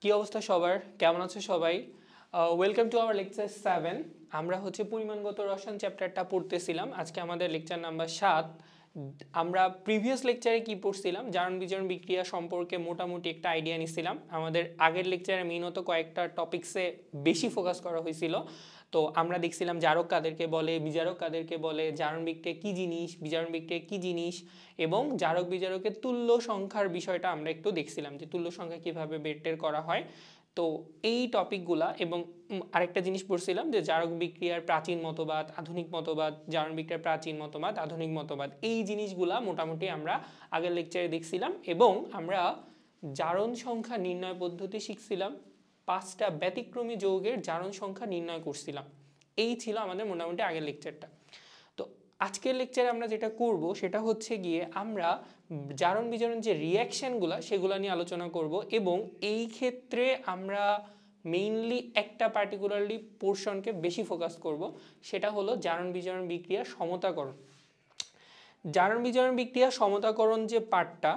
কি অবস্থা সবার, কেমন আছো সবাই? Welcome to our lecture 7। আমরা হচ্ছে পরিমাণগত রসায়ন চ্যাপ্টারটা পড়তেছিলাম। আজকে আমাদের লেকচার নাম্বার 7। আমরা প্রিভিয়াস লেকচারে কি পড়ছিলাম, জারণ বিজারণ বিক্রিয়া সম্পর্কে মোটামুটি একটা আইডিয়া নিছিলাম। আমাদের আগের লেকচারে মেইনত কয়েকটা টপিকসে বেশি ফোকাস করা হয়েছিল। তো আমরা দেখছিলাম জারক কাদেরকে বলে, বিজারক কাদেরকে বলে, জারণ বিক্রিয়া কী জিনিস, বিজারণ বিক্রিয়া কী জিনিস, এবং জারক বিজারকের তুল্য সংখ্যার বিষয়টা আমরা একটু দেখছিলাম যে তুল্য সংখ্যা কীভাবে বের করা হয়। তো এই টপিকগুলা এবং আরেকটা জিনিস পড়ছিলাম যে জারক বিক্রিয়ার প্রাচীন মতবাদ, আধুনিক মতবাদ, জারণ বিক্রিয়ার প্রাচীন মতবাদ, আধুনিক মতবাদ, এই জিনিসগুলা মোটামুটি আমরা আগের লেকচারে দেখছিলাম। এবং আমরা জারণ সংখ্যা নির্ণয় পদ্ধতি শিখছিলাম, 5টা ব্যতিক্রমী যৌগের জারণ সংখ্যা নির্ণয় করছিলাম। এই ছিল আমাদের মোটামুটি আগের লেকচারটা। তো আজকের লেকচারে আমরা যেটা করব সেটা হচ্ছে গিয়ে আমরা জারণ বিজারণ যে রিয়াকশানগুলো সেগুলো নিয়ে আলোচনা করব, এবং এই ক্ষেত্রে আমরা মেইনলি একটা পার্টিকুলারলি পোর্শনকে বেশি ফোকাস করব, সেটা হলো জারণ বিজারণ বিক্রিয়া সমতাকরণ। জারণ বিজারণ বিক্রিয়া সমতাকরণ যে পার্টটা,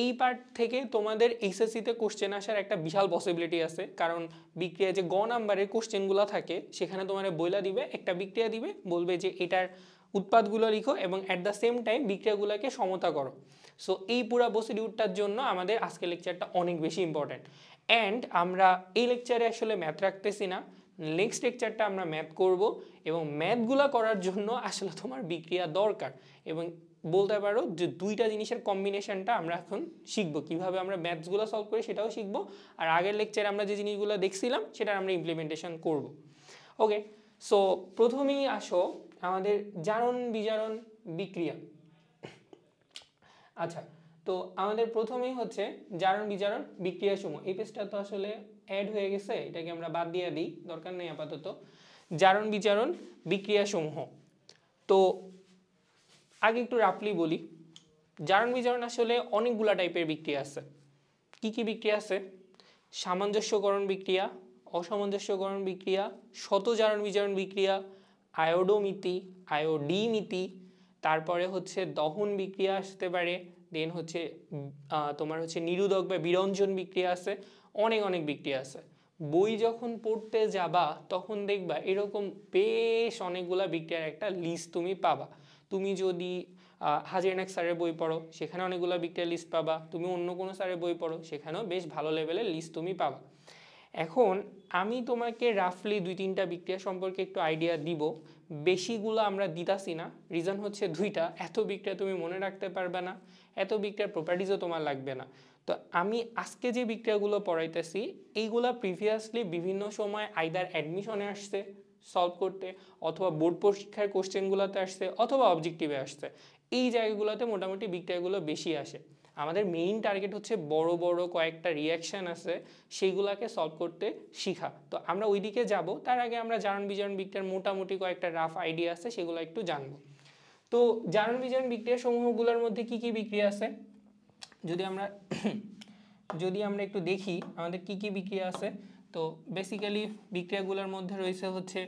এই পার্ট থেকে তোমাদের এইচএসসিতে কোশ্চেন আসার একটা বিশাল পসিবিলিটি আছে। কারণ বিক্রিয়া যে গ নাম্বারের কোশ্চেনগুলো থাকে সেখানে তোমার বইলা দিবে, একটা বিক্রিয়া দিবে, বলবে যে এটার উৎপাদগুলো লিখো এবং অ্যাট দ্য সেম টাইম বিক্রিয়াগুলোকে সমতা করো। সো এই পুরো প্রসিডিউরটার জন্য আমাদের আজকের লেকচারটা অনেক বেশি ইম্পর্ট্যান্ট। অ্যান্ড আমরা এই লেকচারে আসলে ম্যাথ রাখতেছি না, নেক্সট লেকচারটা আমরা ম্যাথ করব, এবং ম্যাথগুলো করার জন্য আসলে তোমার বিক্রিয়া দরকার। এবং বলতে পারো যে দুইটা জিনিসের কম্বিনেশনটা আমরা এখন শিখবো, কিভাবে আমরা ম্যাথসগুলো সলভ করি সেটাও শিখবো, আর আগের লেকচারে আমরা যে জিনিসগুলো দেখছিলাম সেটা আমরা ইমপ্লিমেন্টেশন করব। ওকে, সো প্রথমেই আসো আমাদের জারণ বিজারণ বিক্রিয়া। আচ্ছা, তো আমাদের প্রথমেই হচ্ছে জারণ বিজারণ বিক্রিয়া সমূহ। এই পেজটা তো আসলে অ্যাড হয়ে গেছে, এটাকে আমরা বাদ দিয়ে দিই, দরকার নেই আপাতত। জারণ বিজারণ বিক্রিয়া সমূহ। তো আগে একটু রাফলি বলি, জারণ বিজারণ আসলে অনেকগুলা টাইপের বিক্রিয়া আছে। কি কি বিক্রিয়া আছে? সামঞ্জস্যকরণ বিক্রিয়া, অসামঞ্জস্যকরণ বিক্রিয়া, শত জারণ বিজারণ বিক্রিয়া, আয়োডোমিতি, আয়োডিমিতি, তারপরে হচ্ছে দহন বিক্রিয়া আসতে পারে, দেন হচ্ছে তোমার হচ্ছে নিরোধক বা বিরঞ্জন বিক্রিয়া আছে, অনেক অনেক বিক্রিয়া আছে। বই যখন পড়তে যাবা তখন দেখবা এরকম বেশ অনেকগুলা বিক্রিয়ার একটা লিস্ট তুমি পাবা। তুমি যদি হাজিরানাক স্যারের বই পড়ো সেখানে অনেকগুলো বিক্রিয়ার লিস্ট পাবা, তুমি অন্য কোনো স্যারের বই পড়ো সেখানেও বেশ ভালো লেভেলের লিস্ট তুমি পাবা। এখন আমি তোমাকে রাফলি 2-3টা বিক্রিয়া সম্পর্কে একটু আইডিয়া দিব, বেশিগুলো আমরা দিতাছি না। রিজন হচ্ছে দুইটা, এত বিক্রিয়া তুমি মনে রাখতে পারবে না, এত বিক্রিয়ার প্রপার্টিজও তোমার লাগবে না। তো আমি আজকে যে বিক্রিয়াগুলো পড়াইতেছি এইগুলা প্রিভিয়াসলি বিভিন্ন সময় আইদার অ্যাডমিশনে আসছে সলভ করতে, অথবা বোর্ড পরীক্ষার কোশ্চেনগুলোতে আসছে, অথবা অবজেক্টিভে আসছে। এই জায়গাগুলোতে মোটামুটি বিক্রিয়াগুলো বেশি আসে। আমাদের মেইন টার্গেট হচ্ছে বড় বড় কয়েকটা রিয়াকশান আছে সেইগুলোকে সলভ করতে শিখা। তো আমরা ওই দিকে যাব, তার আগে আমরা জারণ বিজারণ বিক্রিয়ার মোটামুটি কয়েকটা রাফ আইডিয়া আছে সেগুলো একটু জানবো। তো জারণ বিজারণ বিক্রিয়া সমূহগুলোর মধ্যে কি কি বিক্রিয়া আছে যদি আমরা একটু দেখি আমাদের কি কি বিক্রিয়া আছে। তো বেসিক্যালি বিক্রিয়াগুলোর মধ্যে রয়েছে হচ্ছে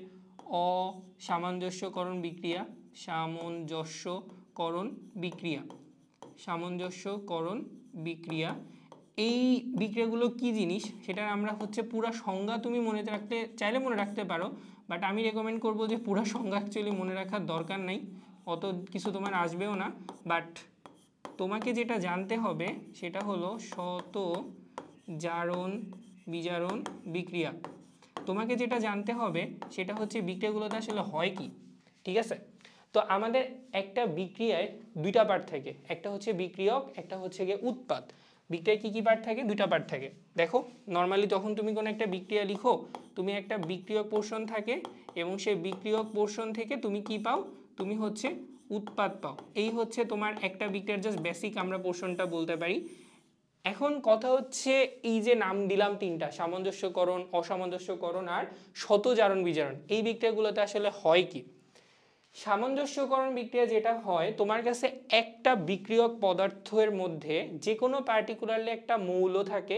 অসামঞ্জস্যকরণ বিক্রিয়া, সামঞ্জস্যকরণ বিক্রিয়া, সামঞ্জস্যকরণ বিক্রিয়া। এই বিক্রিয়াগুলো কি জিনিস সেটার আমরা হচ্ছে পুরা সংজ্ঞা তুমি মনে রাখতে চাইলে মনে রাখতে পারো, বাট আমি রেকমেন্ড করবো যে পুরা সংজ্ঞা অ্যাকচুয়ালি মনে রাখার দরকার নাই, অত কিছু তোমার আসবেও না। বাট তোমাকে যেটা জানতে হবে সেটা হলো শত জারণ বিজারণ বিক্রিয়া। তোমাকে যেটা জানতে হবে সেটা হচ্ছে বিক্রিয়াগুলোতে আসলে হয় কি, ঠিক আছে? তো আমাদের একটা বিক্রিয়ায় দুইটা পার্ট থাকে, একটা হচ্ছে বিক্রিয়ক, একটা হচ্ছে গিয়ে উৎপাদ। বিক্রিয়ায় কি কি পার্ট থাকে? দুইটা পার্ট থাকে। দেখো নর্মালি যখন তুমি কোনো একটা বিক্রিয়া লিখো, তুমি একটা বিক্রিয়ক পোর্শন থাকে, এবং সেই বিক্রিয়ক পোর্শন থেকে তুমি কি পাও? তুমি হচ্ছে উৎপাদ পাও। এই হচ্ছে তোমার একটা বিক্রিয়ার জাস্ট বেসিক আমরা পোর্শনটা বলতে পারি। এখন কথা হচ্ছে এই যে নাম দিলাম তিনটা, সামঞ্জস্যকরণ, অসামঞ্জস্যকরণ আর শত জারণ বিজারণ, এই বিক্রিয়াগুলোতে আসলে হয় কি? সামঞ্জস্যকরণ বিক্রিয়া যেটা হয়, তোমার কাছে একটা বিক্রিয়ক পদার্থের মধ্যে যে কোনো পার্টিকুলারলি একটা মৌল থাকে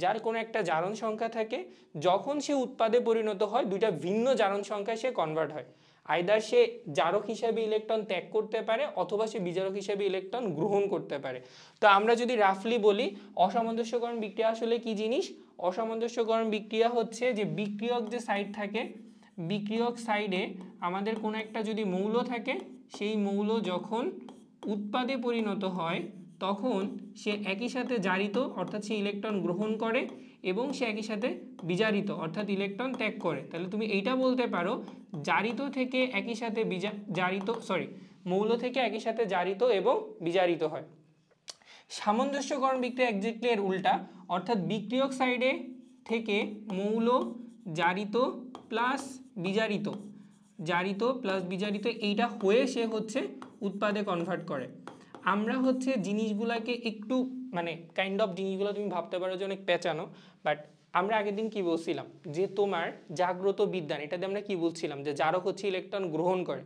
যার কোনো একটা জারণ সংখ্যা থাকে, যখন সে উৎপাদে পরিণত হয় দুইটা ভিন্ন জারণ সংখ্যায় সে কনভার্ট হয়। আইদার সে জারক হিসাবে ইলেকট্রন ত্যাগ করতে পারে, অথবা সে বিজারক হিসাবে ইলেকট্রন গ্রহণ করতে পারে। তো আমরা যদি রাফলি বলি অসামঞ্জস্যকরণ বিক্রিয়া আসলে কি জিনিস? অসামঞ্জস্যকরণ বিক্রিয়া হচ্ছে যে বিক্রিয়ক যে সাইড থাকে, বিক্রিয়ক সাইডে আমাদের কোনো একটা যদি মৌল থাকে, সেই মৌল যখন উৎপাদে পরিণত হয় তখন সে একই সাথে জারিত অর্থাৎ সে ইলেকট্রন গ্রহণ করে এবং সে একই সাথে বিজারিত অর্থাৎ ইলেকট্রন ত্যাগ করে। তাহলে তুমি এইটা বলতে পারো জারিত থেকে একই সাথে মৌল থেকে একই সাথে জারিত এবং বিজারিত হয়। সামঞ্জস্যকরণ বিক্রিয়া এক্স্যাক্টলি এর উল্টা, অর্থাৎ বিক্রিয়ক সাইডে থেকে মৌল জারিত প্লাস বিজারিত, জারিত প্লাস বিজারিত এইটা হয়ে সে হচ্ছে উৎপাদে কনভার্ট করে। আমরা হচ্ছে জিনিসগুলোকে একটু মানে কাইন্ড অফ জিনিসগুলো তুমি ভাবতে পারো যে অনেক পেঁচানো, বাট আমরা আগের দিন কি বলছিলাম যে তোমার জাগ্রত বিজ্ঞান, এটাতে আমরা কি বলছিলাম যে জারক হচ্ছে ইলেকট্রন গ্রহণ করে,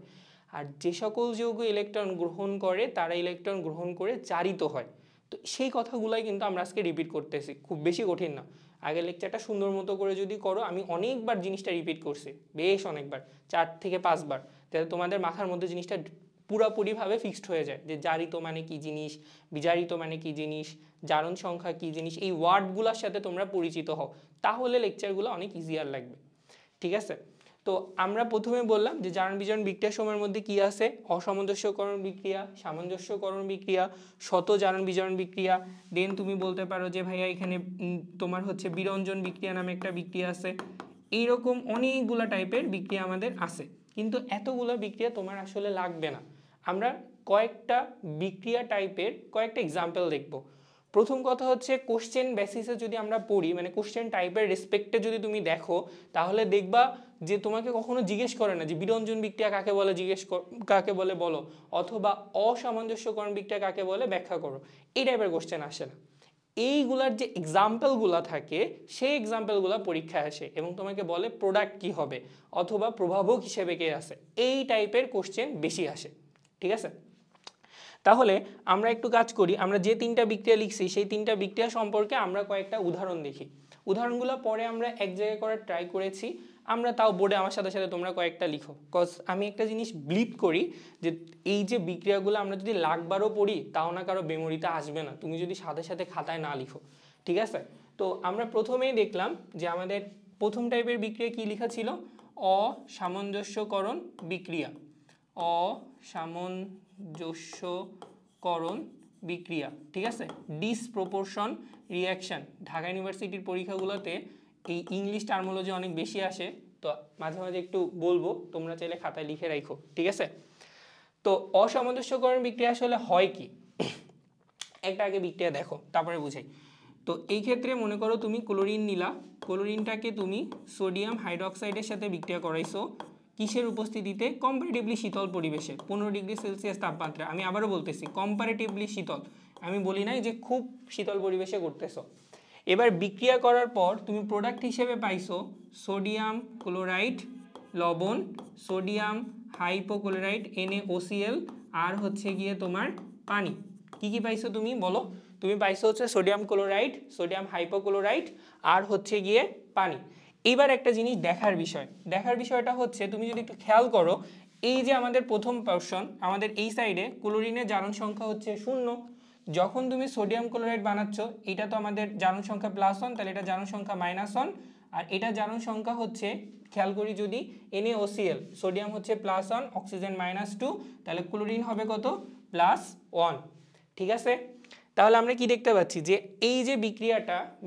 আর যে সকল যৌগ ইলেকট্রন গ্রহণ করে তারা ইলেকট্রন গ্রহণ করে জারিত হয়। তো সেই কথাগুলোই কিন্তু আমরা আজকে রিপিট করতেছি, খুব বেশি কঠিন না। আগের লেকচারটা সুন্দর মতো করে যদি করো, আমি অনেকবার জিনিসটা রিপিট করছি, বেশ অনেকবার, 4 থেকে 5 বার, যাতে তোমাদের মাথার মধ্যে জিনিসটা পুরোপুরিভাবে ফিক্সড হয়ে যায় যে জারিত মানে কি জিনিস, বিজারিত মানে কি জিনিস, জারণ সংখ্যা কি জিনিস, এই ওয়ার্ডগুলোর সাথে তোমরা পরিচিত হও, তাহলে লেকচারগুলো অনেক ইজিয়ার লাগবে। ঠিক আছে, তো আমরা প্রথমে বললাম যে জারণ বিজারণ বিক্রিয়া সময়ের মধ্যে কি আছে, অসামঞ্জস্যকরণ বিক্রিয়া, সামঞ্জস্যকরণ বিক্রিয়া, শত জারণ বিজারণ বিক্রিয়া। দেন তুমি বলতে পারো যে ভাইয়া এখানে তোমার হচ্ছে বিরঞ্জন বিক্রিয়া নামে একটা বিক্রিয়া আছে। এইরকম অনেকগুলা টাইপের বিক্রিয়া আমাদের আছে, কিন্তু এতগুলো বিক্রিয়া তোমার আসলে লাগবে না। আমরা কয়েকটা বিক্রিয়া টাইপের কয়েকটা এক্সাম্পল দেখব। প্রথম কথা হচ্ছে কোশ্চেন বেসিসে যদি আমরা পড়ি, মানে কোশ্চেন টাইপের রেসপেক্টে যদি তুমি দেখো, তাহলে দেখবা যে তোমাকে কখনো জিজ্ঞেস করে না যে বিরঞ্জন বিক্রিয়া কাকে বলে, কাকে বলে বলো, অথবা অসামঞ্জস্যকরণ বিক্রিয়া কাকে বলে ব্যাখ্যা করো, এই টাইপের কোশ্চেন আসে না। এইগুলার যে এক্সাম্পলগুলো থাকে সেই এক্সাম্পলগুলো পরীক্ষায় আসে এবং তোমাকে বলে প্রোডাক্ট কি হবে অথবা প্রভাবক হিসেবে কে আসে, এই টাইপের কোশ্চেন বেশি আসে। ঠিক আছে, তাহলে আমরা একটু কাজ করি, আমরা যে 3টা বিক্রিয়া লিখছি সেই 3টা বিক্রিয়া সম্পর্কে আমরা কয়েকটা উদাহরণ দেখি। উদাহরণগুলো পরে আমরা এক জায়গায় করার ট্রাই করেছি, আমরা তাও বোর্ডে আমার সাথে সাথে তোমরা কয়েকটা লিখো, কজ আমি একটা জিনিস বিলিভ করি যে এই যে বিক্রিয়াগুলো আমরা যদি লাখবারও পড়ি তাও না কারো মেমোরিতে আসবে না তুমি যদি সাথে সাথে খাতায় না লিখো। ঠিক আছে, তো আমরা প্রথমেই দেখলাম যে আমাদের প্রথম টাইপের বিক্রিয়া কি লেখা ছিল, অসামঞ্জস্যকরণ বিক্রিয়া, অসামঞ্জস্যকরণ বিক্রিয়া। ঠিক আছে, ডিসপ্রপোর্শন রিঅ্যাকশন, ঢাকা ইউনিভার্সিটির পরীক্ষাগুলোতে এই ইংলিশ টার্মোলজি অনেক বেশি আসে, তো মাঝে মাঝে একটু বলবো, তোমরা চাইলে খাতায় লিখে রাখো। ঠিক আছে, তো অসামঞ্জস্যকরণ বিক্রিয়া আসলে হয় কি, একটা আগে বিক্রিয়া দেখো তারপরে বুঝাই। তো এই ক্ষেত্রে মনে করো তুমি ক্লোরিন নিলা, ক্লোরিনটাকে তুমি সোডিয়াম হাইড্রোক্সাইডের সাথে বিক্রিয়া করাইছো, কিসের উপস্থিতিতে, কম্পারেটিভলি শীতল পরিবেশে 15 ডিগ্রি সেলসিয়াস তাপমাত্রা। আমি আবারও বলতেছি কম্পারেটিভলি শীতল, আমি বলি নাই যে খুব শীতল পরিবেশে করতেছো। এবার বিক্রিয়া করার পর তুমি প্রোডাক্ট হিসেবে পাইছো সোডিয়াম ক্লোরাইড লবণ, সোডিয়াম হাইপোক্লোরাইড NaOCl, আর হচ্ছে গিয়ে তোমার পানি। কি কি পাইছো তুমি বলো, তুমি পাইছো হচ্ছে সোডিয়াম ক্লোরাইড, সোডিয়াম হাইপোক্লোরাইড, আর হচ্ছে গিয়ে পানি। এইবার একটা জিনিস দেখার বিষয়টা হচ্ছে তুমি যদি একটু খেয়াল করো, এই যে আমাদের প্রথম পোরশন, আমাদের এই সাইডে ক্লোরিনের জারণ সংখ্যা হচ্ছে 0, যখন তুমি সোডিয়াম ক্লোরাইড বানাচ্ছ এটা তো আমাদের জারণ সংখ্যা +1, তাহলে এটা জারণ সংখ্যা -1, আর এটা জারণ সংখ্যা হচ্ছে, খেয়াল করি যদি NaOCl, সোডিয়াম হচ্ছে +1 অক্সিজেন -2, তাহলে ক্লোরিন হবে কত, +1। ঠিক আছে, তাহলে আমরা কি দেখতে পাচ্ছি যে এই যে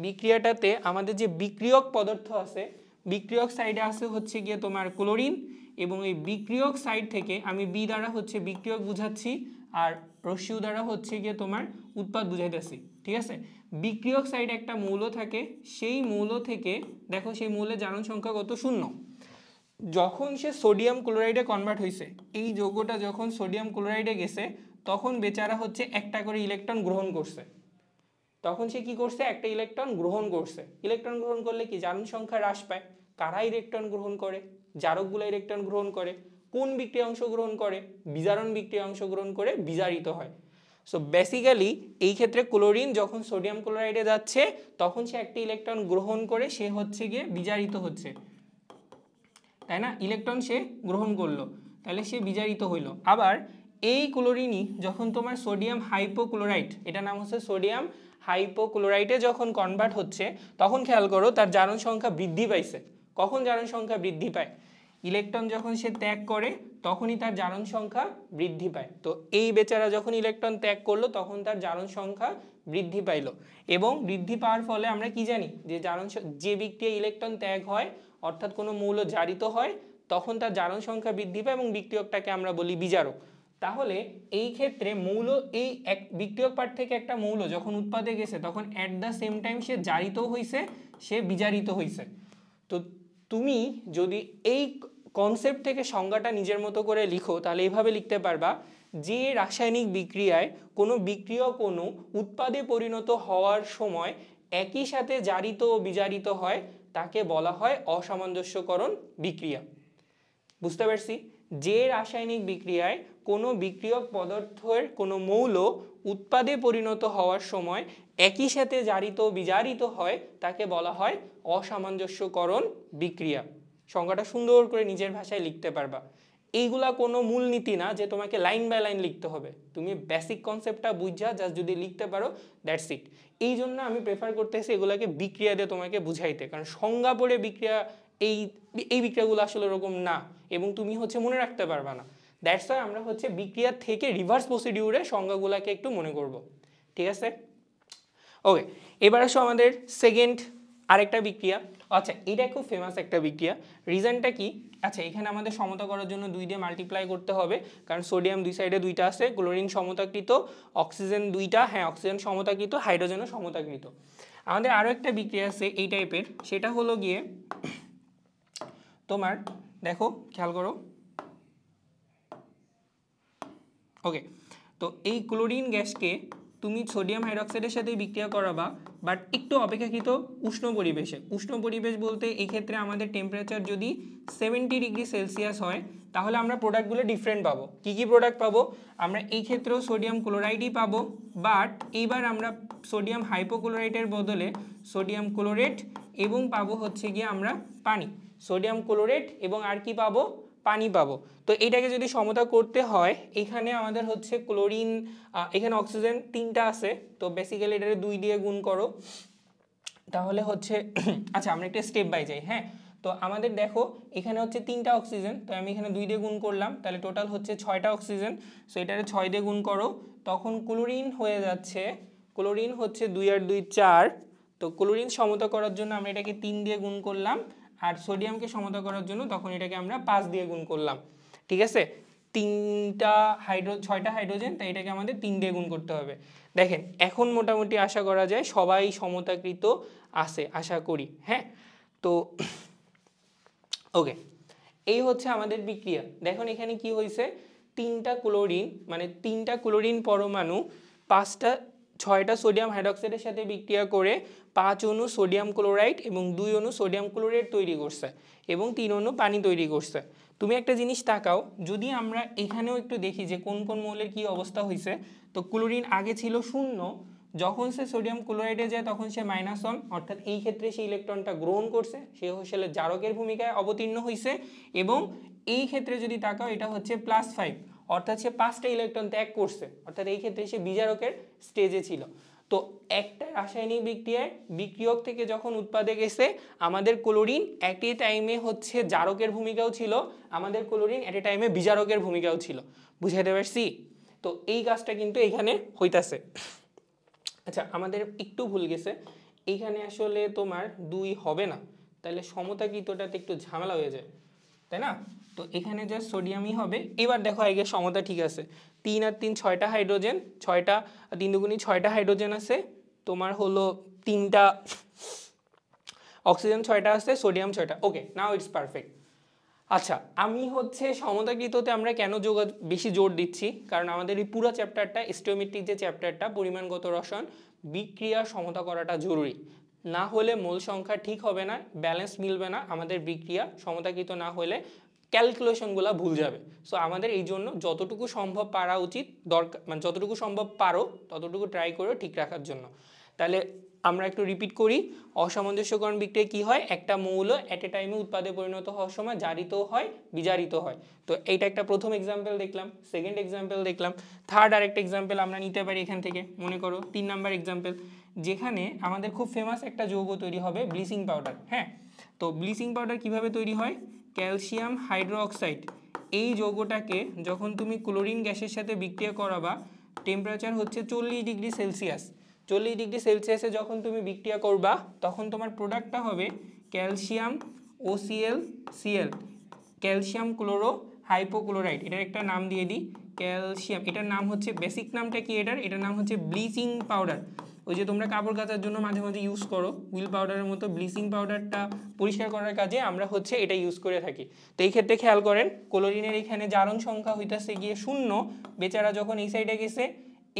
বিক্রিয়াটাতে আমাদের যে বিক্রিয়ক পদার্থ আছে, বিক্রিয়ক সাইডে আছে হচ্ছে গিয়ে তোমার ক্লোরিন, এবং এই বিক্রিয়ক সাইড থেকে আমি বি দ্বারা হচ্ছে বিক্রিয়ক বুঝাচ্ছি আর রস্যু দ্বারা হচ্ছে গিয়ে তোমার উৎপাদ বুঝাইতেছি। ঠিক আছে, বিক্রিয়ক সাইডে একটা মৌল থাকে, সেই মৌল থেকে দেখো সেই মৌলের জারণ সংখ্যা কত, 0। যখন সে সোডিয়াম ক্লোরাইডে কনভার্ট হয়েছে, এই যৌগটা যখন সোডিয়াম ক্লোরাইডে গেছে তখন বেচারা হচ্ছে একটা করে ইলেকট্রন গ্রহণ করছে, তখন সে কি করছে, একটা ইলেকট্রন গ্রহণ করছে। ইলেকট্রন গ্রহণ করলে কি জারণ সংখ্যা হ্রাস পায়, কারা ইলেকট্রন গ্রহণ করে, জারকগুলো ইলেকট্রন গ্রহণ করে, কোন বিক্রিয়া অংশগ্রহণ করে, বিজারণ বিক্রিয়া অংশগ্রহণ করে বিজারিত হয়। সো বেসিক্যালি এই ক্ষেত্রে ক্লোরিন যখন সোডিয়াম ক্লোরাইডে যাচ্ছে তখন সে একটা ইলেকট্রন গ্রহণ করে সে হচ্ছে গিয়ে বিজারিত হচ্ছে, তাই না, ইলেকট্রন সে গ্রহণ করলো তাহলে সে বিজারিত হইলো। আবার এই ক্লোরিনই যখন তোমার সোডিয়াম হাইপোক্লোরাইড, এটা নাম হচ্ছে সোডিয়াম হাইপোক্লোরাইটে যখন কনভার্ট হচ্ছে তখন খেয়াল করো তার জারণ সংখ্যা বৃদ্ধি পাইছে। কখন জারণ সংখ্যা বৃদ্ধি পায়? ইলেকট্রন যখন সে ত্যাগ করে তখনই তার জারণ সংখ্যা বৃদ্ধি পায়। তো এই বেচারা যখন ইলেকট্রন ত্যাগ করলো তখন তার জারণ সংখ্যা বৃদ্ধি পাইল, এবং বৃদ্ধি পাওয়ার ফলে আমরা কি জানি যে যে বিক্রিয়া ইলেকট্রন ত্যাগ হয় অর্থাৎ কোনো মৌল জারিত হয় তখন তার জারণ সংখ্যা বৃদ্ধি পায় এবং বিক্রিয়কটাকে আমরা বলি বিজারক। তাহলে এই ক্ষেত্রে মৌল এই এক বিক্রিয়ক পার্ট থেকে একটা মৌল যখন উৎপাদে গেছে তখন অ্যাট দ্য সেম টাইম সে জারিতও হয়েছে, সে বিজারিত হয়েছে। তো তুমি যদি এই কনসেপ্ট থেকে সংজ্ঞাটা নিজের মতো করে লিখো তাহলে এইভাবে লিখতে পারবা যে রাসায়নিক বিক্রিয়ায় কোনো বিক্রিয়ক অণু উৎপাদে পরিণত হওয়ার সময় একই সাথে জারিত ও বিজারিত হয় তাকে বলা হয় অসামঞ্জস্যকরণ বিক্রিয়া। বুঝতে পারছি? যে রাসায়নিক বিক্রিয়ায় কোনো বিক্রিয়ক পদার্থের কোনো মৌল উৎপাদে পরিণত হওয়ার সময় একই সাথে জারিত ও বিজারিত হয় তাকে বলা হয় অসামঞ্জস্যকরণ বিক্রিয়া। সংজ্ঞাটা সুন্দর করে নিজের ভাষায় লিখতে পারবা। এইগুলা কোনো মূলনীতি না যে তোমাকে লাইন বাই লাইন লিখতে হবে, তুমি বেসিক কনসেপ্টটা বুঝা জাস্ট যদি লিখতে পারো দ্যাটস ইট। এই জন্য আমি প্রেফার করতেছি এগুলাকে বিক্রিয়া দিয়ে তোমাকে বুঝাইতে, কারণ সংজ্ঞা পড়ে বিক্রিয়া এই বিক্রিয়াগুলো আসলে এরকম না এবং তুমি হচ্ছে মনে রাখতে পারবা না। দ্যাটস ওয়াই আমরা হচ্ছে বিক্রিয়া থেকে রিভার্স প্রসিডিউরে সংজ্ঞাগুলোকে একটু মনে করব। ঠিক আছে, ওকে। এবার আসো আমাদের সেকেন্ড আরেকটা বিক্রিয়া। আচ্ছা, এটা খুব ফেমাস একটা বিক্রিয়া। রিজনটা কি? আচ্ছা, এখানে আমাদের সমতা করার জন্য 2 দিয়ে মাল্টিপ্লাই করতে হবে, কারণ সোডিয়াম দুই সাইডে 2টা আছে, ক্লোরিন সমতাকৃত, অক্সিজেন 2টা, হ্যাঁ অক্সিজেন সমতাকৃত, হাইড্রোজেনও সমতাকৃত। আমাদের আরও একটা বিক্রিয়া আছে এই টাইপের, সেটা হলো গিয়ে তোমার দেখো খেয়াল করো, ওকে। তো এই ক্লোরিন গ্যাসকে তুমি সোডিয়াম হাইড্রোক্সাইডের সাথে বিক্রিয়া করাবা, বাট একটু অপেক্ষাকৃত উষ্ণ পরিবেশে। উষ্ণ পরিবেশ বলতে এই ক্ষেত্রে আমাদের টেম্পারেচার যদি 70 ডিগ্রি সেলসিয়াস হয় তাহলে আমরা প্রোডাক্টগুলো ডিফারেন্ট পাবো। কি কি প্রোডাক্ট পাবো? আমরা এই ক্ষেত্রেও সোডিয়াম ক্লোরাইডই পাবো, বাট এইবার আমরা সোডিয়াম হাইপোক্লোরাইটের বদলে সোডিয়াম ক্লোরেট এবং পাবো হচ্ছে গিয়ে আমরা পানি। সোডিয়াম ক্লোরেট এবং আর কি পাবো? পানি পাবো। তো এটাকে যদি সমতা করতে হয়, এখানে আমাদের হচ্ছে ক্লোরিন, এখানে অক্সিজেন 3টা আছে, তো বেসিক্যালি এটাকে 2 দিয়ে গুণ করো তাহলে হচ্ছে আচ্ছা আমরা একটা স্টেপ বাই যাই। হ্যাঁ, তো আমাদের দেখো এখানে হচ্ছে 3টা অক্সিজেন, তো আমি এখানে 2 দিয়ে গুণ করলাম, তাহলে টোটাল হচ্ছে 6টা অক্সিজেন। সো এটাকে 6 দিয়ে গুণ করো, তখন ক্লোরিন হয়ে যাচ্ছে, ক্লোরিন হচ্ছে 2 আর 2 4। তো ক্লোরিন সমতা করার জন্য আমরা এটাকে 3 দিয়ে গুণ করলাম, আর সোডিয়ামকে সমতা করার জন্য তখন এটাকে আমরা 5 দিয়ে গুণ করলাম। ঠিক আছে, 6টা হাইড্রোজেন, তাই এটাকে আমাদের 3 দিয়ে গুণ করতে হবে। দেখেন এখন মোটামুটি আশা করা যায় সবাই সমতাকৃত আছে, আশা করি। হ্যাঁ, তো ওকে, এই হচ্ছে আমাদের বিক্রিয়া। দেখুন এখানে কি হয়েছে, 3টা ক্লোরিন মানে 3টা ক্লোরিন পরমাণু 6টা সোডিয়াম হাইড্রোক্সাইডের সাথে বিক্রিয়া করে 5 অণু সোডিয়াম ক্লোরাইড এবং 2 অণু সোডিয়াম ক্লোরেট তৈরি করছে এবং 3 অণু পানি তৈরি করছে। তুমি একটা জিনিস তাকাও, যদি আমরা এখানেও একটু দেখি যে কোন কোন মৌলের কি অবস্থা হয়েছে, তো ক্লোরিন আগে ছিল 0, যখন সে সোডিয়াম ক্লোরাইডে যায় তখন সে -1, অর্থাৎ এই ক্ষেত্রে সে ইলেকট্রনটা গ্রহণ করছে, সে আসলে জারকের ভূমিকায় অবতীর্ণ হয়েছে। এবং এই ক্ষেত্রে যদি তাকাও এটা হচ্ছে +5, অর্থাৎ সে 5টা ইলেকট্রন ত্যাগ করছে, অর্থাৎ এই ক্ষেত্রে সে বিজারকের স্টেজে ছিল। তো একটা রাসায়নিক বিক্রিয়ায় বিক্রিয়ক থেকে যখন উৎপাদে গেছে আমাদের ক্লোরিন এট এ টাইমে হচ্ছে জারকের ভূমিকাও ছিল, আমাদের ক্লোরিন এট এ টাইমে বিজারকের ভূমিকাও ছিল। বুঝাইতে পারছি? তো এই কাজটা কিন্তু এখানে হইতাছে। আচ্ছা, আমাদের একটু ভুল গেছে, এইখানে আসলে তোমার 2 হবে না, তাহলে সমতাকৃতটাতে একটু ঝামেলা হয়ে যায়, তাই না? তো এখানে জাস্ট সোডিয়ামই হবে। এবার দেখো আগে সমতা ঠিক আছে, 3 আর 3 6টা হাইড্রোজেন, 6টা 3 দুগুণী 6টা হাইড্রোজেন আছে, তোমার হলো 3টা অক্সিজেন 6টা আছে, সোডিয়াম 6টা। Okay, now it's perfect. আচ্ছা, আমি হচ্ছে সমতাকৃততে আমরা কেন বেশি জোর দিচ্ছি, কারণ আমাদের এই পুরো চ্যাপ্টারটা স্টোইচিওমেট্রিক যে চ্যাপ্টারটা পরিমাণগত রসায়ন, বিক্রিয়া সমতা করাটা জরুরি, না হলে মোল সংখ্যা ঠিক হবে না, ব্যালেন্স মিলবে না, আমাদের বিক্রিয়া সমতাকৃত না হলে ক্যালকুলেশনগুলো ভুল যাবে। সো আমাদের এই জন্য যতটুকু সম্ভব পারা উচিত, দরকার মানে যতটুকু সম্ভব পারো ততটুকু ট্রাই করো ঠিক রাখার জন্য। তাহলে আমরা একটু রিপিট করি, অসামঞ্জস্যকরণ বিক্রিয়া কি হয়, একটা মৌল এট এ টাইমে উৎপাদে পরিণত হওয়ার সময় জারিত হয় বিজারিত হয়। তো এইটা একটা প্রথম এক্সাম্পল দেখলাম, সেকেন্ড এক্সাম্পল দেখলাম, থার্ড আরেকটা এক্সাম্পল আমরা নিতে পারি এখান থেকে। মনে করো 3 নাম্বার এক্সাম্পল, যেখানে আমাদের খুব ফেমাস একটা যৌগ তৈরি হবে ব্লিচিং পাউডার। হ্যাঁ, তো ব্লিচিং পাউডার কিভাবে তৈরি হয়, ক্যালসিয়াম হাইড্রোক্সাইড এই যৌগটাকে যখন তুমি ক্লোরিন গ্যাসের সাথে বিক্রিয়া করাবা, টেম্পারেচার হচ্ছে 40 ডিগ্রি সেলসিয়াস। 40 ডিগ্রি সেলসিয়াসে যখন তুমি বিক্রিয়া করবা তখন তোমার প্রোডাক্টটা হবে calcium OCl, calcium chloro hypochlorite. এটার একটা নাম দিয়ে দিই, ক্যালসিয়াম, এটার নাম হচ্ছে, বেসিক নামটা কি এটার নাম হচ্ছে ব্লিচিং পাউডার। ওই যে তোমরা কাপড় কাচার জন্য মাঝে মাঝে ইউজ করো হুইল পাউডারের মতো, ব্লিচিং পাউডারটা পরিষ্কার করার কাজে আমরা হচ্ছে এটা ইউজ করে থাকি। তো এই ক্ষেত্রে খেয়াল করেন ক্লোরিনের এখানে জারণ সংখ্যা হইতেছে গিয়ে 0, বেচারা যখন এই সাইডে গেছে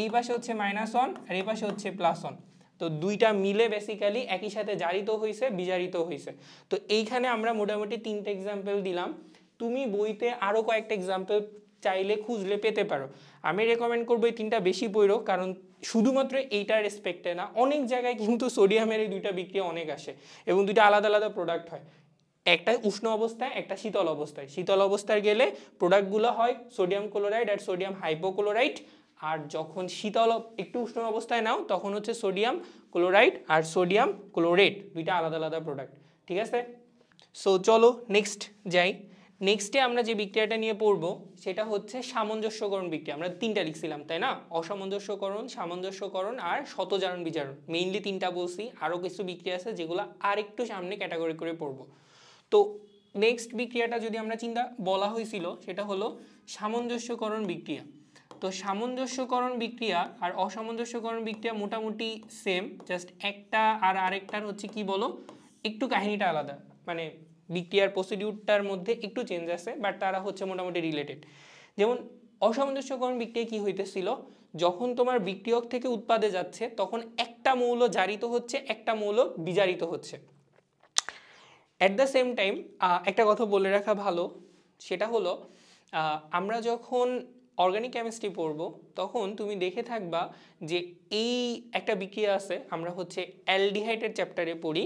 এই পাশে হচ্ছে -1 আর এই পাশে হচ্ছে +1, তো দুইটা মিলে বেসিক্যালি একই সাথে জারিত হয়েছে বিজারিত হয়েছে। তো এইখানে আমরা মোটামুটি 3টে এক্সাম্পল দিলাম, তুমি বইতে আরও কয়েকটা এক্সাম্পল চাইলে খুঁজলে পেতে পারো। আমি রেকমেন্ড করবো এই 3টা বেশি পড়ো, কারণ শুধুমাত্র এইটার রেসপেক্টে না, অনেক জায়গায় কিন্তু সোডিয়ামের এই দুইটা বিক্রিয়া অনেক আসে এবং দুইটা আলাদা আলাদা প্রোডাক্ট হয়, একটা উষ্ণ অবস্থায় একটা শীতল অবস্থায়। শীতল অবস্থায় গেলে প্রোডাক্টগুলো হয় সোডিয়াম ক্লোরাইড আর সোডিয়াম হাইপোক্লোরাইড, আর যখন শীতল একটু উষ্ণ অবস্থায় নাও তখন হচ্ছে সোডিয়াম ক্লোরাইড আর সোডিয়াম ক্লোরেট, দুইটা আলাদা আলাদা প্রোডাক্ট। ঠিক আছে, সো চলো নেক্সট যাই। নেক্সটে আমরা যে বিক্রিয়াটা নিয়ে পড়বো সেটা হচ্ছে সামঞ্জস্যকরণ বিক্রিয়া। আমরা 3টা লিখছিলাম তাই না, অসামঞ্জস্যকরণ, সামঞ্জস্যকরণ আর শতজারণ বিজারণ, মেইনলি 3টা বলছি, আরও কিছু বিক্রিয়া আছে যেগুলো আর একটু সামনে ক্যাটাগরি করে পড়বো। তো নেক্সট বিক্রিয়াটা যদি আমরা বলা হয়েছিল সেটা হলো সামঞ্জস্যকরণ বিক্রিয়া। তো সামঞ্জস্যকরণ বিক্রিয়া আর অসামঞ্জস্যকরণ বিক্রিয়া মোটামুটি সেম, জাস্ট একটা আর আরেকটার হচ্ছে কি বলো একটু কাহিনীটা আলাদা, মানে বিক্রিয়ার প্রসিডিউরটার মধ্যে একটু চেঞ্জ আছে, বাট তারা হচ্ছে মোটামুটি রিলেটেড। যেমন অসামঞ্জস্যকরণ বিক্রিয়া কি হইতেছিল, যখন তোমার বিক্রিয়ক থেকে উৎপাদে যাচ্ছে তখন একটা মৌল জারিত হচ্ছে একটা মৌল বিজারিত হচ্ছে। অ্যাট দ্য সেম টাইম একটা কথা বলে রাখা ভালো, সেটা হলো আমরা যখন অর্গানিক কেমিস্ট্রি পড়বো তখন তুমি দেখে থাকবা যে এই একটা বিক্রিয়া আছে, আমরা হচ্ছে অ্যালডিহাইডের চ্যাপ্টারে পড়ি,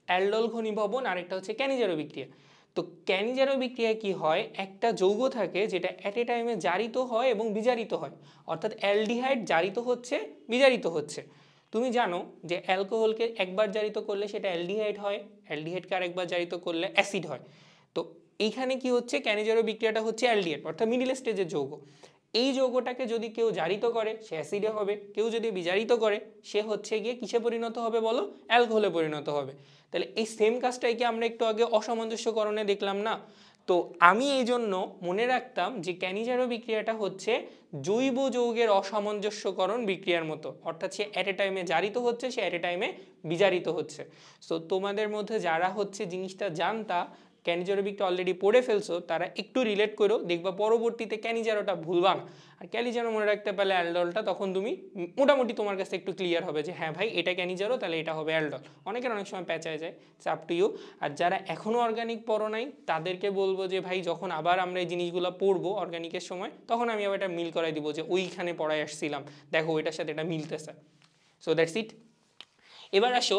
অ্যালডল ঘনীভবন আর একটা হচ্ছে ক্যানিজারো বিক্রিয়া। তো ক্যানিজারো বিক্রিয়ায় কি হয়, একটা যৌগ থাকে যেটা অ্যাট এ টাইমে জারিত হয় এবং বিজারিত হয়, অর্থাৎ অ্যালডিহাইড জারিত হচ্ছে বিজারিত হচ্ছে। তুমি জানো যে অ্যালকোহলকে একবার জারিত করলে সেটা অ্যালডিহাইড হয়, অ্যালডিহাইডকে আরেকবার জারিত করলে অ্যাসিড হয়। তো এইখানে কি হচ্ছে, ক্যানিজারো বিক্রিয়াটা হচ্ছে অ্যালডিহাইড অর্থাৎ মিডিল স্টেজের যৌগ। এই যৌগটাকে যদি কেউ জারিত করে সে অ্যাসিডে হবে, কেউ যদি বিজারিত করে সে হচ্ছে গিয়ে কিসে পরিণত হবে বলো, অ্যালকোহলে পরিণত হবে। তাহলে এই সেম কাজটাই কি আমরা একটু আগে অসামঞ্জস্যকরণে দেখলাম না? তো আমি এই জন্য মনে রাখতাম যে ক্যানিজারো বিক্রিয়াটা হচ্ছে জৈব যৌগের অসামঞ্জস্যকরণ বিক্রিয়ার মতো, অর্থাৎ সে অ্যাট এ টাইমে জারিত হচ্ছে, সে অ্যাট এ টাইমে বিজারিত হচ্ছে। সো তোমাদের মধ্যে যারা হচ্ছে জিনিসটা জানতা, ক্যানিজারো বিক্রিয়া অলরেডি পড়ে ফেলছো, তারা একটু রিলেট করো, দেখবা পরবর্তীতে ক্যানিজারোটা ভুলবা না। আর ক্যানিজারো মনে রাখতে পারলে অ্যালডলটা, তখন তুমি মোটামুটি তোমার কাছে একটু ক্লিয়ার হবে যে হ্যাঁ ভাই এটা ক্যানিজারো, তাহলে এটা হবে অ্যালডল। অনেকের অনেক সময় প্যাঁচায় যায়, ইটস আপ টু ইউ। আর যারা এখনও অর্গানিক পড়ো নাই তাদেরকে বলবো যে ভাই যখন আবার আমরা এই জিনিসগুলো পড়বো অর্গানিকের সময়, তখন আমি আবার এটা মিল করাই দিব যে ওইখানে পড়ায় আসছিলাম, দেখো ওইটার সাথে এটা মিলতেছে। So that's it. এবার আসো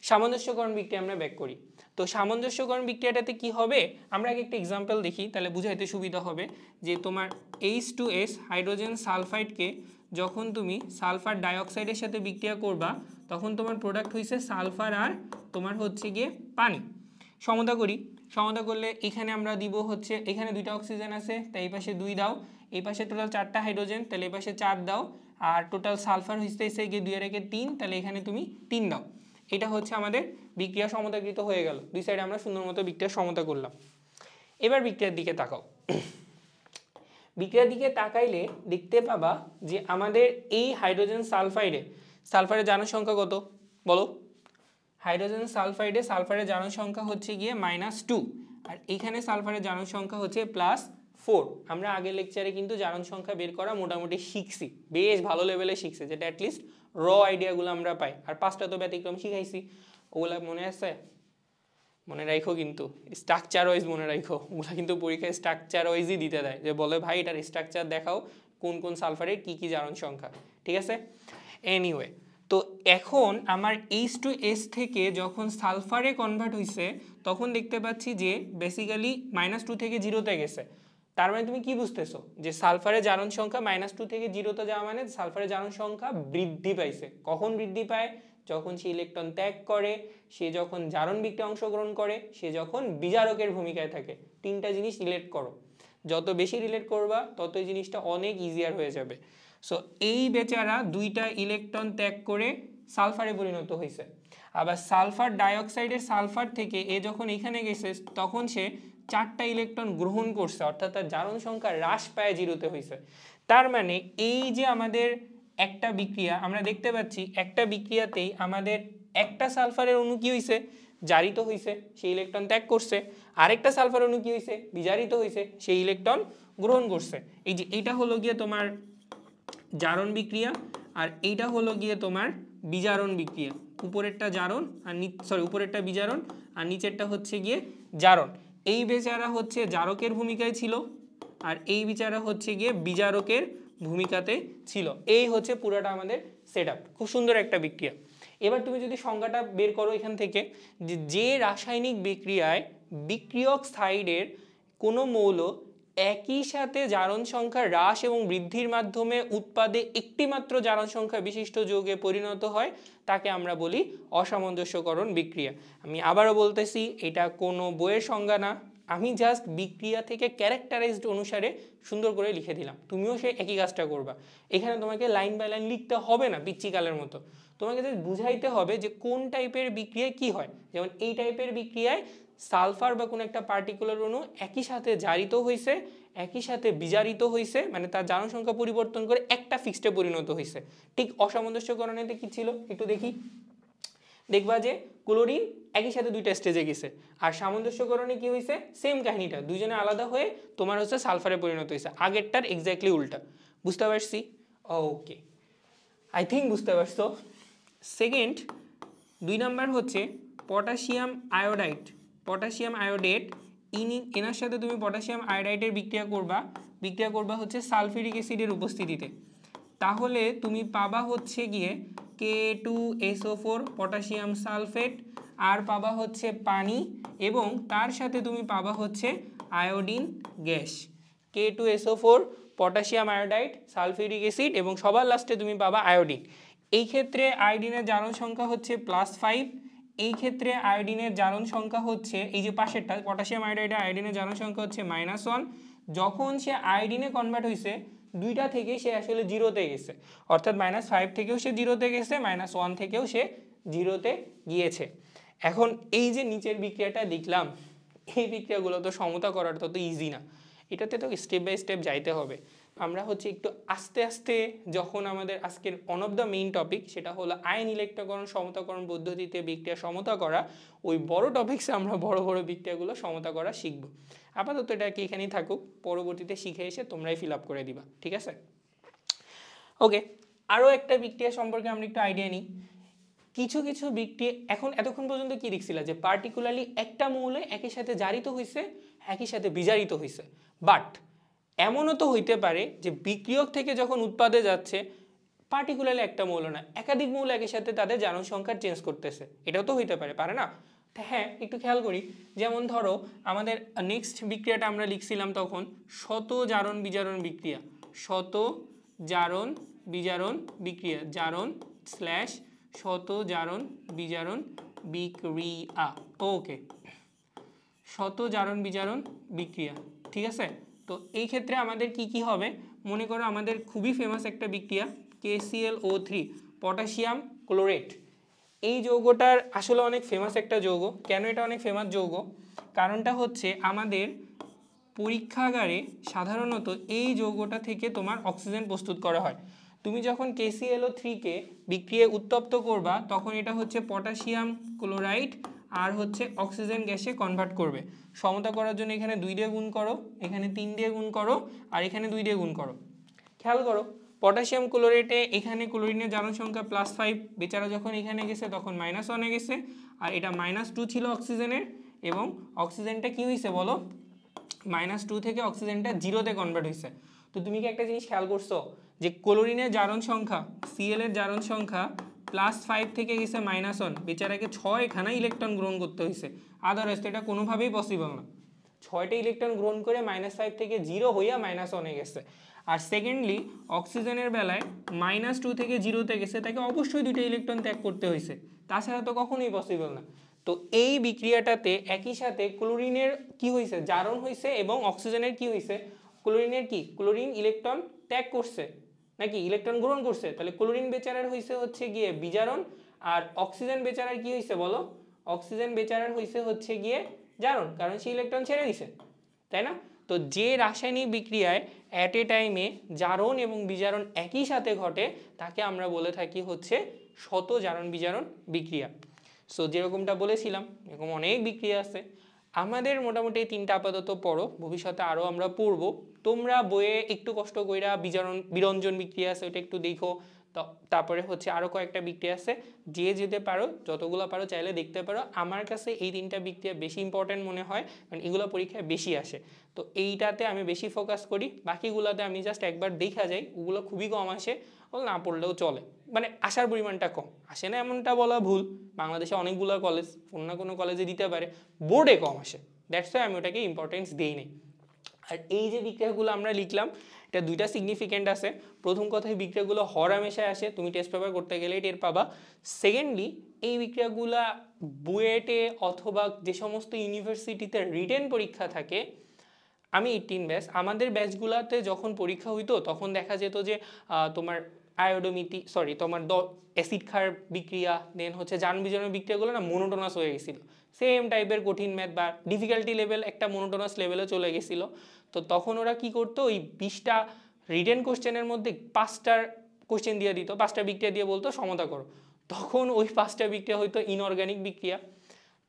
সামঞ্জস্যকরণ বিক্রিয়া আমরা ব্যাক করি। তো সামঞ্জস্যকরণ বিক্রিয়াটাতে কি হবে, আমরা আগে একটা এক্সাম্পল দেখি, তাহলে বুঝাইতে সুবিধা হবে। যে তোমার H2S হাইড্রোজেন সালফাইডকে যখন তুমি সালফার ডাইঅক্সাইডের সাথে বিক্রিয়া করবা তখন তোমার প্রোডাক্ট হয়েছে সালফার আর তোমার হচ্ছে গিয়ে পানি। সমতা করি, সমতা করলে এখানে আমরা দিব হচ্ছে, এখানে 2টা অক্সিজেন আছে তাই এই পাশে 2 দাও, এই পাশে টোটাল 4টা হাইড্রোজেন তাহলে এই পাশে 4 দাও, আর টোটাল সালফার হইতেছে গিয়ে 2 এর একে 3, তাহলে এখানে তুমি 3 দাও। এটা হচ্ছে আমাদের বিক্রিয়া সমতাকৃত হয়ে গেল, দুই সাইডে আমরা সুন্দর মতো বিক্রিয়া সমতা করলাম। এবার বিক্রিয়ার দিকে তাকাও, বিক্রিয়ার দিকে তাকাইলে দেখতে পাবা যে আমাদের এই হাইড্রোজেন সালফারের জারণ সংখ্যা কত বলো, হাইড্রোজেন সালফাইডে সালফারের জারণ সংখ্যা হচ্ছে গিয়ে -2, আর এইখানে সালফারের জারণ সংখ্যা হচ্ছে +4। আমরা আগের লেকচারে কিন্তু জারণ সংখ্যা বের করা মোটামুটি শিখছি, বেশ ভালো লেভেলে শিখছি, যেটা অ্যাটলিস্ট র আইডিয়াগুলো আমরা পাই। আর 5টা তো ব্যতিক্রম শিখাইছি, ওগুলা মনে আছে, মনে রাখো কিন্তু স্ট্রাকচার ওয়াইজ মনে রাখো, ওগুলা কিন্তু পরীক্ষায় স্ট্রাকচার ওয়াইজই দিতে দেয়, যে বলে ভাই এটার স্ট্রাকচার দেখাও, কোন কোন সালফারের কি কি জারণ সংখ্যা, ঠিক আছে। এনিওয়ে, তো এখন আমার H2S থেকে যখন সালফারে কনভার্ট হয়েছে তখন দেখতে পাচ্ছি যে বেসিক্যালি -2 থেকে 0-তে গেছে। তার মানে তুমি কি বুঝতেছো যে সালফারের জারণ সংখ্যা -2 থেকে 0-তে যাওয়া মানে সালফারের জারণ সংখ্যা বৃদ্ধি পাইছে। কখন বৃদ্ধি পায়, যখন সে ইলেকট্রন ত্যাগ করে, সে যখন জারণ বিক্রিয়ায় অংশগ্রহণ করে, সে যখন বিজারকের ভূমিকায় থাকে। তিনটা জিনিস রিলেট করো, যত বেশি রিলেট করবা তত এই জিনিসটা অনেক ইজিয়ার হয়ে যাবে। সো এই বেচারা দুইটা ইলেকট্রন ত্যাগ করে সালফারে পরিণত হয়েছে। আবার সালফার ডাইঅক্সাইডের সালফার থেকে এ যখন এখানে গেছে তখন সে 4টা ইলেকট্রন গ্রহণ করছে, অর্থাৎ তার জারণ সংখ্যা হ্রাস পায় 0-তে হয়েছে। তার মানে এই যে আমাদের একটা বিক্রিয়া আমরা দেখতে পাচ্ছি, একটা বিক্রিয়াতেই আমাদের একটা সালফারের অণু কি হয়েছে, জারিত হয়েছে, সেই ইলেকট্রন ত্যাগ করছে। আরেকটা সালফার অণু কি হয়েছে, বিজারিত হয়েছে, সেই ইলেকট্রন গ্রহণ করছে। এই যে এইটা হলো গিয়ে তোমার জারণ বিক্রিয়া, আর এইটা হলো গিয়ে তোমার বিজারণ বিক্রিয়া। উপরেরটা জারণ আর উপরেরটা বিজারণ আর নিচেরটা হচ্ছে গিয়ে জারণ। এই বেচারা হচ্ছে জারকের ভূমিকায় ছিল, আর এই বেচারা হচ্ছে গিয়ে বিজারকের ভূমিকাতে ছিল। এই হচ্ছে পুরোটা আমাদের সেটআপ। খুব সুন্দর একটা বিক্রিয়া। এবার তুমি যদি সংজ্ঞাটা বের করো এখান থেকে, যে রাসায়নিক বিক্রিয়ায় বিক্রিয়ক সাইডের কোনো মৌল একই সাথে জারণ সংখ্যা হ্রাস এবং বৃদ্ধির মাধ্যমে উৎপাদে একটি মাত্র জারণ সংখ্যা বিশিষ্ট যৌগে পরিণত হয়, তাকে আমরা বলি অসামঞ্জস্যকরণ বিক্রিয়া। আমি আবারও বলতেছি, এটা কোনো বইয়ের সংজ্ঞা না, আমি জাস্ট বিক্রিয়া থেকে ক্যারেক্টারাইজড অনুসারে সুন্দর করে লিখে দিলাম। তুমিও সেই একই কাজটা করবা। এখানে তোমাকে লাইন বাই লাইন লিখতে হবে না পিচ্চিকালের মতো, তোমাকে জাস্ট বুঝাইতে হবে যে কোন টাইপের বিক্রিয়ায় কি হয়। যেমন এই টাইপের বিক্রিয়ায় সালফার বা কোনো একটা পার্টিকুলার অণু একই সাথে জারিত হয়েছে, একই সাথে বিজারিত হয়েছে, মানে তার জারণ সংখ্যা পরিবর্তন করে একটা ফিক্সডে পরিণত হয়েছে। ঠিক অসামঞ্জস্যকরণেতে কি ছিল একটু দেখি। দেখবা যে ক্লোরিন একই সাথে দুইটা স্টেজে গেছে, আর সামঞ্জস্যকরণে কি হয়েছে, সেম কাহিনীটা, দুইজনে আলাদা হয়ে তোমার হচ্ছে সালফারে পরিণত হয়েছে, আগেরটার এক্স্যাক্টলি উল্টা। বুঝতে পারছি? ওকে, আই থিঙ্ক বুঝতে পারছো। সেকেন্ড 2 নাম্বার হচ্ছে পটাশিয়াম আয়োডাইড। পটাশিয়াম আয়োডেট, এনার সাথে তুমি পটাশিয়াম আয়োডাইডের বিক্রিয়া করবা হচ্ছে সালফিউরিক অ্যাসিডের উপস্থিতিতে। তাহলে তুমি পাবা হচ্ছে গিয়ে K2SO4 পটাশিয়াম সালফেট, আর পাবা হচ্ছে পানি, এবং তার সাথে তুমি পাবা হচ্ছে iodine gas. K2SO4 potassium iodide, sulphuric acid, এবং সবার লাস্টে তুমি পাবা আয়োডিন। এই ক্ষেত্রে আয়োডিনের জারণ সংখ্যা হচ্ছে +5। এই ক্ষেত্রে আয়োডিনের জারণ সংখ্যা হচ্ছে, এই যে পাশেরটা পটাশিয়াম আয়োডাইডে আয়োডিনের জারণ সংখ্যা হচ্ছে -1। যখন সে আয়োডিনে কনভার্ট হয়েছে দুইটা থেকে সে আসলে 0-তে গেছে, অর্থাৎ -5 থেকেও সে 0-তে গেছে, -1 থেকেও সে 0-তে গিয়েছে। এখন এই যে নিচের বিক্রিয়াটা দেখলাম, এই বিক্রিয়াগুলো তো সমতা করার তত ইজি না, এটাতে তো স্টেপ বাই স্টেপ যাইতে হবে। আমরা হচ্ছে একটু আস্তে আস্তে, যখন আমাদের আজকের one of the main topic সেটা হলো আয়ন ইলেকট্রকরণ সমতাকরণ পদ্ধতিতে বিক্রিয়া সমতা করা, ওই বড় টপিকসে আমরা বড় বড় বিক্রিয়াগুলো সমতা করা শিখব। আপাতত এটা কি এখানেই থাকুক, পরবর্তীতে শিখে এসে তোমরাই ফিল আপ করে দিবা, ঠিক আছে? ওকে, আরও একটা বিক্রিয়া সম্পর্কে আমরা একটু আইডিয়া নিই। কিছু কিছু বিক্রিয়া, এতক্ষণ পর্যন্ত কি দেখছিলা যে পার্টিকুলারলি একটা মৌল একই সাথে জারিত হয়েছে, একই সাথে বিজারিত হয়েছে, বাট এমনও তো হইতে পারে যে বিক্রিয়ক থেকে যখন উৎপাদে যাচ্ছে পার্টিকুলারলি একটা মৌল না, একাধিক মৌল একই সাথে তাদের জারণ সংখ্যা চেঞ্জ করতেছে, এটাও তো হইতে পারে, পারে না? হ্যাঁ, একটু খেয়াল করি। যেমন ধরো আমাদের নেক্সট বিক্রিয়াটা আমরা লিখছিলাম তখন শত জারণ বিজারণ বিক্রিয়া, শত জারণ বিজারণ বিক্রিয়া, জারণ স্ল্যাশ শত জারণ বিজারণ বিক্রিয়া। ওকে, শত জারণ বিজারণ বিক্রিয়া, ঠিক আছে? তো এই ক্ষেত্রে আমাদের কি কি হবে, মনে করো আমাদের খুবই ফেমাস একটা বিক্রিয়া KClO3 পটাশিয়াম ক্লোরেট। এই যৌগটার আসলে অনেক ফেমাস একটা যৌগ। কেন এটা অনেক ফেমাস যৌগ? কারণটা হচ্ছে আমাদের পরীক্ষাগারে সাধারণত এই যৌগটা থেকে তোমার অক্সিজেন প্রস্তুত করা হয়। তুমি যখন KClO3-কে বিক্রিয়ায় উত্তপ্ত করবা তখন এটা হচ্ছে পটাশিয়াম ক্লোরাইড আর হচ্ছে অক্সিজেন গ্যাসে কনভার্ট করবে। সমতা করার জন্য এখানে 2 দিয়ে গুণ করো, এখানে 3 দিয়ে গুণ করো, আর এখানে 2 দিয়ে গুণ করো। খেয়াল করো পটাশিয়াম ক্লোরেটে এখানে ক্লোরিনের জারণ সংখ্যা +5, বেচারা যখন এখানে গেছে তখন -1-এ গেছে, আর এটা -2 ছিল অক্সিজেনের, এবং অক্সিজেনটা কি হয়েছে বলো, -2 থেকে অক্সিজেনটা 0-তে কনভার্ট হয়েছে। তো তুমি কি একটা জিনিস খেয়াল করছো যে ক্লোরিনের জারণ সংখ্যা, Cl এর জারণ সংখ্যা +5 থেকে গেছে -1, বেচারাকে 6খানা ইলেকট্রন গ্রহণ করতে হয়েছে, আদারওয়াইজ এটা কোনোভাবেই পসিবল না। 6টা ইলেকট্রন গ্রহণ করে -5 থেকে 0 হইয়া -1 গেছে। আর সেকেন্ডলি অক্সিজেনের বেলায় -2 থেকে 0-তে গেছে, তাকে অবশ্যই 2টা ইলেকট্রন ত্যাগ করতে হয়েছে, তাছাড়া তো কখনোই পসিবল না। তো এই বিক্রিয়াটাতে একই সাথে ক্লোরিনের কি হয়েছে, জারণ হয়েছে, এবং অক্সিজেনের কি হয়েছে, ক্লোরিনের কি, ক্লোরিন ইলেকট্রন ত্যাগ করছে নাকি ইলেকট্রন গ্রহণ করছে। তাহলে ক্লোরিন বেচারার হয়েছে হচ্ছে গিয়ে বিজারণ, আর অক্সিজেন বেচারার কি হয়েছে বলো, অক্সিজেন বেচারার হয়েছে হচ্ছে গিয়ে জারণ, কারণ সে ইলেকট্রন ছেড়ে দিছে, তাই না? তো যে রাসায়নিক বিক্রিয়ায় অ্যাট এ টাইমে জারণ এবং বিজারণ একই সাথে ঘটে তাকে আমরা বলে থাকি হচ্ছে শত জারণ বিজারণ বিক্রিয়া। সো যেরকমটা বলেছিলাম এরকম অনেক বিক্রিয়া আছে, আমাদের মোটামুটি 3টা আপাতত পড়ো, ভবিষ্যতে আরও আমরা পড়বো। তোমরা বইয়ে একটু কষ্ট কইরা বিরঞ্জন বিক্রিয়া আছে ওটা একটু দেখো, তারপরে হচ্ছে আরও কয়েকটা বিক্রিয়া আছে, যে যেতে পারো যতগুলো পারো চাইলে দেখতে পারো। আমার কাছে এই 3টা বিক্রিয়া বেশি ইম্পর্টেন্ট মনে হয়, কারণ এগুলো পরীক্ষায় বেশি আসে, তো এইটাতে আমি বেশি ফোকাস করি। বাকিগুলোতে আমি জাস্ট একবার দেখা যাই, ওগুলো খুবই কম আসে, ওগুলো না পড়লেও চলে, মানে আসার পরিমাণটা কম আসে না এমনটা বলা ভুল, বাংলাদেশে অনেকগুলো কলেজ, কোনো না কোনো কলেজে দিতে পারে, বোর্ডে কম আসে, দ্যাটস ওয়াই আমি ওটাকে ইম্পর্টেন্স দিই নি। আর এই যে বিক্রিয়াগুলো আমরা লিখলাম, এটা 2টা সিগনিফিকেন্ট আছে। প্রথম কথায় বিক্রিয়াগুলো হরহামেশায় আসে, তুমি টেস্ট পেপার করতে গেলেই টের পাবা। সেকেন্ডলি এই বিক্রিয়াগুলা বুয়েটে অথবা যে সমস্ত ইউনিভার্সিটিতে রিটেন পরীক্ষা থাকে, আমি 18 ব্যাচ, আমাদের ব্যাচগুলোতে যখন পরীক্ষা হইতো তখন দেখা যেত যে তোমার আয়োডোমিতি তোমার অ্যাসিড ক্ষার বিক্রিয়া, দেন হচ্ছে জারণ বিজারণ বিক্রিয়াগুলো না মোনোটোনাস হয়ে গেছিল, সেম টাইপের কঠিন ম্যাথ বা ডিফিকাল্টি লেভেল একটা মোনোটোনাস লেভেলে চলে গেছিলো। তো তখন ওরা কি করতো, ওই 20টা রিটেন কোশ্চেনের মধ্যে 5টার কোশ্চেন দিয়ে দিত, 5টা বিক্রিয়া দিয়ে বলতো সমতা করো, তখন ওই 5টা বিক্রিয়া হয়তো ইনঅর্গানিক বিক্রিয়া।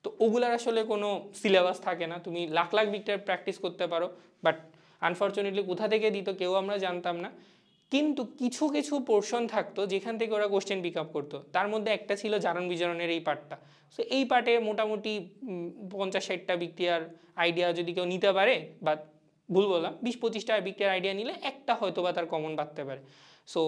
তো ওগুলার আসলে কোনো সিলেবাস থাকে না, তুমি লাখ লাখ বিক্রিয়া প্র্যাকটিস করতে পারো, বাট আনফর্চুনেটলি কোথা থেকে দিত কেউ আমরা জানতাম না। কিন্তু কিছু কিছু পোর্শন থাকতো যেখান থেকে ওরা কোশ্চেন পিক আপ করতো, তার মধ্যে একটা ছিল জারণ বিজারণের এই পার্টটা। সো এই পার্টে মোটামুটি 50-60টা বিক্রিয়ার আইডিয়া যদি কেউ নিতে পারে, বা ভুল বললাম 20-25টা বিক্রিয়ার আইডিয়া নিলে একটা হয়তো বা তার কমন বাঁধতে পারে। সো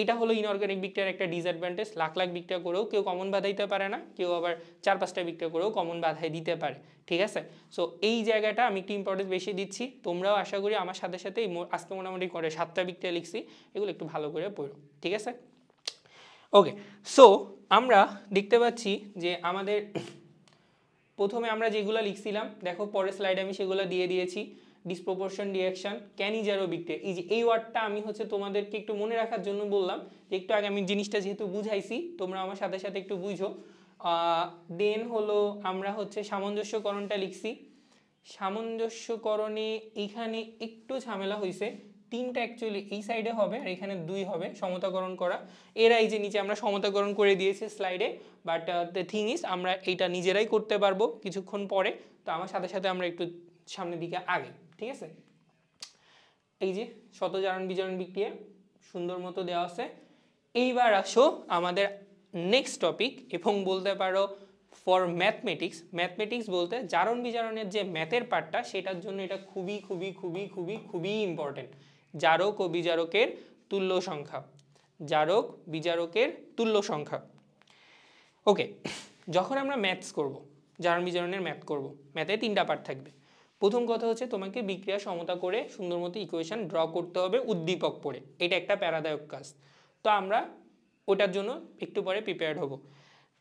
এটা হলো ইনঅর্গানিক বিক্রিয়ার একটা ডিসঅ্যাডভান্টেজ, লাখ লাখ বিক্রিয়া করেও কেউ কমন বাঁধাইতে পারে না, কেউ আবার 4-5টা বিক্রিয়া করেও কমন বাঁধাই দিতে পারে, ঠিক আছে? সো এই জায়গাটা আমি একটু ইম্পর্টেন্স বেশি দিচ্ছি, তোমরাও আশা করি আমার সাথে সাথে আজকে মোটামুটি করে 7টা বিক্রিয়া লিখছি, এগুলো একটু ভালো করে পড়ো, ঠিক আছে? ওকে, সো আমরা দেখতে পাচ্ছি যে আমাদের প্রথমে আমরা যেগুলো লিখছিলাম, দেখো পরের স্লাইডে আমি সেগুলো দিয়ে দিয়েছি। ডিসপ্রপোর্শন রিঅ্যাকশন, ক্যানিজারো বিক্রিয়া, এই যে এই ওয়ার্ডটা আমি হচ্ছে তোমাদেরকে একটু মনে রাখার জন্য বললাম, যে একটু আগে আমি জিনিসটা যেহেতু বুঝাইছি তোমরা আমার সাথে সাথে একটু বুঝো। দেন হলো আমরা হচ্ছে সামঞ্জস্যকরণটা লিখছি। সামঞ্জস্যকরণে এখানে একটু ঝামেলা হয়েছে, 3টা অ্যাকচুয়ালি এই সাইডে হবে আর এখানে 2 হবে সমতাকরণ করা, এরা এই যে নিচে আমরা সমতাকরণ করে দিয়েছি স্লাইডে, বাট দ্য থিং ইজ আমরা এইটা নিজেরাই করতে পারবো কিছুক্ষণ পরে, তো আমার সাথে সাথে আমরা একটু সামনের দিকে আগে, ঠিক আছে? এই যে শত জারণ বিজারণ বিক্রিয়া সুন্দর মতো দেওয়া আছে। এইবার আসো আমাদের নেক্সট টপিক, এবং বলতে পারো ফর ম্যাথমেটিক্স, ম্যাথমেটিক্স বলতে জারণ বিজারণের যে ম্যাথের পার্টটা, সেটার জন্য এটা খুবই খুবই খুবই খুবই খুবই ইম্পর্টেন্ট। জারক ও বিজারকের তুল্য সংখ্যা, জারক বিজারকের তুল্য সংখ্যা। ওকে, যখন আমরা ম্যাথস করব, জারণ বিজারণের ম্যাথ করব, ম্যাথে 3টা পার্ট থাকবে। প্রথম কথা হচ্ছে তোমাকে বিক্রিয়া সমতা করে সুন্দর মতো ইকুয়েশন ড্র করতে হবে উদ্দীপক পড়ে, এটা একটা প্যারাদায়ক কাজ, তো আমরা ওটার জন্য একটু পরে প্রিপেয়ার্ড হব।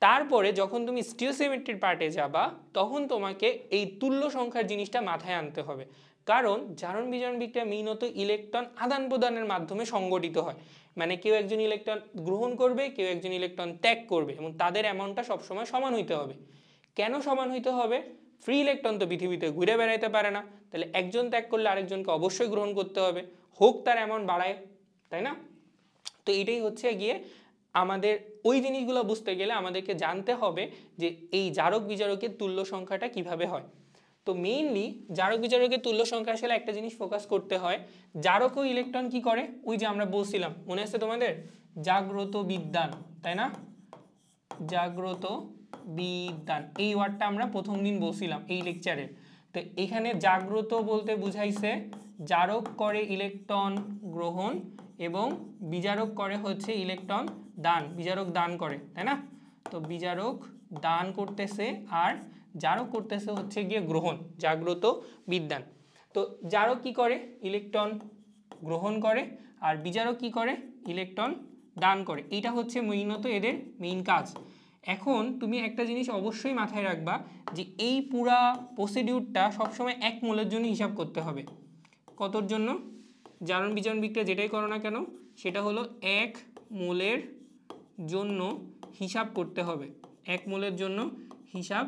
তারপরে যখন তুমি স্টিওসিমেট্রির পার্টে যাবা, তখন তোমাকে এই তুল্য সংখ্যার জিনিসটা মাথায় আনতে হবে, কারণ জারণ বিজারণ বিক্রিয়া মেইনত ইলেকট্রন আদান প্রদানের মাধ্যমে সংগঠিত হয়, মানে কেউ একজন ইলেকট্রন গ্রহণ করবে, কেউ একজন ইলেকট্রন ত্যাগ করবে, এবং তাদের অ্যামাউন্টটা সবসময় সমান হইতে হবে। কেন সমান হইতে হবে? ফ্রি ইলেকট্রন তো পৃথিবীতে ঘুরে বেড়াইতে পারে না, তাহলে একজন ত্যাগ করলে আরেকজনকে অবশ্যই গ্রহণ করতে হবে, হোক তার অ্যামাউন্ট বাড়ায়, তাই না? তো এটাই হচ্ছে গিয়ে আমাদের ওই জিনিসগুলো বুঝতে গেলে আমাদেরকে জানতে হবে যে এই জারক বিজারকের তুল্য সংখ্যাটা কিভাবে হয়। তো মেইনলি জারক বিজারকের তুল্য সংখ্যা আসলে একটা জিনিস ফোকাস করতে হয়, জারক ও ইলেকট্রন কি করে, ওই যে আমরা বলছিলাম মনে আছে তোমাদের জাগ্রত বিদ্যান, তাই না? জাগ্রত বিদ্যান এই ওয়ার্ডটা আমরা প্রথম দিন বলছিলাম এই লেকচারে। তো এখানে জাগ্রত বলতে বুঝাইছে জারক করে ইলেকট্রন গ্রহণ এবং বিজারক করে হচ্ছে ইলেকট্রন দান, বিজারক দান করে, তাই না? তো বিজারক দান করতেছে আর জারক করতেছে হচ্ছে গিয়ে গ্রহণ, জাগ্রত বিদ্বান। তো জারক কি করে? ইলেকট্রন গ্রহণ করে, আর বিজারক কি করে? ইলেকট্রন দান করে। এইটা হচ্ছে মূলত এদের মেইন কাজ। এখন তুমি একটা জিনিস অবশ্যই মাথায় রাখবা যে এই পুরা প্রসিডিউরটা সবসময় 1 মোলের জন্য হিসাব করতে হবে। কতর জন্য? জারণ বিজারণ বিক্রিয়া যেটাই করো না কেন সেটা হলো 1 মোলের জন্য হিসাব করতে হবে। 1 মোলের জন্য হিসাব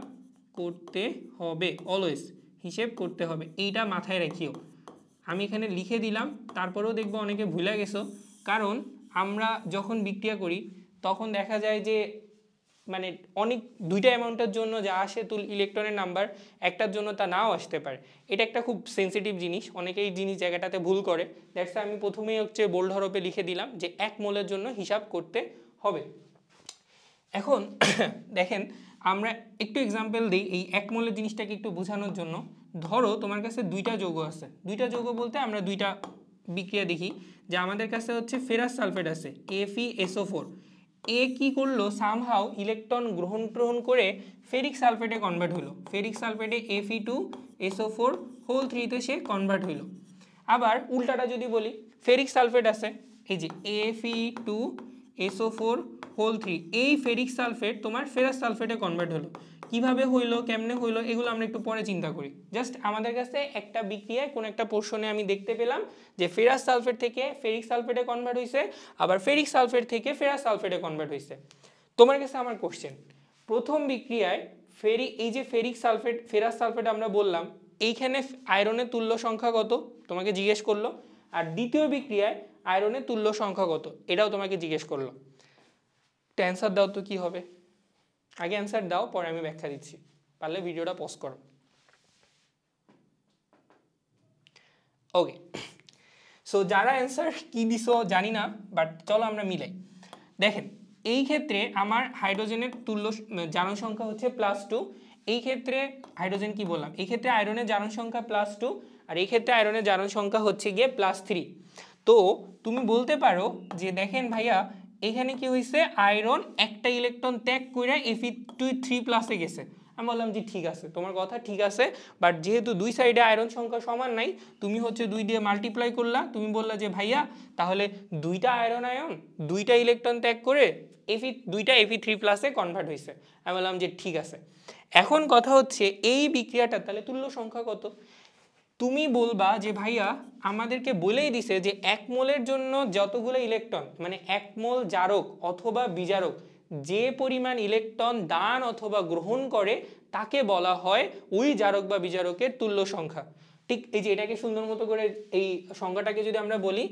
করতে হবে, অলওয়েজ হিসেব করতে হবে, এইটা মাথায় রাখিও। আমি এখানে লিখে দিলাম, তারপরেও দেখবো অনেকে ভুলে গেছো, কারণ আমরা যখন বিক্রিয়া করি তখন দেখা যায় যে মানে অনেক দুইটা অ্যামাউন্টের জন্য যা আসে ইলেকট্রনের নাম্বার, একটার জন্য তা নাও আসতে পারে। এটা একটা খুব সেন্সিটিভ জিনিস, অনেকেই জিনিস জায়গাটাতে ভুল করে। দ্যাটস আমি প্রথমেই হচ্ছে বোল্ড হরফে লিখে দিলাম যে 1 মোলের জন্য হিসাব করতে হবে। এখন দেখেন আমরা একটু এক্সাম্পল দিই এই 1 মোলের জিনিসটাকে একটু বোঝানোর জন্য। ধরো তোমার কাছে দুইটা যৌগ আছে, দুইটা যৌগ বলতে আমরা দুইটা বিক্রিয়া দেখি যে আমাদের কাছে হচ্ছে ফেরাস সালফেট আছে FeSO4। এ কি করলো? সামহাউ ইলেকট্রন গ্রহণ করে ফেরিক সালফেটে কনভার্ট হলো, ফেরিক সালফেটে Fe2SO4 তে সে কনভার্ট হইল। আবার উল্টাটা যদি বলি, ফেরিক সালফেট আছে এই যে Fe2SO4 এই ফেরিক সালফেট তোমার ফেরাস সালফেটে কনভার্ট হলো। কিভাবে হইলো, কেমনে হইলো, এগুলো আমরা একটু পরে চিন্তা করি। জাস্ট আমাদের কাছে একটা বিক্রিয়ায় কোন একটা পোর্শনে আমি দেখতে পেলাম যে ফেরাস সালফেট থেকে ফেরিক সালফেটে কনভার্ট হয়েছে, আবার ফেরিক সালফেট থেকে ফেরাস সালফেটে কনভার্ট হয়েছে। তোমার কাছে আমার কোশ্চেন, প্রথম বিক্রিয়ায় এই যে ফেরিক সালফেট ফেরাস সালফেট আমরা বললাম, এইখানে আয়রনের তুল্য সংখ্যা কত তোমাকে জিজ্ঞেস করলো, আর দ্বিতীয় বিক্রিয়ায় আয়রনের তুল্য সংখ্যা কত এটাও তোমাকে জিজ্ঞেস করলো। অ্যান্সার দাও তো কি হবে? আগে অ্যান্সার দাও, পরে আমি ব্যাখ্যা দিচ্ছি, পারলে ভিডিওটা পজ করো। ওকে, সো যারা অ্যান্সার কি দিছো জানি না, বাট চলো আমরা মিলাই। দেখেন এই ক্ষেত্রে আমার হাইড্রোজেনের তুল্য জারণ সংখ্যা হচ্ছে +2। এই ক্ষেত্রে হাইড্রোজেন কি বললাম, এই ক্ষেত্রে আয়রনের জারণ সংখ্যা +2, আর এই ক্ষেত্রে আয়রনের জারণ সংখ্যা হচ্ছে গিয়ে +3। তো তুমি বলতে পারো যে দেখেন ভাইয়া এখানে কি হয়েছে, আয়রন একটা ইলেকট্রন ত্যাগ করে Fe3+ গেছে। আমি বললাম যে ঠিক আছে, তোমার কথা ঠিক আছে, বাট যেহেতু দুই সাইডে আয়রন সংখ্যা সমান নাই, তুমি হচ্ছে 2 দিয়ে মাল্টিপ্লাই করলা, তুমি বললা যে ভাইয়া তাহলে দুইটা আয়রন দুইটা ইলেকট্রন ত্যাগ করে দুইটা Fe3+ কনভার্ট হয়েছে। আমি বললাম যে ঠিক আছে। এখন কথা হচ্ছে এই বিক্রিয়াটা তাহলে তুল্য সংখ্যা কত? তুমি বলবা যে ভাইয়া আমাদেরকে বলেই দিছে যে 1 মোলের জন্য যতগুলো ইলেকট্রন, মানে 1 মোল জারক অথবা বিজারক যে পরিমাণ ইলেকট্রন দান অথবা গ্রহণ করে তাকে বলা হয় ওই জারক বা বিজারকের তুল্য সংখ্যা। ঠিক এই যে এটাকে সুন্দর মতো করে এই সংখ্যাটাকে যদি আমরা বলি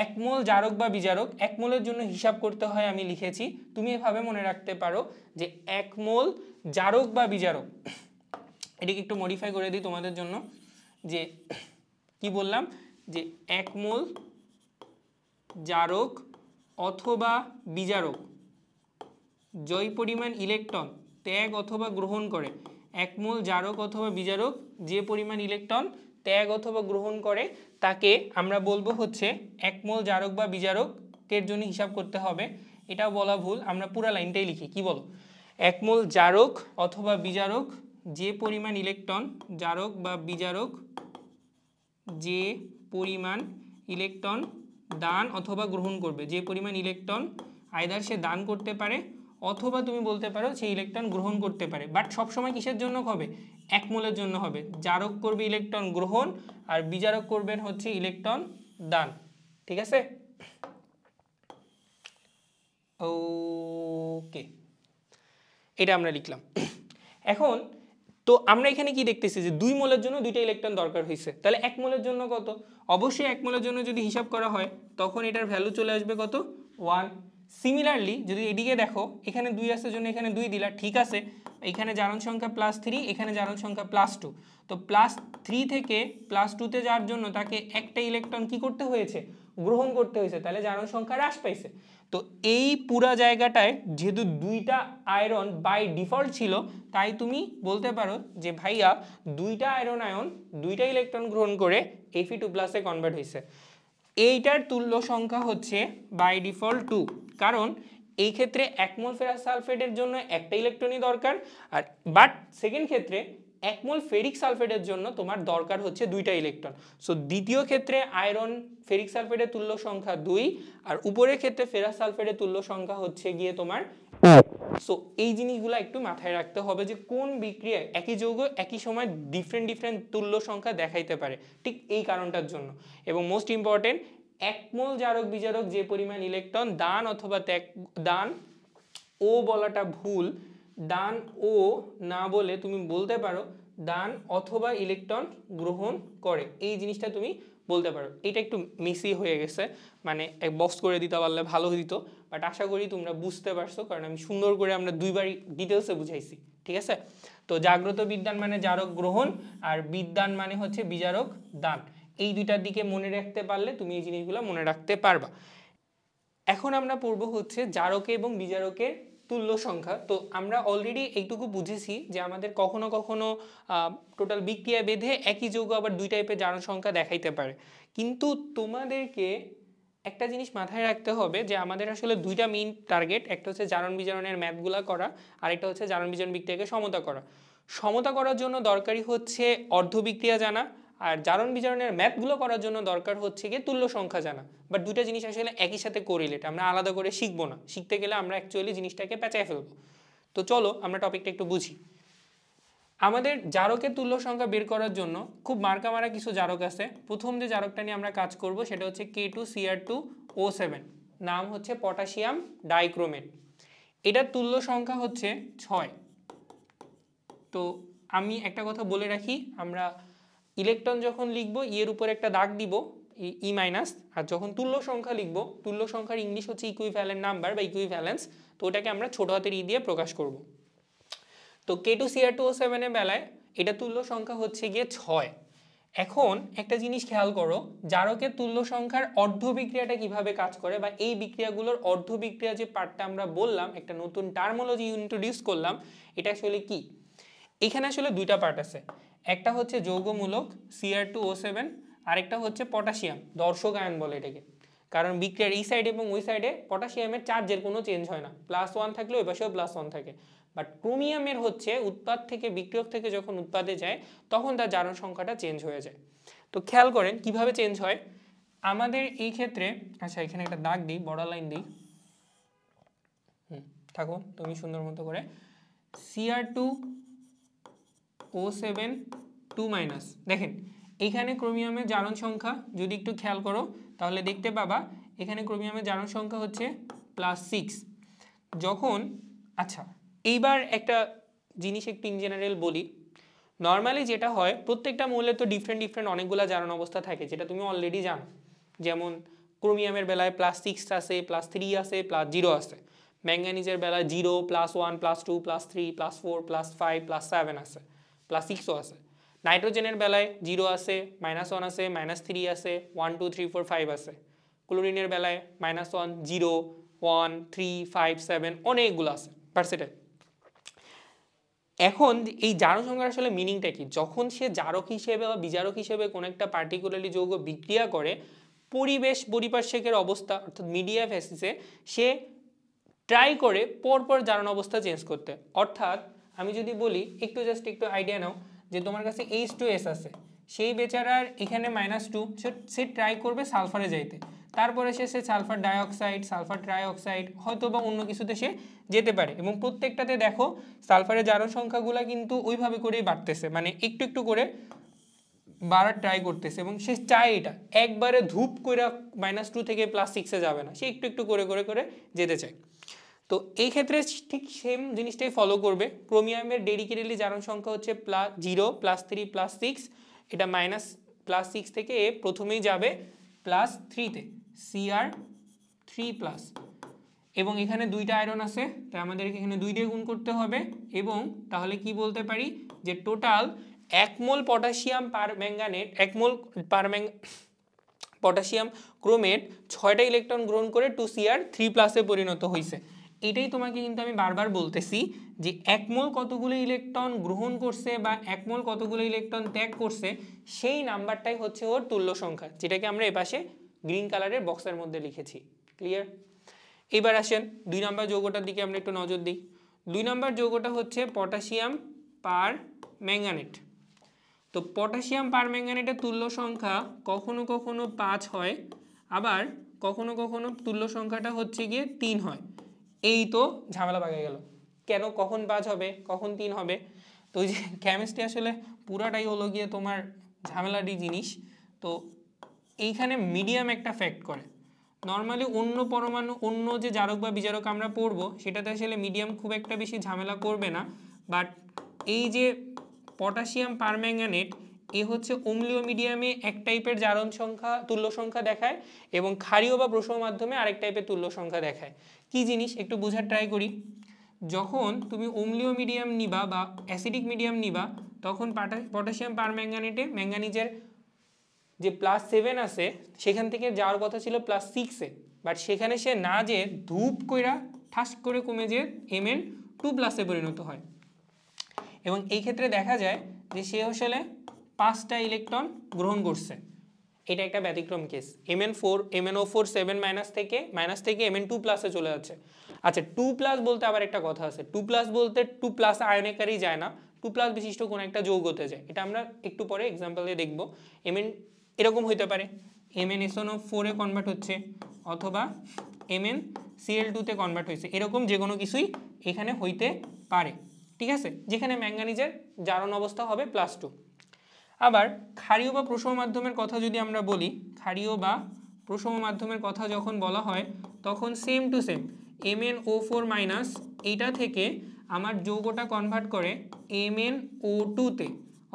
1 মোল জারক বা বিজারক, 1 মোলের জন্য হিসাব করতে হয়, আমি লিখেছি, তুমি এভাবে মনে রাখতে পারো যে 1 মোল জারক বা বিজারক। এটাকে একটু মডিফাই করে দিই তোমাদের জন্য, যে কি বললাম যে 1 মোল জারক অথবা বিজারক যে পরিমাণ ইলেকট্রন ত্যাগ অথবা গ্রহণ করে, 1 মোল জারক অথবা বিজারক যে পরিমাণ ইলেকট্রন ত্যাগ অথবা গ্রহণ করে তাকে আমরা বলবো হচ্ছে 1 মোল জারক বা বিজারকের জন্য হিসাব করতে হবে। এটাও বলা ভুল, আমরা পুরো লাইনটাই লিখি, কি বলো? 1 মোল জারক অথবা বিজারক যে পরিমাণ ইলেকট্রন, জারক বা বিজারক যে পরিমাণ ইলেকট্রন দান অথবা গ্রহণ করবে, যে পরিমাণ ইলেকট্রন আইদার সে দান করতে পারে অথবা তুমি বলতে পারো সেই ইলেকট্রন গ্রহণ করতে পারে, বাট সবসময় কিসের জন্য হবে? 1 মোলের জন্য হবে। জারক করবে ইলেকট্রন গ্রহণ আর বিজারক করবেন হচ্ছে ইলেকট্রন দান। ঠিক আছে, ওকে, এটা আমরা লিখলাম। এখন তো আমরা এখানে কি দেখতেছি যে 2 মোলের জন্য 2টা ইলেকট্রন দরকার হয়েছে, তাহলে 1 মোলের জন্য কত? অবশ্যই 1 মোলের জন্য যদি হিসাব করা হয় তখন এটার ভ্যালু চলে আসবে কত? 1। সিমিলারলি যদি এদিকে দেখো এখানে 2 আছে জন্য এখানে 2 দিলা, ঠিক আছে, এখানে জারণ সংখ্যা +3, এখানে জারণ সংখ্যা +2, তো +3 থেকে +2 তে যাওয়ার জন্য তাকে একটা ইলেকট্রন কি করতে হয়েছে? গ্রহণ করতে হয়েছে, তাহলে জারণ সংখ্যা হ্রাস পাইছে। তো এই পুরা জায়গাটায় যেহেতু 2টা আয়রন বাই ডিফল্ট ছিল, তাই তুমি বলতে পারো যে ভাইয়া 2টা আয়রন 2টা ইলেকট্রন গ্রহণ করে Fe2+ এ কনভার্ট হয়েছে। এইটার তুল্য সংখ্যা হচ্ছে বাই ডিফল্ট 2, কারণ এই ক্ষেত্রে 1 মোল ফেরাস সালফেটের জন্য একটা ইলেকট্রনই দরকার, আর বাট সেকেন্ড ক্ষেত্রে 1 মোল ফেরিক সালফেটের জন্য তোমার দরকার হচ্ছে 2টা ইলেকট্রন। সো দ্বিতীয় ক্ষেত্রে আয়রন ফেরিক সালফেটের তুল্য সংখ্যা 2, আর উপরের ক্ষেত্রে ফেরাস সালফেটের তুল্য সংখ্যা হচ্ছে গিয়ে তোমার 1। সো এই জিনিসগুলো একটু মাথায় রাখতে হবে যে কোন বিক্রিয়ায় একই যৌগ একই সময় ডিফারেন্ট তুল্য সংখ্যা দেখাইতে পারে, ঠিক এই কারণটার জন্য। এবং মোস্ট ইম্পর্টেন্ট, 1 মোল জারক বিজারক যে পরিমাণ ইলেকট্রন দান অথবা ত্যাগ, দান ও বলাটা ভুল, দান ও না বলে তুমি বলতে পারো দান অথবা ইলেকট্রন গ্রহণ করে, এই জিনিসটা তুমি বলতে পারো। এটা একটু মিসি হয়ে গেছে, মানে এক বক্স করে দিতে পারলে ভালো হইতো, বাট আশা করি তোমরা বুঝতে পারছো, কারণ আমি সুন্দর করে আমরা দুইবারই ডিটেলসে বুঝাইছি, ঠিক আছে। তো জাগ্রত বিদ্যান মানে জারক গ্রহণ, আর বিদ্যান মানে হচ্ছে বিজারক দান। এই দুইটার দিকে মনে রাখতে পারলে তুমি এই জিনিসগুলো মনে রাখতে পারবা। এখন আমরা পড়বো হচ্ছে জারকে এবং বিজারকের তুল্য সংখ্যা। তো আমরা অলরেডি এইটুকু বুঝেছি যে আমাদের কখনো কখনো টোটাল বিক্রিয়া বেঁধে একই যৌগ আবার 2 টাইপের জারণ সংখ্যা দেখাইতে পারে। কিন্তু তোমাদেরকে একটা জিনিস মাথায় রাখতে হবে যে আমাদের আসলে 2টা মেইন টার্গেট, একটা হচ্ছে জারণ বিজারণের ম্যাথগুলা করা, আর একটা হচ্ছে জারণ বিজারণ বিক্রিয়াকে সমতা করা। সমতা করার জন্য দরকারি হচ্ছে অর্ধ বিক্রিয়া জানা, আর জারণ বিজারণের ম্যাথগুলো করার জন্য দরকার হচ্ছে গিয়ে তুল্য সংখ্যা জানা। বাট 2টা জিনিস আসলে একই সাথে কোরিলেট, আমরা আলাদা করে শিখবো না, শিখতে গেলে আমরা অ্যাকচুয়ালি জিনিসটাকে পেঁচায় ফেলবো। তো চলো আমরা টপিকটা একটু বুঝি। আমাদের জারকের তুল্য সংখ্যা বের করার জন্য খুব মার্কা মারা কিছু জারক আছে। প্রথম যে জারকটা নিয়ে আমরা কাজ করব সেটা হচ্ছে K2Cr2O7, নাম হচ্ছে পটাশিয়াম ডাইক্রোমেট। এটার তুল্য সংখ্যা হচ্ছে 6। তো আমি একটা কথা বলে রাখি, আমরা ইলেকট্রন যখন লিখব এর উপর একটা দাগ দিব ই মাইনাস, আর যখন তুল্য সংখ্যা লিখব, তুল্য সংখ্যার ইংলিশ হচ্ছে ইকুইভ্যালেন্ট নাম্বার বা ইকুইভ্যালেন্স, তো ওটাকে আমরা ছোট হাতের ই দিয়ে প্রকাশ করব। তো K2Cr2O7 এর বেলায় এটা তুল্য সংখ্যা হচ্ছে গিয়ে 6। এখন একটা জিনিস খেয়াল করো, জারকের তুল্য সংখ্যার অর্ধ বিক্রিয়াটা কিভাবে কাজ করে, বা এই বিক্রিয়াগুলোর অর্ধ বিক্রিয়া যে পার্টটা আমরা বললাম, একটা নতুন টার্মোলজি ইন্ট্রোডিউস করলাম, এটা আসলে কি? এখানে আসলে 2টা পার্ট আছে। একটা হচ্ছে যৌগমূলক Cr2O7, আরেকটা হচ্ছে পটাশিয়াম দর্শক আয়ন বলে এটাকে, কারণ বিক্রিয়ার এই সাইডে এবং ওই সাইডে পটাশিয়ামের চার্জের কোনো চেঞ্জ হয় না, +1 থাকলে ওই পাশেও +1 থাকে। বাট ক্রোমিয়ামের হচ্ছে উৎপাদ থেকে বিক্রিয়ক থেকে যখন উৎপাদে যায় তখন তার জারণ সংখ্যাটা চেঞ্জ হয়ে যায়। তো খেয়াল করেন কিভাবে চেঞ্জ হয় আমাদের এই ক্ষেত্রে। আচ্ছা, এখানে একটা দাগ দিই, বর্ডার লাইন দিই, থাকো তুমি সুন্দর মতো করে। Cr2O7 2-, দেখেন এইখানে ক্রোমিয়ামের জারণ সংখ্যা যদি একটু খেয়াল করো তাহলে দেখতে পাবা এখানে ক্রোমিয়ামের জারণ সংখ্যা হচ্ছে +6 যখন। আচ্ছা, এইবার একটা জিনিস একটু ইন জেনারেল বলি। নর্মালি যেটা হয়, প্রত্যেকটা মৌলের তো ডিফারেন্ট অনেকগুলো জারণ অবস্থা থাকে, যেটা তুমি অলরেডি জানো। যেমন ক্রোমিয়ামের বেলায় +6 আছে, +3 আছে, +0 আছে। ম্যাঙ্গানিজের বেলায় 0, +1, +2, +3, +4, +5, +7 আছে, +6ও আছে। নাইট্রোজেনের বেলায় 0 আছে, -1 আছে, -3 আছে, 1, 2, 3, 4, 5 আছে। ক্লোরিনের বেলায় -1, 0, 1, 3, 5, 7 অনেকগুলো আছে, ভার্সেটাইল। এখন এই জারণ সংখ্যার আসলে মিনিংটা কি? যখন সে জারক হিসেবে বা বিজারক হিসেবে কোনো একটা পার্টিকুলারলি যৌগ বিক্রিয়া করে, পরিবেশ পরিপার্শ্বিকের অবস্থা অর্থাৎ মিডিয়া ফেসিসে সে ট্রাই করে পরপর জারণ অবস্থা চেঞ্জ করতে। অর্থাৎ আমি যদি বলি, একটু আইডিয়া নাও যে তোমার কাছে H2S আছে, সেই বেচারার এখানে -2, সে ট্রাই করবে সালফারে যাইতে, তারপরে সে সালফার ডাইঅক্সাইড, সালফার ট্রাইঅক্সাইড, হয়তো বা অন্য কিছুতে সে যেতে পারে। এবং প্রত্যেকটাতে দেখো সালফারের জারণ সংখ্যাগুলো কিন্তু ওইভাবে করেই বাড়তেছে, মানে একটু করে বাড়ার ট্রাই করতেছে, এবং সে চায় এটা একবারে ধূপ করে -2 থেকে +6-এ যাবে না, সে একটু করে যেতে চায়। তো এই ক্ষেত্রে ঠিক সেম জিনিসটাই ফলো করবে। ক্রোমিয়ামের ডেডিকেটেডলি জারণ সংখ্যা হচ্ছে +0, +3, +6, এটা -+6 থেকে এ প্রথমেই যাবে +3-তে, Cr3+, এবং এখানে 2টা আয়রন আছে, তাই আমাদের এখানে 2 দিয়ে গুণ করতে হবে। এবং তাহলে কি বলতে পারি যে total 1 mole potassium permanganate, 1 mole potassium chromate 6টা ইলেকট্রন গ্রহণ করে 2Cr3+-এ পরিণত হয়েছে। এটাই তোমাকে কিন্তু আমি বারবার বলতেছি যে 1 মোল কতগুলো ইলেকট্রন গ্রহণ করছে বা 1 মোল কতগুলো ইলেকট্রন ত্যাগ করছে, সেই নাম্বারটাই হচ্ছে ওর তুল্য সংখ্যা, যেটাকে আমরা এপাশে গ্রিন কালারের বক্সের মধ্যে লিখেছি। ক্লিয়ার? এবার আসেন 2 নম্বর যৌগটার দিকে আমরা একটু নজর দিই। 2 নম্বর যৌগটা হচ্ছে পটাশিয়াম পার ম্যাঙ্গানেট। তো পটাশিয়াম পার ম্যাঙ্গানেটের তুল্য সংখ্যা কখনো কখনো 5 হয়, আবার কখনো কখনো তুল্য সংখ্যাটা হচ্ছে গিয়ে 3 হয়। এই তো ঝামেলা পাকিয়ে গেল, কেন কখন 5 হবে কখন 3 হবে। তো ওই যে কেমিস্ট্রি আসলে পুরাটাই হলো গিয়ে তোমার ঝামেলারই জিনিস। তো এইখানে মিডিয়াম একটা ফ্যাক্ট করে। নর্মালি অন্য পরমাণু অন্য যে জারক বা বিজারক আমরা পড়বো সেটাতে আসলে মিডিয়াম খুব একটা বেশি ঝামেলা করবে না, বাট এই যে পটাশিয়াম পারম্যাঙ্গানেট এ হচ্ছে অম্লীয় মিডিয়ামে এক টাইপের জারণ সংখ্যা তুল্য সংখ্যা দেখায় এবং ক্ষারীয় বা ব্রোসো মাধ্যমে আরেক টাইপের তুল্য সংখ্যা দেখায়। কি জিনিস একটু বোঝার ট্রাই করি। যখন তুমি অম্লীয় মিডিয়াম নিবা বা অ্যাসিডিক মিডিয়াম নিবা তখন পটাশিয়াম পারম্যাঙ্গানেটে ম্যাঙ্গানিজের যে +7 আছে সেখান থেকে যাওয়ার কথা ছিল +6-এ, বাট সেখানে সে না যে ধূপ কইরা ঠাস করে কমে যে Mn2+ পরিণত হয় এবং এই ক্ষেত্রে দেখা যায় যে সে আসলে 5টা ইলেকট্রন গ্রহণ করছে। এটা একটা ব্যতিক্রম কেস। MnO4 7- থেকে Mn2+ চলে যাচ্ছে। আচ্ছা 2+ বলতে আবার একটা কথা আছে, 2+ বলতে 2+ আয়নিকারই যায় না, 2+ বিশিষ্ট কোন একটা যৌগতে যায়। এটা আমরা একটু পরে এক্সাম্পল দিয়ে দেখব। Mn এরকম হইতে পারে MnSnO4 এ কনভার্ট হচ্ছে অথবা MnCl2 তে কনভার্ট হয়েছে, এরকম যে কোনো কিছুই এখানে হইতে পারে, ঠিক আছে, যেখানে ম্যাঙ্গানিজের জারণ অবস্থা হবে +2। আবার ক্ষারীয় বা প্রসম মাধ্যমের কথা যদি আমরা বলি, ক্ষারীয় বা প্রসম মাধ্যমের কথা যখন বলা হয় তখন সেম টু সেম MnO4- এইটা থেকে আমার যৌগটা কনভার্ট করে MnO2 তে,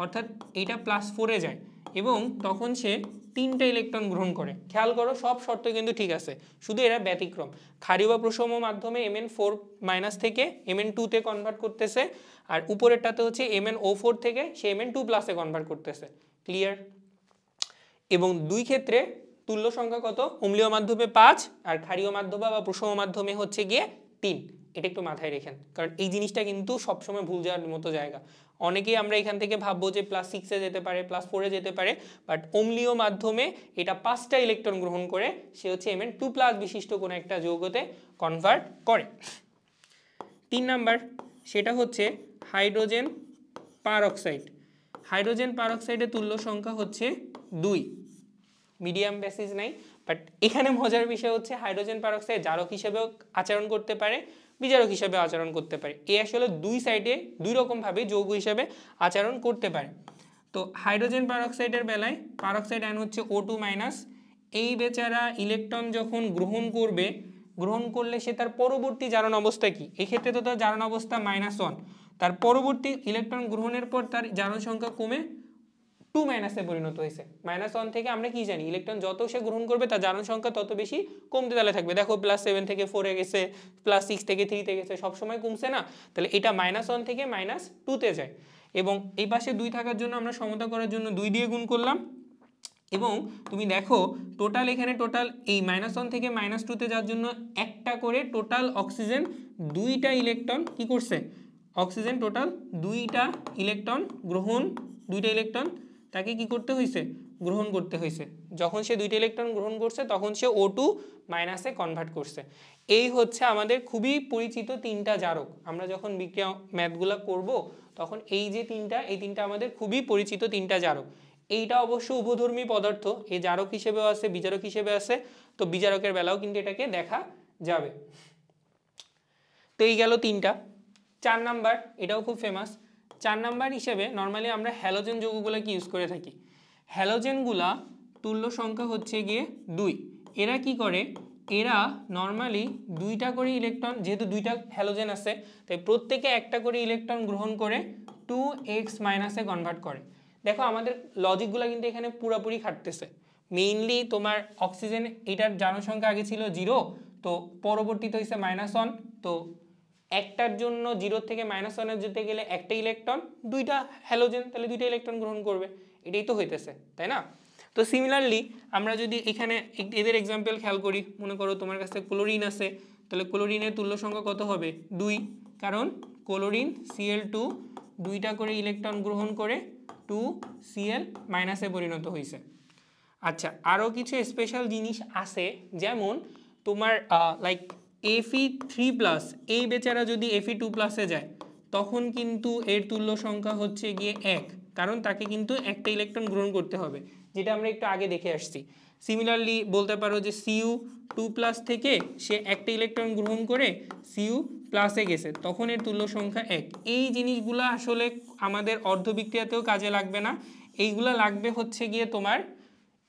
অর্থাৎ এইটা +4-এ যায় এবং তখন সে 3টা ইলেকট্রন গ্রহণ করে। খেয়াল করো সব শর্ত কিন্তু ঠিক আছে, শুধু এরা ব্যতিক্রম। ক্ষারীয় বা প্রসম মাধ্যমে Mn4- থেকে Mn2 তে কনভার্ট করতেছে, আর উপরেরটাতে হচ্ছে MnO4 থেকে সে Mn2+ কনভার্ট করতেছে। ক্লিয়ার? এবং দুই ক্ষেত্রে তুল্য সংখ্যা কত? অম্লীয় মাধ্যমে 5 আর ক্ষারীয় মাধ্যমে বা প্রসম মাধ্যমে হচ্ছে গিয়ে 3। এটা একটু মাথায় রেখেন, কারণ এই জিনিসটা কিন্তু সবসময় ভুল যাওয়ার মতো জায়গা। অনেকেই আমরা এখান থেকে ভাববো যে +6-এ যেতে পারে, +4-এ যেতে পারে, বাট অম্লীয় মাধ্যমে এটা 5টা ইলেকট্রন গ্রহণ করে সে হচ্ছে Mn2+ বিশিষ্ট কোনো একটা যৌগতে কনভার্ট করে। 3 নাম্বার সেটা হচ্ছে হাইড্রোজেন পারঅক্সাইড। হাইড্রোজেন পারঅক্সাইডের তুল্য সংখ্যা হচ্ছে 2। মিডিয়াম বেসিস নাই, বাট এখানে মজার বিষয় হচ্ছে হাইড্রোজেন পারঅক্সাইড জারক হিসেবেও আচরণ করতে পারে, বিজারক হিসেবে আচরণ করতে পারে। এ আসলে দুই সাইডে দুই রকমভাবে যৌগ হিসেবে আচরণ করতে পারে। তো হাইড্রোজেন পারঅক্সাইডের বেলায় পারঅক্সাইড আয়ন হচ্ছে O2-। এই বেচারা ইলেকট্রন যখন গ্রহণ করবে, গ্রহণ করলে সে তার পরবর্তী জারণ অবস্থা কি? এক্ষেত্রে তো তার জারণ অবস্থা -1। তার পরবর্তী ইলেকট্রন গ্রহণের পর তার জারণ সংখ্যা কমে 2- পরিণত হয়েছে। -1 থেকে আমরা কি জানি, ইলেকট্রন যত সে গ্রহণ করবে তার জারণ সংখ্যা তত বেশি কমতে তালে থাকবে। দেখো +7 থেকে 4-এ গেছে, +6 থেকে 3-তে গেছে, সবসময় কমছে না? তাহলে এটা -1 থেকে -2-তে যায় এবং এই পাশে 2 থাকার জন্য আমরা সমতা করার জন্য 2 দিয়ে গুণ করলাম এবং তুমি দেখো টোটাল এখানে টোটাল এই -1 থেকে -2-তে যাওয়ার জন্য একটা করে টোটাল অক্সিজেন 2টা ইলেকট্রন কি করছে, অক্সিজেন টোটাল 2টা ইলেকট্রন গ্রহণ, 2টা ইলেকট্রন তাকে কি করতে হয়েছে, গ্রহণ করতে হয়েছে। যখন সে 2টা ইলেকট্রন গ্রহণ করছে তখন সে O2- কনভার্ট করছে। এই হচ্ছে আমাদের খুবই পরিচিত 3টা জারক। আমরা যখন বিক্রিয়া ম্যাথগুলো করব তখন এই যে এই তিনটা আমাদের খুবই পরিচিত 3টা জারক। এইটা অবশ্য উভধর্মী পদার্থ, এই জারক হিসেবেও আছে বিজারক হিসেবে আছে, তো বিজারকের বেলাও কিন্তু এটাকে দেখা যাবে। তো এই গেল 3টা। 4 নাম্বার, এটাও খুব ফেমাস। 4 নাম্বার হিসেবে নর্মালি আমরা হ্যালোজেন যৌগগুলোকে ইউজ করে থাকি। হ্যালোজেনগুলা তুল্য সংখ্যা হচ্ছে গিয়ে 2। এরা কি করে, এরা নর্মালি 2টা করে ইলেকট্রন, যেহেতু 2টা হ্যালোজেন আছে তাই প্রত্যেকে একটা করে ইলেকট্রন গ্রহণ করে 2x- কনভার্ট করে। দেখো আমাদের লজিকগুলো কিন্তু এখানে পুরোপুরি খাটতেছে। মেইনলি তোমার অক্সিজেন এটার জারণ সংখ্যা আগে ছিল 0, তো পরবর্তীতে হয়েছে -1, তো একটার জন্য 0 থেকে -1-এ যেতে গেলে একটা ইলেকট্রন, 2টা হ্যালোজেন, তাহলে 2টা ইলেকট্রন গ্রহণ করবে, এটাই তো হইতেছে, তাই না? তো সিমিলারলি আমরা যদি এখানে এদের এক্সাম্পল খেয়াল করি, মনে করো তোমার কাছে ক্লোরিন আছে, তাহলে ক্লোরিনের তুল্য সংখ্যা কত হবে, 2, কারণ ক্লোরিন Cl2 2টা করে ইলেকট্রন গ্রহণ করে 2Cl- পরিণত হয়েছে। আচ্ছা আরও কিছু স্পেশাল জিনিস আছে, যেমন তোমার লাইক Fe3+ এই বেচারা যদি Fe2+ যায় তখন কিন্তু এর তুল্য সংখ্যা হচ্ছে গিয়ে 1, কারণ তাকে কিন্তু একটা ইলেকট্রন গ্রহণ করতে হবে, যেটা আমরা একটু আগে দেখে আসছি। সিমিলারলি বলতে পারো যে Cu2+ থেকে সে একটা ইলেকট্রন গ্রহণ করে Cu+ গেছে, তখন এর তুল্য সংখ্যা 1। এই জিনিসগুলো আসলে আমাদের অর্ধবিক্রিয়াতেও কাজে লাগবে না, এইগুলা লাগবে হচ্ছে গিয়ে তোমার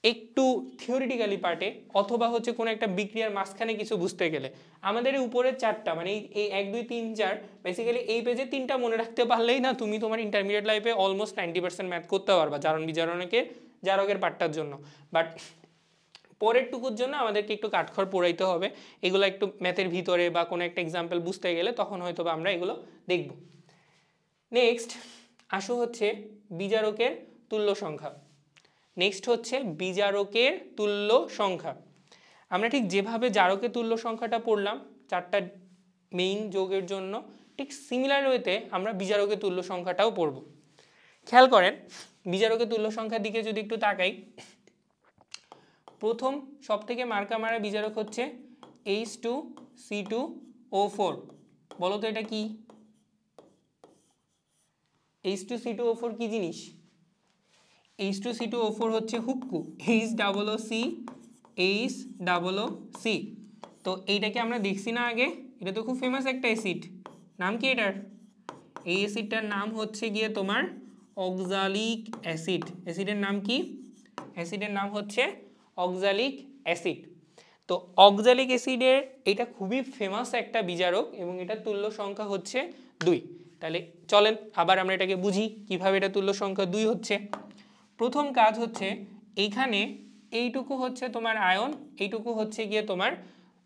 একটু থিওরিটিক্যালি পার্টে, অথবা হচ্ছে কোনো একটা বিক্রিয়ার মাঝখানে কিছু বুঝতে গেলে। আমাদের এই উপরের চারটা মানে এই 1 2 3 4 বেসিক্যালি এই পেজে 3টা মনে রাখতে পারলেই না তুমি তোমার ইন্টারমিডিয়েট লাইফে অলমোস্ট 90% ম্যাথ করতে পারবা জারণ বিজারণকে জারকের পার্টটার জন্য। বাট পরের টুকুর জন্য আমাদেরকে একটু কাঠখড় পোড়াইতে হবে, এগুলো একটু ম্যাথের ভিতরে বা কোনো একটা এক্সাম্পল বুঝতে গেলে তখন হয়তো বা আমরা এগুলো দেখব। নেক্সট আসো হচ্ছে বিজারকের তুল্য সংখ্যা। নেক্সট হচ্ছে বিজারকের তুল্য সংখ্যা। আমরা ঠিক যেভাবে জারকের তুল্য সংখ্যাটা পড়লাম চারটা মেইন যৌগের জন্য, ঠিক সিমিলার ওয়েতে আমরা বিজারকের তুল্য সংখ্যাটাও পড়ব। খেয়াল করেন বিজারকের তুল্য সংখ্যার দিকে যদি একটু তাকাই, প্রথম সবথেকে মার্কা মারা বিজারক হচ্ছে H2C2O4। বলো তো এটা কি? H2C2O4 কি জিনিস? H2C2O4 হচ্ছে হুক্কু, HCC। তো এইটাকে আমরা দেখছি না আগে, এটা তো খুব ফেমাস একটা অ্যাসিড। নাম কি এটার? এই অ্যাসিডটার নাম হচ্ছে গিয়ে তোমার অক্সালিক অ্যাসিড। অ্যাসিডের নাম কি? অ্যাসিডের নাম হচ্ছে অক্সালিক অ্যাসিড। তো অক্সালিক অ্যাসিডের এটা খুবই ফেমাস একটা বিজারক এবং এটার তুল্য সংখ্যা হচ্ছে 2। তাহলে চলেন আবার আমরা এটাকে বুঝি কিভাবে এটা তুল্য সংখ্যা 2 হচ্ছে। প্রথম কাজ হচ্ছে এইখানে এইটুকু হচ্ছে তোমার আয়ন, এইটুকু হচ্ছে গিয়ে তোমার,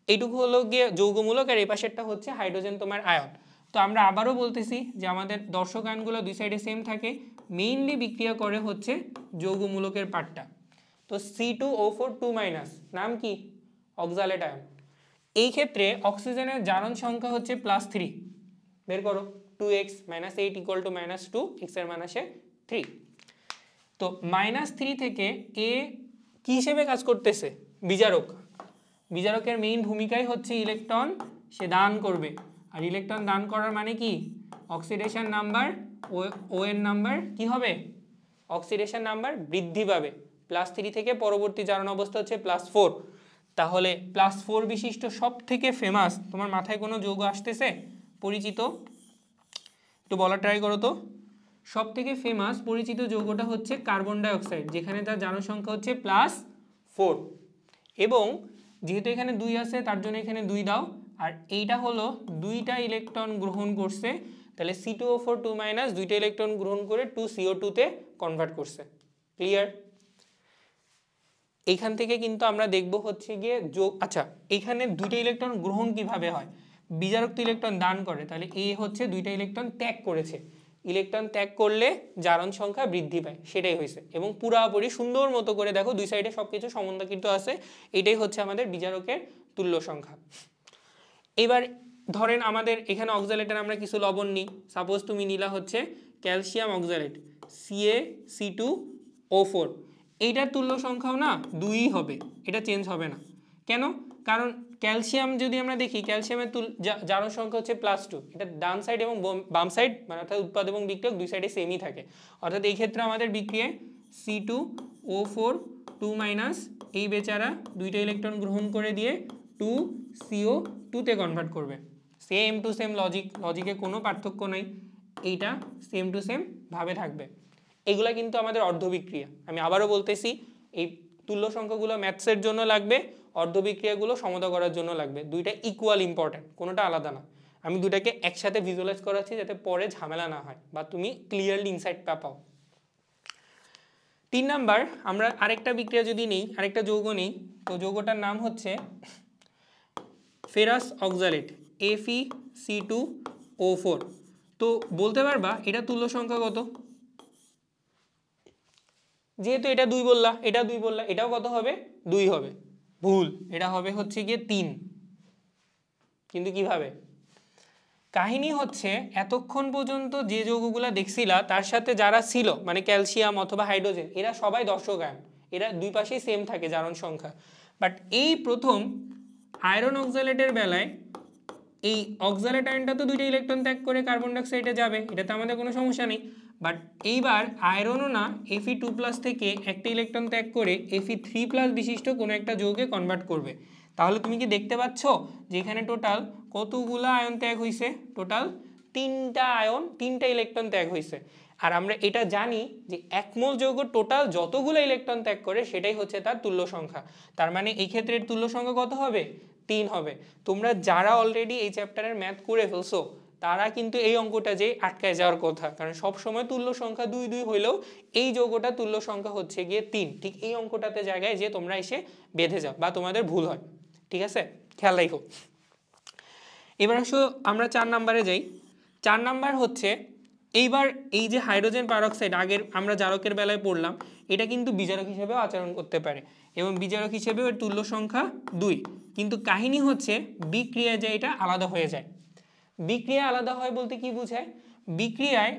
এইটুকু হলো গিয়ে যৌগমূলক আর এই পাশেরটা হচ্ছে হাইড্রোজেন তোমার আয়ন। তো আমরা আবারও বলতেছি যে আমাদের দর্শক আয়নগুলো দুই সাইডে সেম থাকে, মেইনলি বিক্রিয়া করে হচ্ছে যৌগমূলকের পার্টটা। তো C2O4 2- নাম কি? Oxalate ion. এই ক্ষেত্রে অক্সিজেনের জারণ সংখ্যা হচ্ছে +3। বের করো 2x - 8 = -2, x এর মান আসে 3। তো -3 থেকে এ কি হিসেবে কাজ করতেছে? বিজারক। বিজারকের মেইন ভূমিকাই হচ্ছে ইলেকট্রন সে দান করবে, আর ইলেকট্রন দান করার মানে কি? অক্সিডেশন নাম্বার ও এর নাম্বার কি হবে? অক্সিডেশন নাম্বার বৃদ্ধি পাবে। +3 থেকে পরবর্তী জারণ অবস্থা হচ্ছে +4। তাহলে +4 বিশিষ্ট সব থেকে ফেমাস, তোমার মাথায় কোনো যৌগ আসতেছে পরিচিত? একটু বলা ট্রাই করো তো। সব থেকে ফেমাস পরিচিত যৌগটা হচ্ছে কার্বন ডাই অক্সাইড, যেখানে তার জারণ সংখ্যা হচ্ছে +4। এবং যেহেতু এখানে 2 আছে তার জন্য এখানে 2 দাও, আর এইটা হলো 2টা ইলেকট্রন গ্রহণ করছে, তাহলে C2O4 2- 2টা ইলেকট্রন গ্রহণ করে 2CO2 তে কনভার্ট করছে। ক্লিয়ার? এইখান থেকে কিন্তু আমরা দেখব হচ্ছে গিয়ে যোগ। আচ্ছা, এখানে 2টা ইলেকট্রন গ্রহণ কিভাবে হয়? বিজারক তো ইলেকট্রন দান করে, তাহলে এ হচ্ছে 2টা ইলেকট্রন ত্যাগ করেছে। ইলেকট্রন ত্যাগ করলে জারণ সংখ্যা বৃদ্ধি পায়, সেটাই হয়েছে। এবং পুরাপুরি সুন্দর মতো করে দেখো দুই সাইডে সবকিছু সমন্বয়িত আছে, এটাই হচ্ছে আমাদের বিজারকের তুল্য সংখ্যা। এবার ধরেন আমাদের এখানে অক্সালেটের আমরা কিছু লবণ নিই, সাপোজ তুমি নিলা হচ্ছে ক্যালসিয়াম অক্সালেট CaC2O4। এইটার তুল্য সংখ্যাও না 2ই হবে, এটা চেঞ্জ হবে না। কেন? কারণ ক্যালসিয়াম যদি আমরা দেখি, ক্যালসিয়ামের জারণ সংখ্যা হচ্ছে +2। এটা ডান সাইড এবং বাম সাইড মানে অর্থাৎ উৎপাদ এবং বিক্রিয়ক দুই সাইডে সেমই থাকে। অর্থাৎ এই ক্ষেত্রে আমাদের বিক্রিয়ায় C2O4 2- এই বেচারা 2টা ইলেকট্রন গ্রহণ করে দিয়ে 2CO2 তে কনভার্ট করবে। সেম টু সেম লজিকে কোনো পার্থক্য নাই, এইটা সেম টু সেম ভাবে থাকবে। এগুলা কিন্তু আমাদের অর্ধবিক্রিয়া। আমি আবারও বলতেছি, এই তুল্য সংখ্যাগুলো ম্যাথসের জন্য লাগবে, অর্ধবিক্রিয়াগুলো সমতা করার জন্য লাগবে। দুইটা ইকুয়াল ইম্পর্টেন্ট, কোনোটা আলাদা না। আমি দুটাকে একসাথে ভিজুয়ালাইজ করাচ্ছি যাতে পরে ঝামেলা না হয় বা তুমি ক্লিয়ারলি ইনসাইটটা পাও। 3 নাম্বার, আমরা আরেকটা বিক্রিয়া যদি নেই, আরেকটা যৌগ নেই, তো যৌগটার নাম হচ্ছে ফেরাস অক্সালেট FeC2O4। তো বলতে পারবা এটা তুল্য সংখ্যা কত? যেহেতু এটা 2 বললা, এটা 2 বললা, এটাও কত হবে? 2 হবে। ভুল, এটা হবে হচ্ছে গিয়ে 3। কিন্তু কিভাবে? কাহিনী হচ্ছে এতক্ষণ পর্যন্ত যে যৌগগুলা দেখছিলা তার সাথে যারা ছিল মানে ক্যালসিয়াম অথবা হাইড্রোজেন, এরা সবাই দর্শক আয়ন, এরা দুই পাশেই সেম থাকে জারণ সংখ্যা। বাট এই প্রথম আয়রন অক্সালেটের বেলায় এই অক্সালেট আয়নটা তো দুইটা ইলেকট্রন ত্যাগ করে কার্বন ডাইঅক্সাইডে যাবে, এটাতে আমাদের কোনো সমস্যা নেই। বাট এইবার আয়রনও না Fe2+ থেকে একটা ইলেকট্রন ত্যাগ করে Fe3+ বিশিষ্ট কোনো একটা যৌগে কনভার্ট করবে। তাহলে তুমি কি দেখতে পাচ্ছ যে এখানে টোটাল কতগুলো আয়ন ত্যাগ হয়েছে? টোটাল 3টা আয়ন, 3টা ইলেকট্রন ত্যাগ হয়েছে। আর আমরা এটা জানি যে এক মোল যৌগ টোটাল যতগুলো ইলেকট্রন ত্যাগ করে সেটাই হচ্ছে তার তুল্য সংখ্যা। তার মানে এই ক্ষেত্রে তুল্য সংখ্যা কত হবে? 3 হবে। তোমরা যারা অলরেডি এই চ্যাপ্টারের ম্যাথ করে ফেলছো তারা কিন্তু এই অঙ্কটা যে আটকায় যাওয়ার কথা, কারণ সব সময় তুল্য সংখ্যা 2 2 হইলেও এই যৌগটা তুল্য সংখ্যা হচ্ছে গিয়ে 3। ঠিক এই অঙ্কটাতে জায়গায় যে তোমরা এসে বেঁধে যাও বা তোমাদের ভুল হয়। ঠিক আছে, খেয়াল রাখো। এবার আসো আমরা 4 নম্বরে যাই। 4 নাম্বার হচ্ছে এইবার এই যে হাইড্রোজেন পারঅক্সাইড আগের আমরা জারকের বেলায় পড়লাম, এটা কিন্তু বিজারক হিসেবেও আচরণ করতে পারে এবং বিজারক হিসেবেও এর তুল্য সংখ্যা 2। কিন্তু কাহিনী হচ্ছে বিক্রিয়ায় যে এটা আলাদা হয়ে যায়। বিক্রিয়া আলাদা হয় বলতে কি বোঝায়? বিক্রিয়ায়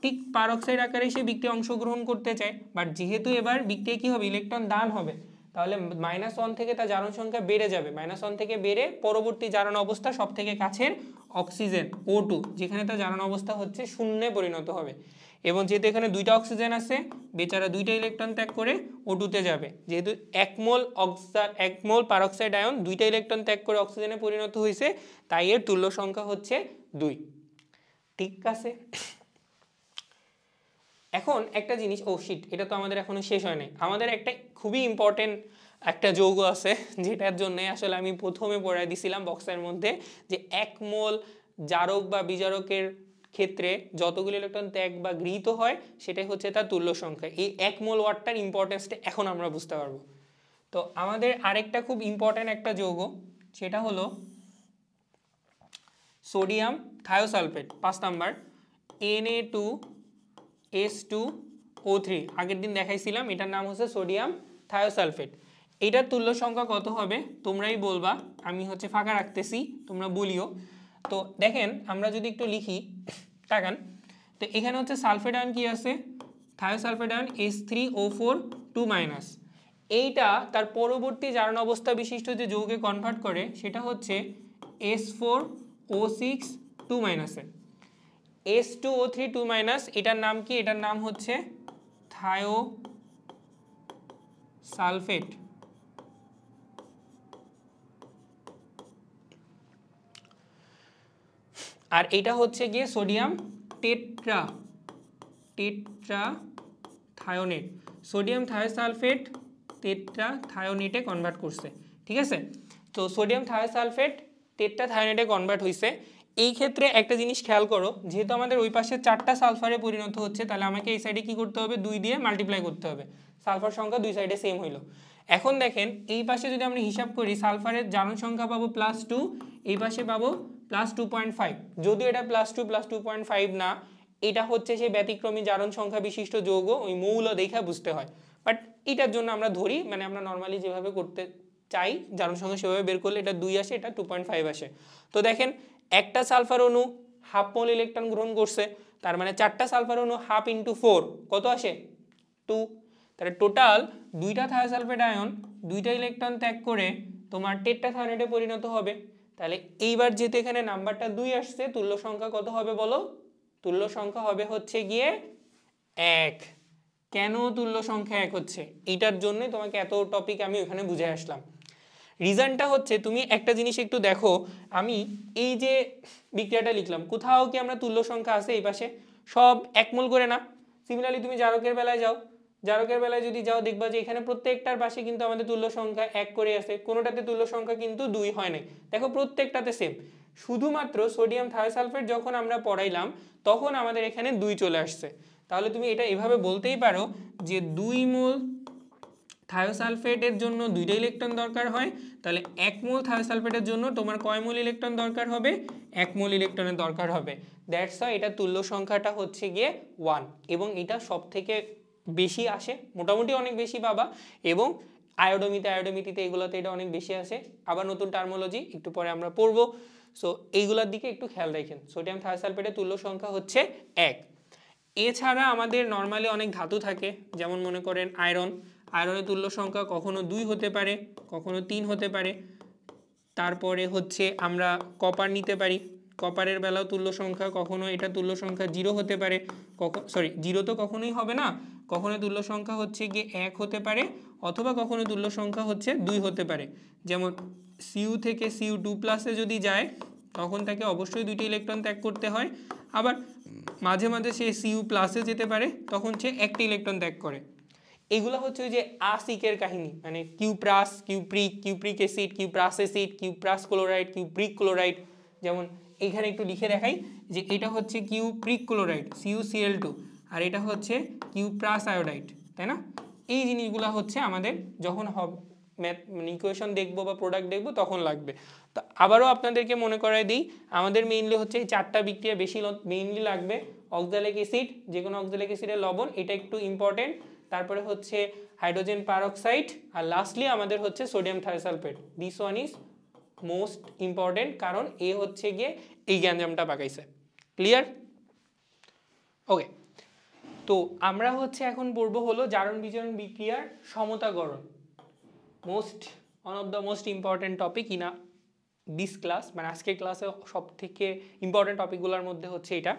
ঠিক পারঅক্সাইড আকারে সে বিক্রিয়া অংশগ্রহণ করতে চায়, বাট যেহেতু এবার বিক্রিয়া কি হবে? ইলেকট্রন দান হবে, তাহলে -1 থেকে তার জারণ সংখ্যা বেড়ে যাবে। -1 থেকে বেড়ে পরবর্তী জারণ অবস্থা সব থেকে কাছের অক্সিজেন O2, যেখানে তার জারণ অবস্থা হচ্ছে শূন্যে পরিণত হবে। এবং যেহেতু এখানে 2টা অক্সিজেন আছে, বেচারা 2টা ইলেকট্রন ত্যাগ করে O2-তে যাবে। যেহেতু এক মোল পারঅক্সাইড আয়ন 2টা ইলেকট্রন ত্যাগ করে অক্সিজেনে পরিণত হয়েছে, তাই এর তুল্য সংখ্যা হচ্ছে 2। ঠিক আছে, এখন একটা জিনিস, এটা তো আমাদের এখনো শেষ হয় নাই। আমাদের একটা খুবই ইম্পর্টেন্ট একটা যৌগ আছে যেটার জন্য আসলে আমি প্রথমে পড়াই দিছিলাম বক্সের মধ্যে, যে এক মোল জারক বা বিজারকের ক্ষেত্রে যতগুলো ইলেকট্রন ত্যাগ বা গৃহীত হয় সেটাই হচ্ছে তার তুল্য সংখ্যা। এই এক মোল ওয়ার্ডটার ইম্পর্টেন্সটা এখন আমরা বুঝতে পারবো। তো আমাদের আরেকটা খুব ইম্পর্টেন্ট একটা যৌগ, সেটা হলো সোডিয়াম থায়োসালফেট। 5 নাম্বার Na2S2O3, আগের দিন দেখাইছিলাম, এটার নাম হচ্ছে সোডিয়াম থায়োসালফেট। এটার তুল্য সংখ্যা কত হবে তোমরাই বলবা, আমি হচ্ছে ফাঁকা রাখতেছি, তোমরা বলিও। তো দেখেন আমরা যদি একটু লিখি, তাকান, তো এখানে হচ্ছে সালফেট আয়ন কি আছে? Thiosulphate ion H3O4 2-। এইটা তার পরবর্তী জারণ অবস্থা বিশিষ্ট যে যৌগে কনভার্ট করে সেটা হচ্ছে S4O6 2-। S2O3 2-, এটার নাম কি? এটার নাম হচ্ছে থায়োসালফেট। আর এটা হচ্ছে গিয়ে সোডিয়াম টেট্রাথায়োনেট। সোডিয়াম থায়োসালফেট টেট্রাথায়োনেটে কনভার্ট করছে। ঠিক আছে, তো সোডিয়াম থায়োসালফেট টেট্রাথায়োনেটে কনভার্ট হয়েছে। এই ক্ষেত্রে একটা জিনিস খেয়াল করো, যেহেতু আমাদের ওই পাশে 4টা সালফারে পরিণত হচ্ছে, তাহলে আমাকে এই সাইডে কি করতে হবে? 2 দিয়ে মাল্টিপ্লাই করতে হবে। সালফার সংখ্যা 2 সাইডে সেম হইল। এখন দেখেন এই পাশে যদি আমরা হিসাব করি, সালফারের জারণ সংখ্যা পাবো +2, এই পাশে পাবো +2.5। যদিও এটা +2 +2.5 না, এটা হচ্ছে সেই ব্যতিক্রমী জারণ সংখ্যা বিশিষ্ট যৌগ, ওই মৌল দেখা বুঝতে হয়। বাট এটার জন্য আমরা ধরি, মানে আমরা নর্মালি যেভাবে করতে চাই জারণ সংখ্যা সেভাবে বের করলে এটা 2 আসে, এটা 2.5 আসে। তো দেখেন একটা সালফার অণু হাফ মোল ইলেকট্রন গ্রহণ করছে, তার মানে 4টা সালফার অণু হাফ ইন্টু 4 কত আসে? 2। তাহলে টোটাল 2টা থায়োসালফেট আয়ন 2টা ইলেকট্রন ত্যাগ করে তোমার টেট্রাথায়োনেটে পরিণত হবে। তাহলে এইবার যেহেতু এখানে নাম্বারটা 2 আসছে, তুল্য সংখ্যা কত হবে বলো? তুল্য সংখ্যা হবে হচ্ছে গিয়ে 1। কেন তুল্য সংখ্যা 1 হচ্ছে? এইটার জন্যই তোমাকে এত টপিক আমি ওখানে বুঝে আসলাম। রিজনটা হচ্ছে, তুমি একটা জিনিস একটু দেখো, আমি এই যে বিক্রিয়াটা লিখলাম, কোথাও কি আমরা তুল্য সংখ্যা আছে? এই পাশে সব 1 মোল করে না? সিমিলারলি তুমি জারকের বেলায় যাও, জারকের বেলায় যদি যাও দেখবা যে এখানে প্রত্যেকটার পাশে কিন্তু আমাদের তুল্য সংখ্যা 1 করে আছে, কোনোটাতে তুল্য সংখ্যা কিন্তু 2 হয় নাই। দেখো প্রত্যেকটাতে সেম, শুধুমাত্র সোডিয়াম থায়োসালফেট যখন আমরা পড়াইলাম তখন আমাদের এখানে 2 চলে আসছে। তাহলে তুমি এটা এভাবে বলতেই পারো যে 2 মোল থায়োসালফেটের জন্য 2টা ইলেকট্রন দরকার হয়, তাহলে 1 মোল থায়োসালফেটের জন্য তোমার কয় মোল ইলেকট্রন দরকার হবে? 1 মোল ইলেকট্রনের দরকার হবে। দ্যাটস ওয়াই এটা তুল্য সংখ্যাটা হচ্ছে গিয়ে 1, এবং এটা সব থেকে বেশি আসে, মোটামুটি অনেক বেশি পাবা। এবং আয়োডোমিতিতে এগুলোতে এটা অনেক বেশি আসে। আবার নতুন টার্মোলজি একটু পরে আমরা পড়বো, সো এইগুলোর দিকে একটু খেয়াল রাখেন। সোডিয়াম থায়োসালফেটের তুল্য সংখ্যা হচ্ছে 1। এছাড়া আমাদের নর্মালি অনেক ধাতু থাকে, যেমন মনে করেন আয়রন। আয়রনের তুল্য সংখ্যা কখনো 2 হতে পারে, কখনো 3 হতে পারে। তারপরে হচ্ছে আমরা কপার নিতে পারি, কপারের বেলাও তুল্য সংখ্যা, কখনো এটা তুল্য সংখ্যা 0 হতে পারে, সরি 0 তো কখনোই হবে না, কখনো তুল্য সংখ্যা হচ্ছে গিয়ে 1 হতে পারে, অথবা কখনো তুল্য সংখ্যা হচ্ছে 2 হতে পারে। যেমন Cu থেকে Cu2+ যদি যায় তখন তাকে অবশ্যই 2টি ইলেকট্রন ত্যাগ করতে হয়, আবার মাঝে মাঝে সে Cu+ যেতে পারে, তখন সে 1টি ইলেকট্রন ত্যাগ করে। এগুলো হচ্ছে ওই যে আসিকের কাহিনী, মানে cuprous, cupric acid, cuprous acid, cuprous chloride, cupric chloride. যেমন এইখানে একটু লিখে দেখাই যে এটা হচ্ছে কিউপ্রিক ক্লোরাইড CuCl2, আর এটা হচ্ছে কিউপ্রাস আয়োডাইড, তাই না? এই জিনিসগুলো হচ্ছে আমাদের যখন ইকুয়েশন দেখবো বা প্রোডাক্ট দেখবো তখন লাগবে। তো আবারও আপনাদেরকে মনে করাই দিই, আমাদের মেইনলি হচ্ছে এই 4টা বিক্রিয়া বেশি মেইনলি লাগবে। অক্সালিক অ্যাসিড, যে কোনো অক্সালিক অ্যাসিডের লবণ, এটা একটু ইম্পর্টেন্ট। তারপরে হচ্ছে হাইড্রোজেন পারঅক্সাইড, আর লাস্টলি আমাদের হচ্ছে sodium thiosulphate. This one is most important, কারণ এ হচ্ছে গিয়ে এই গ্যাঞ্জামটা পাকাইছে। ক্লিয়ার? ওকে, তো আমরা হচ্ছে এখন পড়বো হলো জারণ বিজারণ বিক্রিয়ার সমতাকরণ। One of the most important topic in this class, মানে আজকের ক্লাসে সব থেকে ইম্পর্টেন্ট টপিকগুলোর মধ্যে হচ্ছে এটা।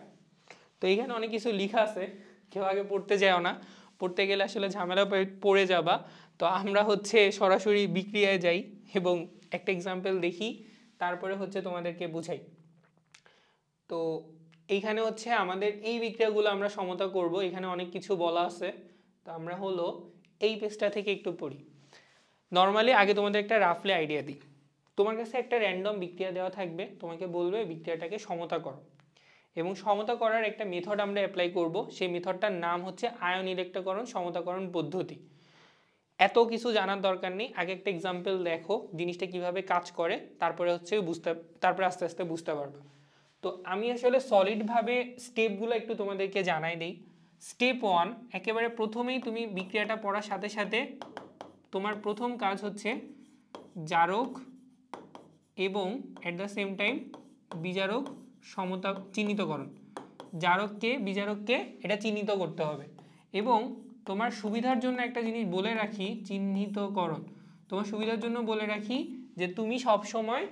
তো এইখানে অনেক কিছু লেখা আছে, কেউ আগে পড়তে যাও না, পড়তে গেলে আসলে ঝামেলা পড়ে যাবা। তো আমরা হচ্ছে সরাসরি বিক্রিয়ায় যাই এবং একটা এক্সাম্পল দেখি, তারপরে হচ্ছে তোমাদেরকে বুঝাই। তো এইখানে হচ্ছে আমাদের এই বিক্রিয়াগুলো আমরা সমতা করব, এখানে অনেক কিছু বলা আছে। তো আমরা হলো এই পেজটা থেকে একটু পড়ি। নর্মালি আগে তোমাদের একটা রাফলি আইডিয়া দিই। তোমার কাছে একটা র্যান্ডম বিক্রিয়া দেওয়া থাকবে, তোমাকে বলবে বিক্রিয়াটাকে সমতা করো, এবং সমতা করার একটা মেথড আমরা অ্যাপ্লাই করব। সেই মেথডটার নাম হচ্ছে আয়ন ইলেক্ট্রকরণ সমতাকরণ পদ্ধতি। এত কিছু জানার দরকার নেই, আগে একটা এক্সাম্পল দেখো জিনিসটা কিভাবে কাজ করে, তারপরে হচ্ছে তারপরে আস্তে আস্তে বুঝতে পারবে। তো আমি আসলে সলিডভাবে স্টেপগুলো একটু তোমাদেরকে জানাই দিই। স্টেপ 1, একেবারে প্রথমেই তুমি বিক্রিয়াটা পড়ার সাথে সাথে তোমার প্রথম কাজ হচ্ছে জারক এবং অ্যাট দ্য সেম টাইম বিজারক সমতা চিহ্নিতকরণ। জারককে বিজারককে এটা চিহ্নিত করতে হবে। এবং তোমার সুবিধার জন্য একটা জিনিস বলে রাখি, চিহ্নিতকরণ তোমার সুবিধার জন্য বলে রাখি যে তুমি সব সময়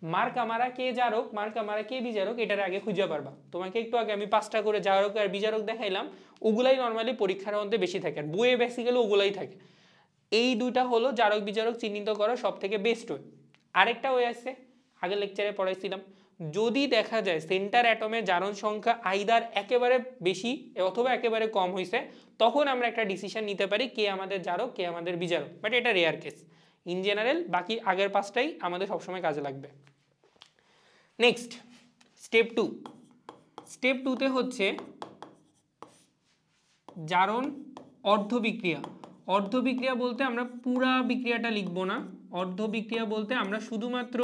মার্কা মারা কে জারক, মার্কা মারা কে বিজারক, এটার আগে খুঁজে পারবা। তোমাকে একটু আগে আমি 5টা করে জারক আর বিজারক দেখাইলাম, ওগুলাই নর্মালি পরীক্ষার মধ্যে বেশি থাকে, আর বইয়ে বেসিক্যালি ওগুলাই থাকে। এই দুইটা হলো জারক বিজারক চিহ্নিত করার সব থেকে বেস্ট ওয়ে। আরেকটা ওয়ে আছে, আগের লেকচারে পড়াইছিলাম, যদি দেখা যায় সেন্টার অ্যাটমের জারণ সংখ্যা আইদার একেবারে বেশি অথবা একেবারে কম হয়েছে, তখন আমরা একটা ডিসিশন নিতে পারি কে আমাদের জারক কে আমাদের বিজারক, বাট এটা রেয়ার কেস। ইন জেনারেল বাকি আগের 5টাই আমাদের সবসময় কাজে লাগবে। Next step 2। স্টেপ 2তে হচ্ছে জারণ অর্ধ বিক্রিয়া। অর্ধ বিক্রিয়া বলতে আমরা পুরা বিক্রিয়াটা লিখব না, অর্ধ বিক্রিয়া বলতে আমরা শুধুমাত্র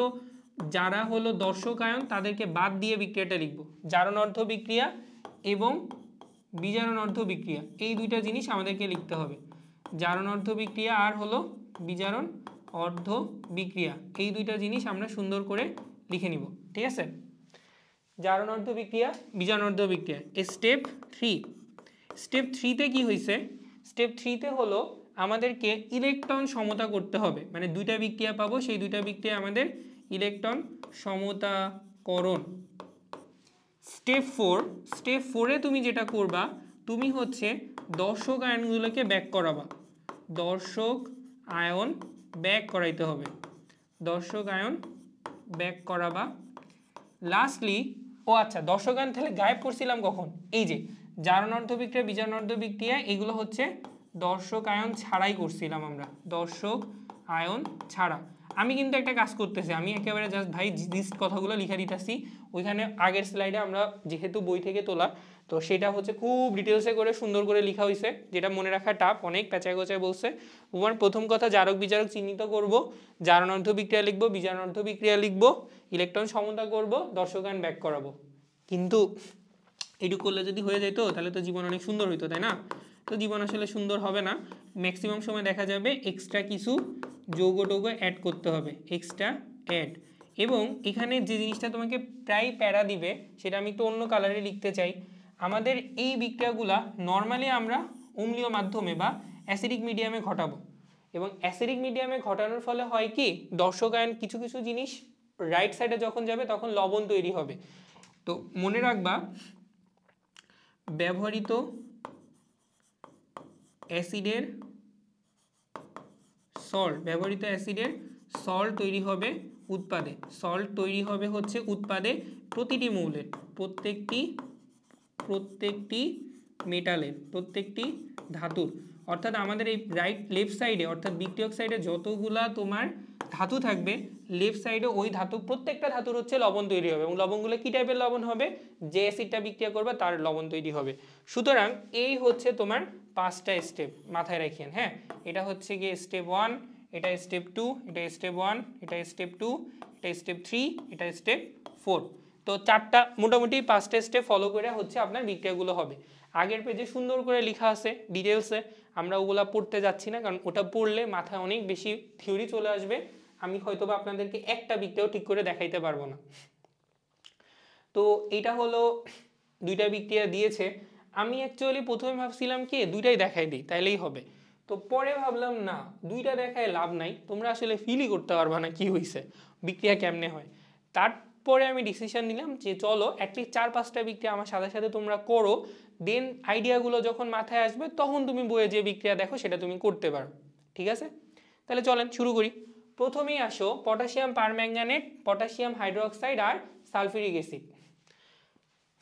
যারা হলো দর্শক আয়ন তাদেরকে বাদ দিয়ে বিক্রিয়াটা লিখব। জারণ অর্ধ বিক্রিয়া এবং বিজারণ অর্ধ বিক্রিয়া, এই দুইটা জিনিস আমাদেরকে লিখতে হবে। জারণ অর্ধ বিক্রিয়া আর হলো বিজারণ অর্ধ বিক্রিয়া, এই দুইটা জিনিস আমরা সুন্দর করে লিখে নিব, ঠিক আছে? জারণ অর্ধ বিক্রিয়া বিজারণ অর্ধ বিক্রিয়া। স্টেপ 3। স্টেপ 3তে কি হয়েছে? স্টেপ 3তে হলো আমাদেরকে ইলেকট্রন সমতা করতে হবে, মানে দুইটা বিক্রিয়া পাবো, সেই দুইটা বিক্রিয়া আমাদের ইলেকট্রন সমতাকরণ। স্টেপ 4। স্টেপ 4-এ তুমি যেটা করবা, তুমি হচ্ছে দর্শক আয়নগুলোকে ব্যাক করাবা। দর্শক আয়ন ব্যাক করাইতে হবে, দর্শক আয়ন ব্যাক করাবা। লাস্টলি আচ্ছা, দর্শক আয়ন তাহলে গায়েব করছিলাম কখন? এই যে জারণ অর্ধ বিক্রিয়া বিজারণ অর্ধ বিক্রিয়া, এগুলো হচ্ছে দর্শক আয়ন ছাড়াই করছিলাম আমরা, দর্শক আয়ন ছাড়া। আমি কিন্তু একটা কাজ করতেছি, আমি একেবারে জাস্ট ভাই জিস্ট কথাগুলো লিখে দিতেছি। ওইখানে আগের স্লাইডে আমরা যেহেতু বই থেকে তোলা, তো সেটা হচ্ছে খুব ডিটেলসে করে সুন্দর করে লেখা হয়েছে, যেটা মনে রাখা টাফ, অনেক পেঁচায় গোচায় বলছে। তোমার প্রথম কথা জারক বিজারক চিহ্নিত করব, জারণ অর্ধ বিক্রিয়া লিখবো, বিজারণ অর্ধ বিক্রিয়া লিখবো, ইলেকট্রন সমতা করব, দর্শক আয়ন ব্যাক করাবো। কিন্তু এইটুকু করলে যদি হয়ে যেত তাহলে তো জীবন অনেক সুন্দর হইতো, তাই না? তো জীবন আসলে সুন্দর হবে না, ম্যাক্সিমাম সময় দেখা যাবে এক্সট্রা কিছু যৌগ টৌগ অ্যাড করতে হবে, এক্সট্রা অ্যাড। এবং এখানে যে জিনিসটা তোমাকে প্রায় প্যারা দিবে, সেটা আমি একটু অন্য কালারে লিখতে চাই। আমাদের এই বিক্রিয়াগুলা নর্মালি আমরা অম্লীয় মাধ্যমে বা অ্যাসিডিক মিডিয়ামে ঘটাবো, এবং অ্যাসিডিক মিডিয়ামে ঘটানোর ফলে হয় কি দর্শকায়ন কিছু কিছু জিনিস রাইট সাইডে যখন যাবে তখন লবণ তৈরি হবে। তো মনে রাখবা ব্যবহৃত অ্যাসিডের সল্ট তৈরি হবে উৎপাদে, সল্ট তৈরি হবে হচ্ছে উৎপাদে প্রতিটি মৌলের, প্রত্যেকটি মেটালের, প্রত্যেকটি ধাতুর। অর্থাৎ আমাদের এই লেফট সাইডে অর্থাৎ বিক্রিয়ক সাইডে যতগুলা তোমার ধাতু থাকবে লেফট সাইডে ওই ধাতু প্রত্যেকটা ধাতুর হচ্ছে লবণ তৈরি হবে এবং লবণগুলো কি টাইপের লবণ হবে, যে অ্যাসিডটা বিক্রিয়া করবে তার লবণ তৈরি হবে। সুতরাং এই হচ্ছে তোমার 5টা স্টেপ, মাথায় রাখিয়েন। হ্যাঁ, এটা হচ্ছে গিয়ে স্টেপ 1, এটা স্টেপ 2, এটা স্টেপ 1, এটা স্টেপ 2, এটা স্টেপ 3, এটা স্টেপ 4। তো 4টা মোটামুটি 5টা স্টেপ ফলো করে হচ্ছে আপনার বিক্রিয়াগুলো হবে। আগের পেজে সুন্দর করে লেখা আছে ডিটেলসে, আমরা ওগুলা পড়তে যাচ্ছি না, কারণ ওটা পড়লে মাথায় অনেক বেশি থিওরি চলে আসবে, আমি হয়তোবা আপনাদেরকে একটা বিক্রিয়াও ঠিক করে দেখাইতে পারবো না। তো এটা হলো 2টা বিক্রিয়া দিয়েছে। আমি অ্যাকচুয়ালি প্রথমে ভাবছিলাম কি 2টাই দেখাই দিই তাইলেই হবে, তো পরে ভাবলাম না 2টা দেখায় লাভ নাই, তোমরা আসলে ফিলই করতে পারবা না কি হয়েছে বিক্রিয়া কেমনে হয়। তারপরে আমি ডিসিশন নিলাম যে চলো অ্যাটলিস্ট 4-5টা বিক্রিয়া আমার সাথে সাথে তোমরা করো, দেন আইডিয়াগুলো যখন মাথায় আসবে তখন তুমি বইয়ে যে বিক্রিয়া দেখো সেটা তুমি করতে পারো। ঠিক আছে, তাহলে চলেন শুরু করি। প্রথমেই আসো পটাশিয়াম পারম্যাঙ্গানেট, পটাশিয়াম হাইড্রোক্সাইড আর সালফিউরিক অ্যাসিড।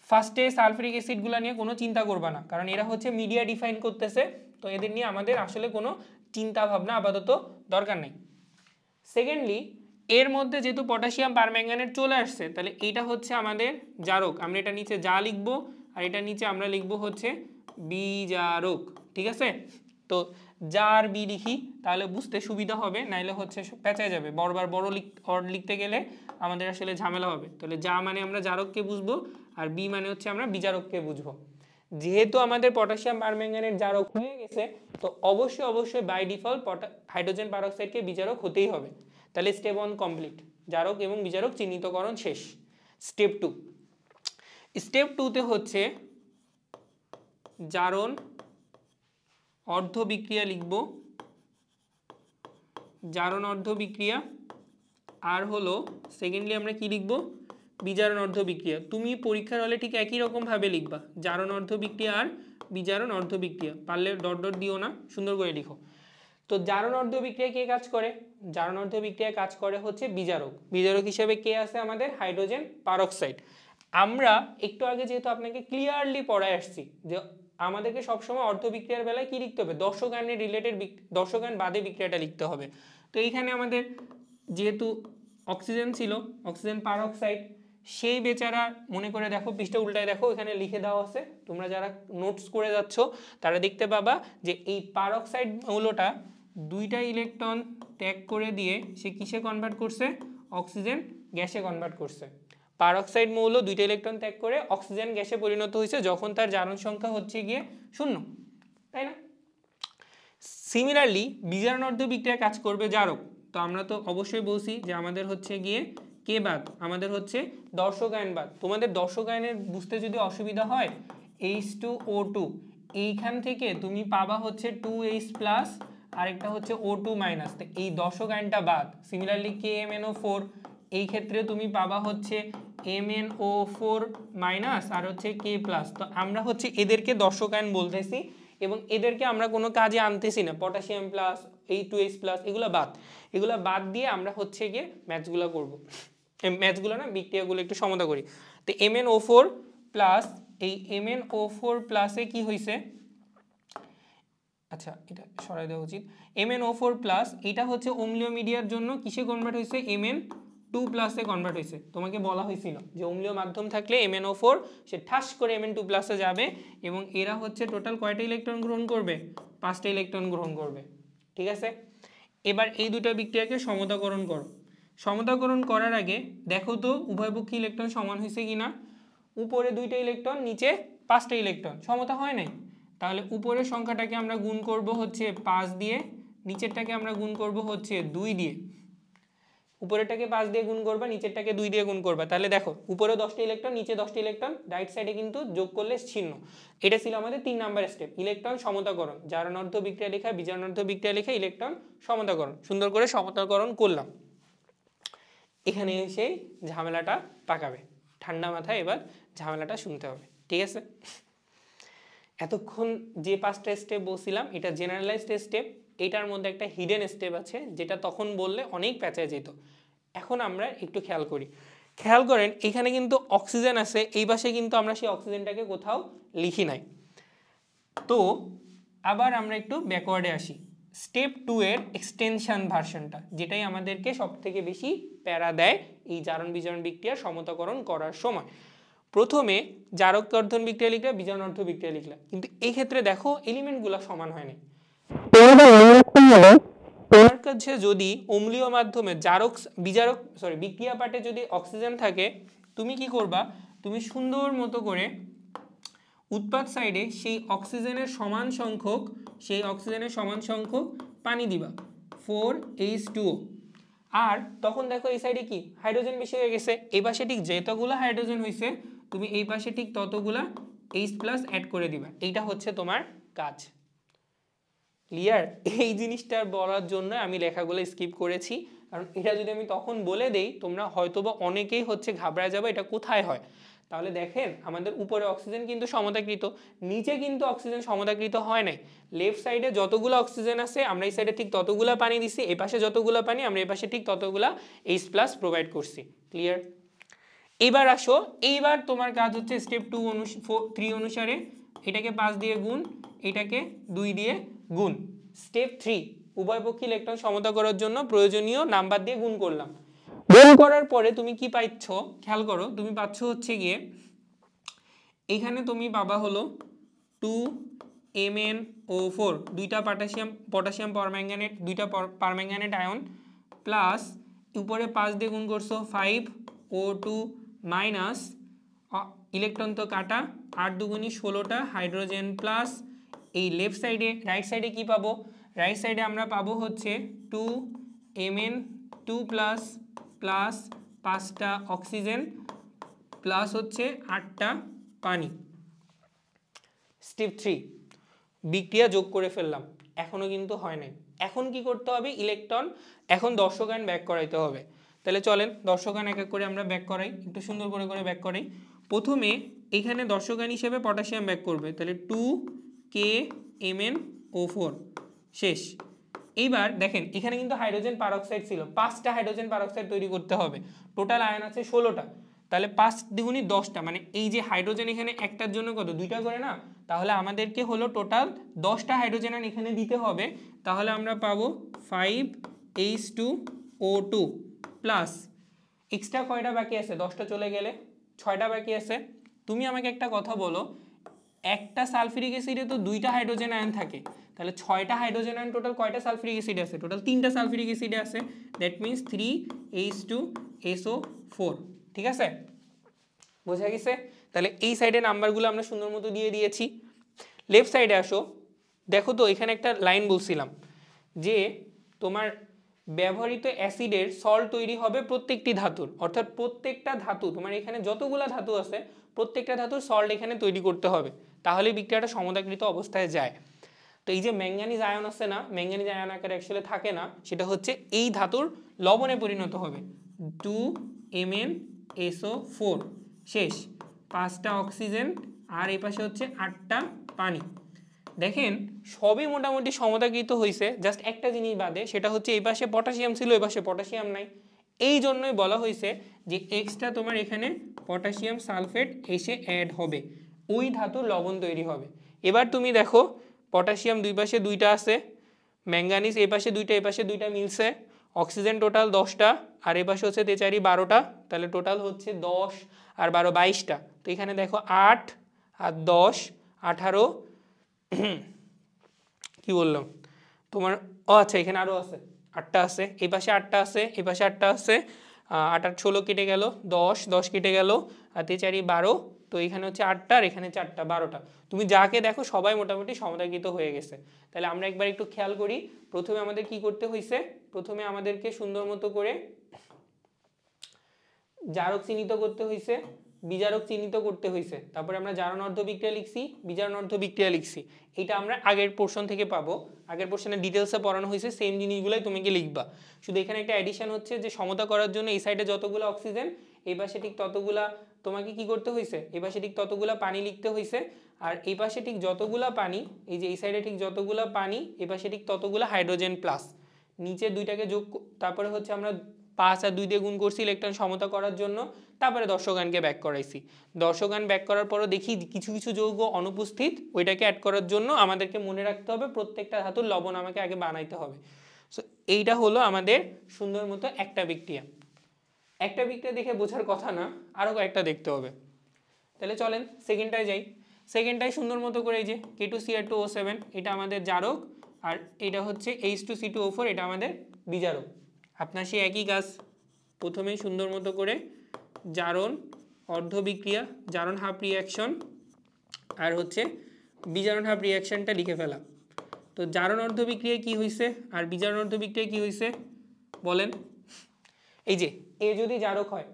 ফার্স্টে সালফিউরিক অ্যাসিডগুলো নিয়ে কোনো চিন্তা করবা না, কারণ এরা হচ্ছে মিডিয়া ডিফাইন করতেছে, তো এদের নিয়ে আমাদের আসলে কোনো চিন্তা ভাবনা আপাতত দরকার নেই। সেকেন্ডলি এর মধ্যে যেহেতু পটাশিয়াম পারম্যাঙ্গানেট চলে আসছে, তাহলে এটা হচ্ছে আমাদের জারক, আমরা এটা নিচে যা লিখবো আর এটা নিচে আমরা লিখবো হচ্ছে বিজারক। ঠিক আছে, তো যার বি লিখি তাহলে বুঝতে সুবিধা হবে, নাইলে হচ্ছে পেঁচায় যাবে, বড়বার বড় লিখতে গেলে আমাদের আসলে ঝামেলা হবে। তাহলে যা মানে আমরা জারককে বুঝবো আর বি মানে হচ্ছে আমরা বিজারককে বুঝবো। যেহেতু আমাদের পটাশিয়াম পারম্যাঙ্গানেট জারক হয়ে গেছে, তো অবশ্যই বাই ডিফল্ট হাইড্রোজেন পারঅক্সাইডকে বিজারক হতেই হবে। তাহলে স্টেপ 1 কমপ্লিট, জারক এবং বিজারক চিহ্নিতকরণ শেষ। স্টেপ 2, স্টেপ 2তে হচ্ছে জারণ অর্ধ বিক্রিয়া লিখব, জারণ অর্ধ বিক্রিয়া, আর হলো সেকেন্ডলি আমরা কি লিখব, বিজারণ অর্ধ বিক্রিয়া। তুমি পরীক্ষার হলে ঠিক একই রকম ভাবে লিখবা, জারণ অর্ধ বিক্রিয়া আর বিজারণ অর্ধ বিক্রিয়া, পারলে ডট ডট দিও না, সুন্দর করে লিখো। তো জারণ অর্ধ বিক্রিয়া কে কাজ করে, জারণ অর্ধ বিক্রিয়া কাজ করে হচ্ছে বিজারক। বিজারক হিসেবে কে আছে আমাদের, হাইড্রোজেন পারঅক্সাইড। আমরা একটু আগে যেহেতু আপনাকে ক্লিয়ারলি পড়ায় আসছি যে আমাদেরকে সবসময় অর্ধ বিক্রিয়ার বেলায় কি লিখতে হবে, দর্শকায়নের রিলেটেড, দর্শকায়ন বাদে বিক্রিয়াটা লিখতে হবে। তো এইখানে আমাদের যেহেতু অক্সিজেন ছিল, অক্সিজেন পারঅক্সাইড, সেই বেচারা মনে করে দেখো, পৃষ্ঠা উল্টায় দেখো, এখানে লিখে দেওয়া আছে, তোমরা যারা নোটস করে যাচ্ছ তারা দেখতে পাবা যে এই পারঅক্সাইড মৌলটা 2টা ইলেকট্রন ত্যাগ করে দিয়ে সে কিসে কনভার্ট করছে, অক্সিজেন গ্যাসে কনভার্ট করছে। পারঅক্সাইড মৌল 2টা ইলেকট্রন ত্যাগ করে অক্সিজেন গ্যাসে পরিণত হয়েছে যখন তার জারণ সংখ্যা হচ্ছে গিয়ে 0, তাই না? সিমিলারলি বিজারণ অর্ধ বিক্রিয়া কাজ করবে জারক। তো আমরা তো অবশ্যই বলছি যে আমাদের হচ্ছে গিয়ে কে বাদ, আমাদের হচ্ছে দর্শকায়ন বাদ। তোমাদের দর্শকায়নের বুঝতে যদি অসুবিধা হয়, H2O2 এইখান থেকে তুমি পাবা হচ্ছে 2H+, আরেকটা হচ্ছে O2-, তো এই দর্শকায়নটা বাদ। সিমিলারলি KMnO4 এই ক্ষেত্রে তুমি পাবা হচ্ছে MnO4- আর হচ্ছে K+। তো আমরা হচ্ছে এদেরকে দর্শকায়ন বলতেছি এবং এদেরকে আমরা কোনো কাজে আনতেছি না, পটাশিয়াম প্লাস, H2H+, এগুলা বাদ দিয়ে আমরা হচ্ছে গিয়ে ম্যাথসগুলো করবো, ম্যাথসগুলো না বিক্রিয়াগুলো একটু সমতা করি। তো MnO4+, এই MnO4+ কি হয়েছে, আচ্ছা এটা সরাই দেওয়া উচিত, MnO4+, এটা হচ্ছে অম্লীয় মিডিয়ার জন্য কিসে কনভার্ট হয়েছে, Mn2+ কনভার্ট হয়েছে। তোমাকে বলা হয়েছিল যে অম্লীয় মাধ্যম থাকলে MnO4 সে ঠাস করে Mn2+ যাবে এবং এরা হচ্ছে টোটাল কয়টা ইলেকট্রন গ্রহণ করবে, 5টা ইলেকট্রন গ্রহণ করবে। ঠিক আছে, এবার এই 2টা বিক্রিয়াকে সমতাকরণ করো। সমতাকরণ করার আগে দেখো তো উভয়পক্ষী ইলেকট্রন সমান হয়েছে কিনা, উপরে 2টা ইলেকট্রন নিচে 5টা ইলেকট্রন, সমতা হয় নাই। তাহলে উপরের সংখ্যাটাকে আমরা গুণ করব হচ্ছে 5 দিয়ে, নিচেরটাকে আমরা গুণ করব হচ্ছে 2 দিয়ে। উপরেরটাকে 5 দিয়ে গুণ করবা, নিচেরটাকে 2 দিয়ে গুণ করবা, তাহলে দেখো উপরে 10টা ইলেকট্রন, নিচে 10টা ইলেকট্রন, রাইট সাইডে কিন্তু যোগ করলে চিহ্ন। এটা ছিল আমাদের 3 নাম্বার স্টেপ, ইলেকট্রন সমতাকরণ, জারণার্ধ বিক্রিয়া লেখা, বিজারণার্ধ বিক্রিয়া লেখা, ইলেকট্রন সমতাকরণ। সুন্দর করে সমতাকরণ করলাম। এখানে এসে ঝামেলাটা পাকাবে, ঠান্ডা মাথায় এবার ঝামেলাটা শুনতে হবে, ঠিক আছে? এতক্ষণ যে 5টা স্টেপ বলছিলাম এটা জেনারেলাইজড স্টেপ, এটার মধ্যে একটা হিডেন স্টেপ আছে যেটা তখন বললে অনেক পেঁচায় যেত। এখন আমরা একটু খেয়াল করি, খেয়াল করেন এখানে কিন্তু অক্সিজেন আছে, এই পাশে কিন্তু আমরা সেই অক্সিজেনটাকে কোথাও লিখি নাই। তো আবার আমরা একটু ব্যাকওয়ার্ডে আসি, স্টেপ 2 এর এক্সটেনশন ভার্সনটা, যেটাই আমাদেরকে সব থেকে বেশি প্যারা দেয় এই জারণ বিজারণ বিক্রিয়ার সমতাকরণ করার সময়। প্রথমে জারক কর্ধন বিক্রিয়া লিখলা, বিজারণার্ধ বিক্রিয়া লিখলা, কিন্তু এই ক্ষেত্রে দেখো এলিমেন্টগুলো সমান হয়নি। তোমার কাছে যদি অম্লীয় মাধ্যমে বিক্রিয়া পাটে যদি অক্সিজেন থাকে, তুমি কি করবা, তুমি সুন্দর মতো করে উৎপাদ সাইডে সেই অক্সিজেনের সমান সংখ্যক পানি দিবা, 4H2O। আর তখন দেখো এই সাইডে কি হাইড্রোজেন বেশি হয়ে গেছে, এই পাশে ঠিক যতগুলো হাইড্রোজেন হয়েছে তুমি এই পাশে ঠিক ততগুলা H+ অ্যাড করে দিবা। এইটা হচ্ছে তোমার কাজ। ক্লিয়ার? এই জিনিসটা বলার জন্য আমি লেখাগুলো স্কিপ করেছি, কারণ এটা যদি আমি তখন বলে দেই তোমরা হয়তোবা অনেকেই হচ্ছে ঘাবড়ে যাবে এটা কোথায় হয়। তাহলে দেখেন আমাদের উপরে অক্সিজেন কিন্তু সমতাকৃত, নিচে কিন্তু অক্সিজেন সমতাকৃত হয় নাই। লেফট সাইডে যতগুলো অক্সিজেন আছে আমরা এই সাইডে ঠিক ততগুলা পানি দিছি, এই পাশে যতগুলা পানি আমরা এই পাশে ঠিক ততগুলা H+ প্রোভাইড করছি। ক্লিয়ার? এবার আসো, এইবার তোমার কাজ হচ্ছে স্টেপ 3 অনুসারে এটাকে 5 দিয়ে গুণ, এটাকে 2 দিয়ে গুণ। স্টেপ 3 উভয়পক্ষী ইলেকট্রন সমতা করার জন্য প্রয়োজনীয় নাম্বার দিয়ে গুণ করলাম। গুণ করার পরে তুমি কি পাচ্ছ খেয়াল করো, তুমি পাচ্ছ হচ্ছে গিয়ে এখানে তুমি পাবা হলো 2MnO4, দুইটা পটাশিয়াম পারম্যাঙ্গানেট, দুইটা পারম্যাঙ্গানেট আয়ন, প্লাস উপরে 5 দিয়ে গুণ করছো 5O2 মাইনাস ইলেকট্রন তো কাটা 8 দুগুণী 16টা হাইড্রোজেন, প্লাস এই লেফট সাইডে রাইট সাইডে কি পাবো, রাইট সাইডে আমরা পাবো হচ্ছে 2Mn2 প্লাস 5টা অক্সিজেন প্লাস হচ্ছে 8টা পানি। স্টেপ 3 বিক্রিয়া যোগ করে ফেললাম, এখনো কিন্তু হয় নাই। এখন কি করতে হবে, ইলেকট্রন এখন দর্শকায়ন ব্যাক করাইতে হবে। তাহলে চলেন দর্শকায়ন এক এক করে আমরা ব্যাক করাই, একটু সুন্দর করে ব্যাক করাই। প্রথমে এখানে দর্শকায়ন হিসেবে পটাশিয়াম ব্যাক করবে, তাহলে 2KMnO4 শেষ। এইবার দেখেন এখানে কিন্তু হাইড্রোজেন পারঅক্সাইড ছিল, 5টা হাইড্রোজেন পারঅক্সাইড তৈরি করতে হবে, টোটাল আয়ন আছে 16টা, তাহলে 5 দ্বিগুণী 10টা, মানে এই যে হাইড্রোজেন এখানে একটার জন্য কত 2টা করে না, তাহলে আমাদেরকে হলো টোটাল 10টা হাইড্রোজেন এখানে দিতে হবে। তাহলে আমরা পাবো 5H2O2 প্লাস এক্সট্রা কয়টা বাকি আছে, 10টা চলে গেলে 6টা বাকি আছে। তুমি আমাকে একটা কথা বলো, একটা সালফিউরিক অ্যাসিডে তো 2টা হাইড্রোজেন আয়ন থাকে, তাহলে 6টা হাইড্রোজেন আয়ন টোটাল কয়টা সালফিউরিক অ্যাসিড আছে, টোটাল 3টা সালফিউরিক অ্যাসিডে আছে, দ্যাট মিন্স 3H2SO4। ঠিক আছে, বোঝা গেছে? তাহলে এই সাইডে নাম্বারগুলো আমরা সুন্দর মতো দিয়ে দিয়েছি। লেফট সাইডে আসো, দেখো তো এখানে একটা লাইন বলছিলাম যে তোমার ব্যবহৃত অ্যাসিডের সল্ট তৈরি হবে প্রত্যেকটি ধাতুর, অর্থাৎ প্রত্যেকটা ধাতু তোমার এখানে যতগুলা ধাতু আছে প্রত্যেকটা ধাতুর সল্ট এখানে তৈরি করতে হবে, তাহলে বিক্রিয়াটা সমতাকৃত অবস্থায় যায়। তো এই যে ম্যাঙ্গানিজ আয়ন আছে না, ম্যাঙ্গানিজ আয়ন আকারে অ্যাকচুয়ালি থাকে না, সেটা হচ্ছে এই ধাতুর লবণে পরিণত হবে, 2MnSO4 শেষ, 5টা অক্সিজেন আর এই পাশে হচ্ছে 8টা পানি। দেখেন সবই মোটামুটি সমতাকৃত হয়েছে, জাস্ট একটা জিনিস বাদে, সেটা হচ্ছে এই পাশে পটাশিয়াম ছিল এই পাশে পটাশিয়াম নাই, এই জন্যই বলা হয়েছে যে এক্সট্রা তোমার এখানে পটাশিয়াম সালফেট এসে অ্যাড হবে, ওই ধাতুর লবণ তৈরি হবে। এবার তুমি দেখো পটাশিয়াম দুই পাশে 2টা আছে, ম্যাঙ্গানিজ এই পাশে 2টা এই পাশে 2টা মিলছে, অক্সিজেন টোটাল 10টা আর এই পাশে হচ্ছে 12টা, তাহলে টোটাল হচ্ছে 10 আর 12 22টা। তো এখানে দেখো 8 আর 10 18 কি বললাম তোমার, আচ্ছা এখানে আরও আছে 8টা আছে, এই পাশে 8টা আছে এই পাশে 8টা আছে, 8 আর 16 কেটে গেল 10 10 কেটে গেল আর 4 12 তো এখানে হচ্ছে 8টা আর এখানে 4টা 12টা। তুমি যাকে দেখো সবাই মোটামুটি সমতাকৃত হয়ে গেছে। তাহলে আমরা একবার একটু খেয়াল করি, প্রথমে আমাদের কি করতে হয়েছে, প্রথমে আমাদেরকে সুন্দর মতো করে জারক চিহ্নিত করতে হয়েছে, বিজারক চিহ্নিত করতে হয়েছে, তারপরে আমরা জারণ অর্ধ বিক্রিয়া লিখছি, বিজারণ অর্ধ বিক্রিয়া লিখছি। এটা আমরা আগের পোর্শন থেকে পাবো, আগের পোর্শনে ডিটেলসে পড়ানো হয়েছে, সেম জিনিসগুলোই তোমাকে লিখবা। শুধু এখানে একটা অ্যাডিশন হচ্ছে যে সমতা করার জন্য এই সাইডে যতগুলো অক্সিজেন এই পাশে ঠিক ততগুলা তোমাকে কি করতে হয়েছে, এই পাশে ঠিক ততগুলা পানি লিখতে হয়েছে, আর এই পাশে ঠিক যতগুলা পানি, এই যে এই সাইডে ঠিক যতগুলা পানি এই পাশে ঠিক ততগুলা হাইড্রোজেন প্লাস, নিচে দুইটাকে যোগ, তারপরে হচ্ছে আমরা 5 আর 2 দিয়ে গুণ করছি ইলেকট্রন সমতা করার জন্য, তারপরে দর্শকানকে ব্যাক করাইছি। দর্শকান ব্যাক করার পরও দেখি কিছু কিছু যৌগ অনুপস্থিত, ওইটাকে অ্যাড করার জন্য আমাদেরকে মনে রাখতে হবে প্রত্যেকটা ধাতুর লবণ আমাকে আগে বানাইতে হবে। সো এইটা হলো আমাদের সুন্দর মতো একটা বিক্রিয়া। একটা বিক্রিয়া দেখে বোঝার কথা না, আরও কয়েকটা দেখতে হবে। তাহলে চলেন সেকেন্ডটায় যাই। সেকেন্ডটায় সুন্দর মতো করে এই যে K2Cr2O7 এটা আমাদের জারক, আর এটা হচ্ছে H2C2O4 এটা আমাদের বিজারক। আপনার সেই একই কাজ, প্রথমেই সুন্দর মতো করে জারণ অর্ধ বিক্রিয়া, জারণ হাফ রিয়াকশন, আর হচ্ছে বিজারণ হাফ রিয়াকশনটা লিখে ফেলা। তো জারণ অর্ধ বিক্রিয়ায় কি হয়েছে আর বিজারণ অর্ধ বিক্রিয়ায় কি হয়েছে বলেন? এই যে এ যদি জারক হয়,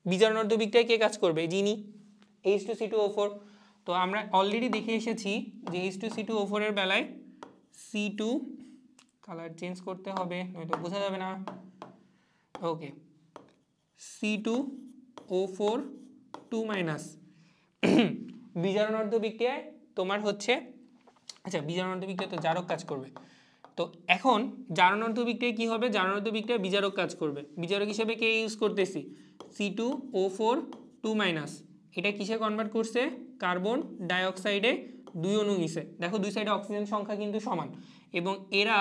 বিজারণ অর্ধ বিক্রিয়ায় কে কাজ করবে? যিনি H2C2O4। তো আমরা অলরেডি দেখে এসেছি যে H2C2O4 এর বেলায় C2, কালার চেঞ্জ করতে হবে নয়তো বোঝা যাবে না, ওকে, C2O4 2- বিজারণ অর্ধ বিক্রিয়ায় তোমার হচ্ছে, আচ্ছা বিজারণ অর্ধ বিক্রিয়া তো জারক কাজ করবে। তো এখন জারণ অর্ধ বিক্রিয়ায় কি হবে? জারণ অর্ধ বিক্রিয়ায় বিজারক কাজ করবে। বিজারক হিসেবে কে ইউজ করতেছি? C2O4 2-। এটা কিসে কনভার্ট করছে? কার্বন ডাইঅক্সাইডে 2 অণু নিছে। দেখো দুই সাইডে অক্সিজেন সংখ্যা কিন্তু সমান এবং এরা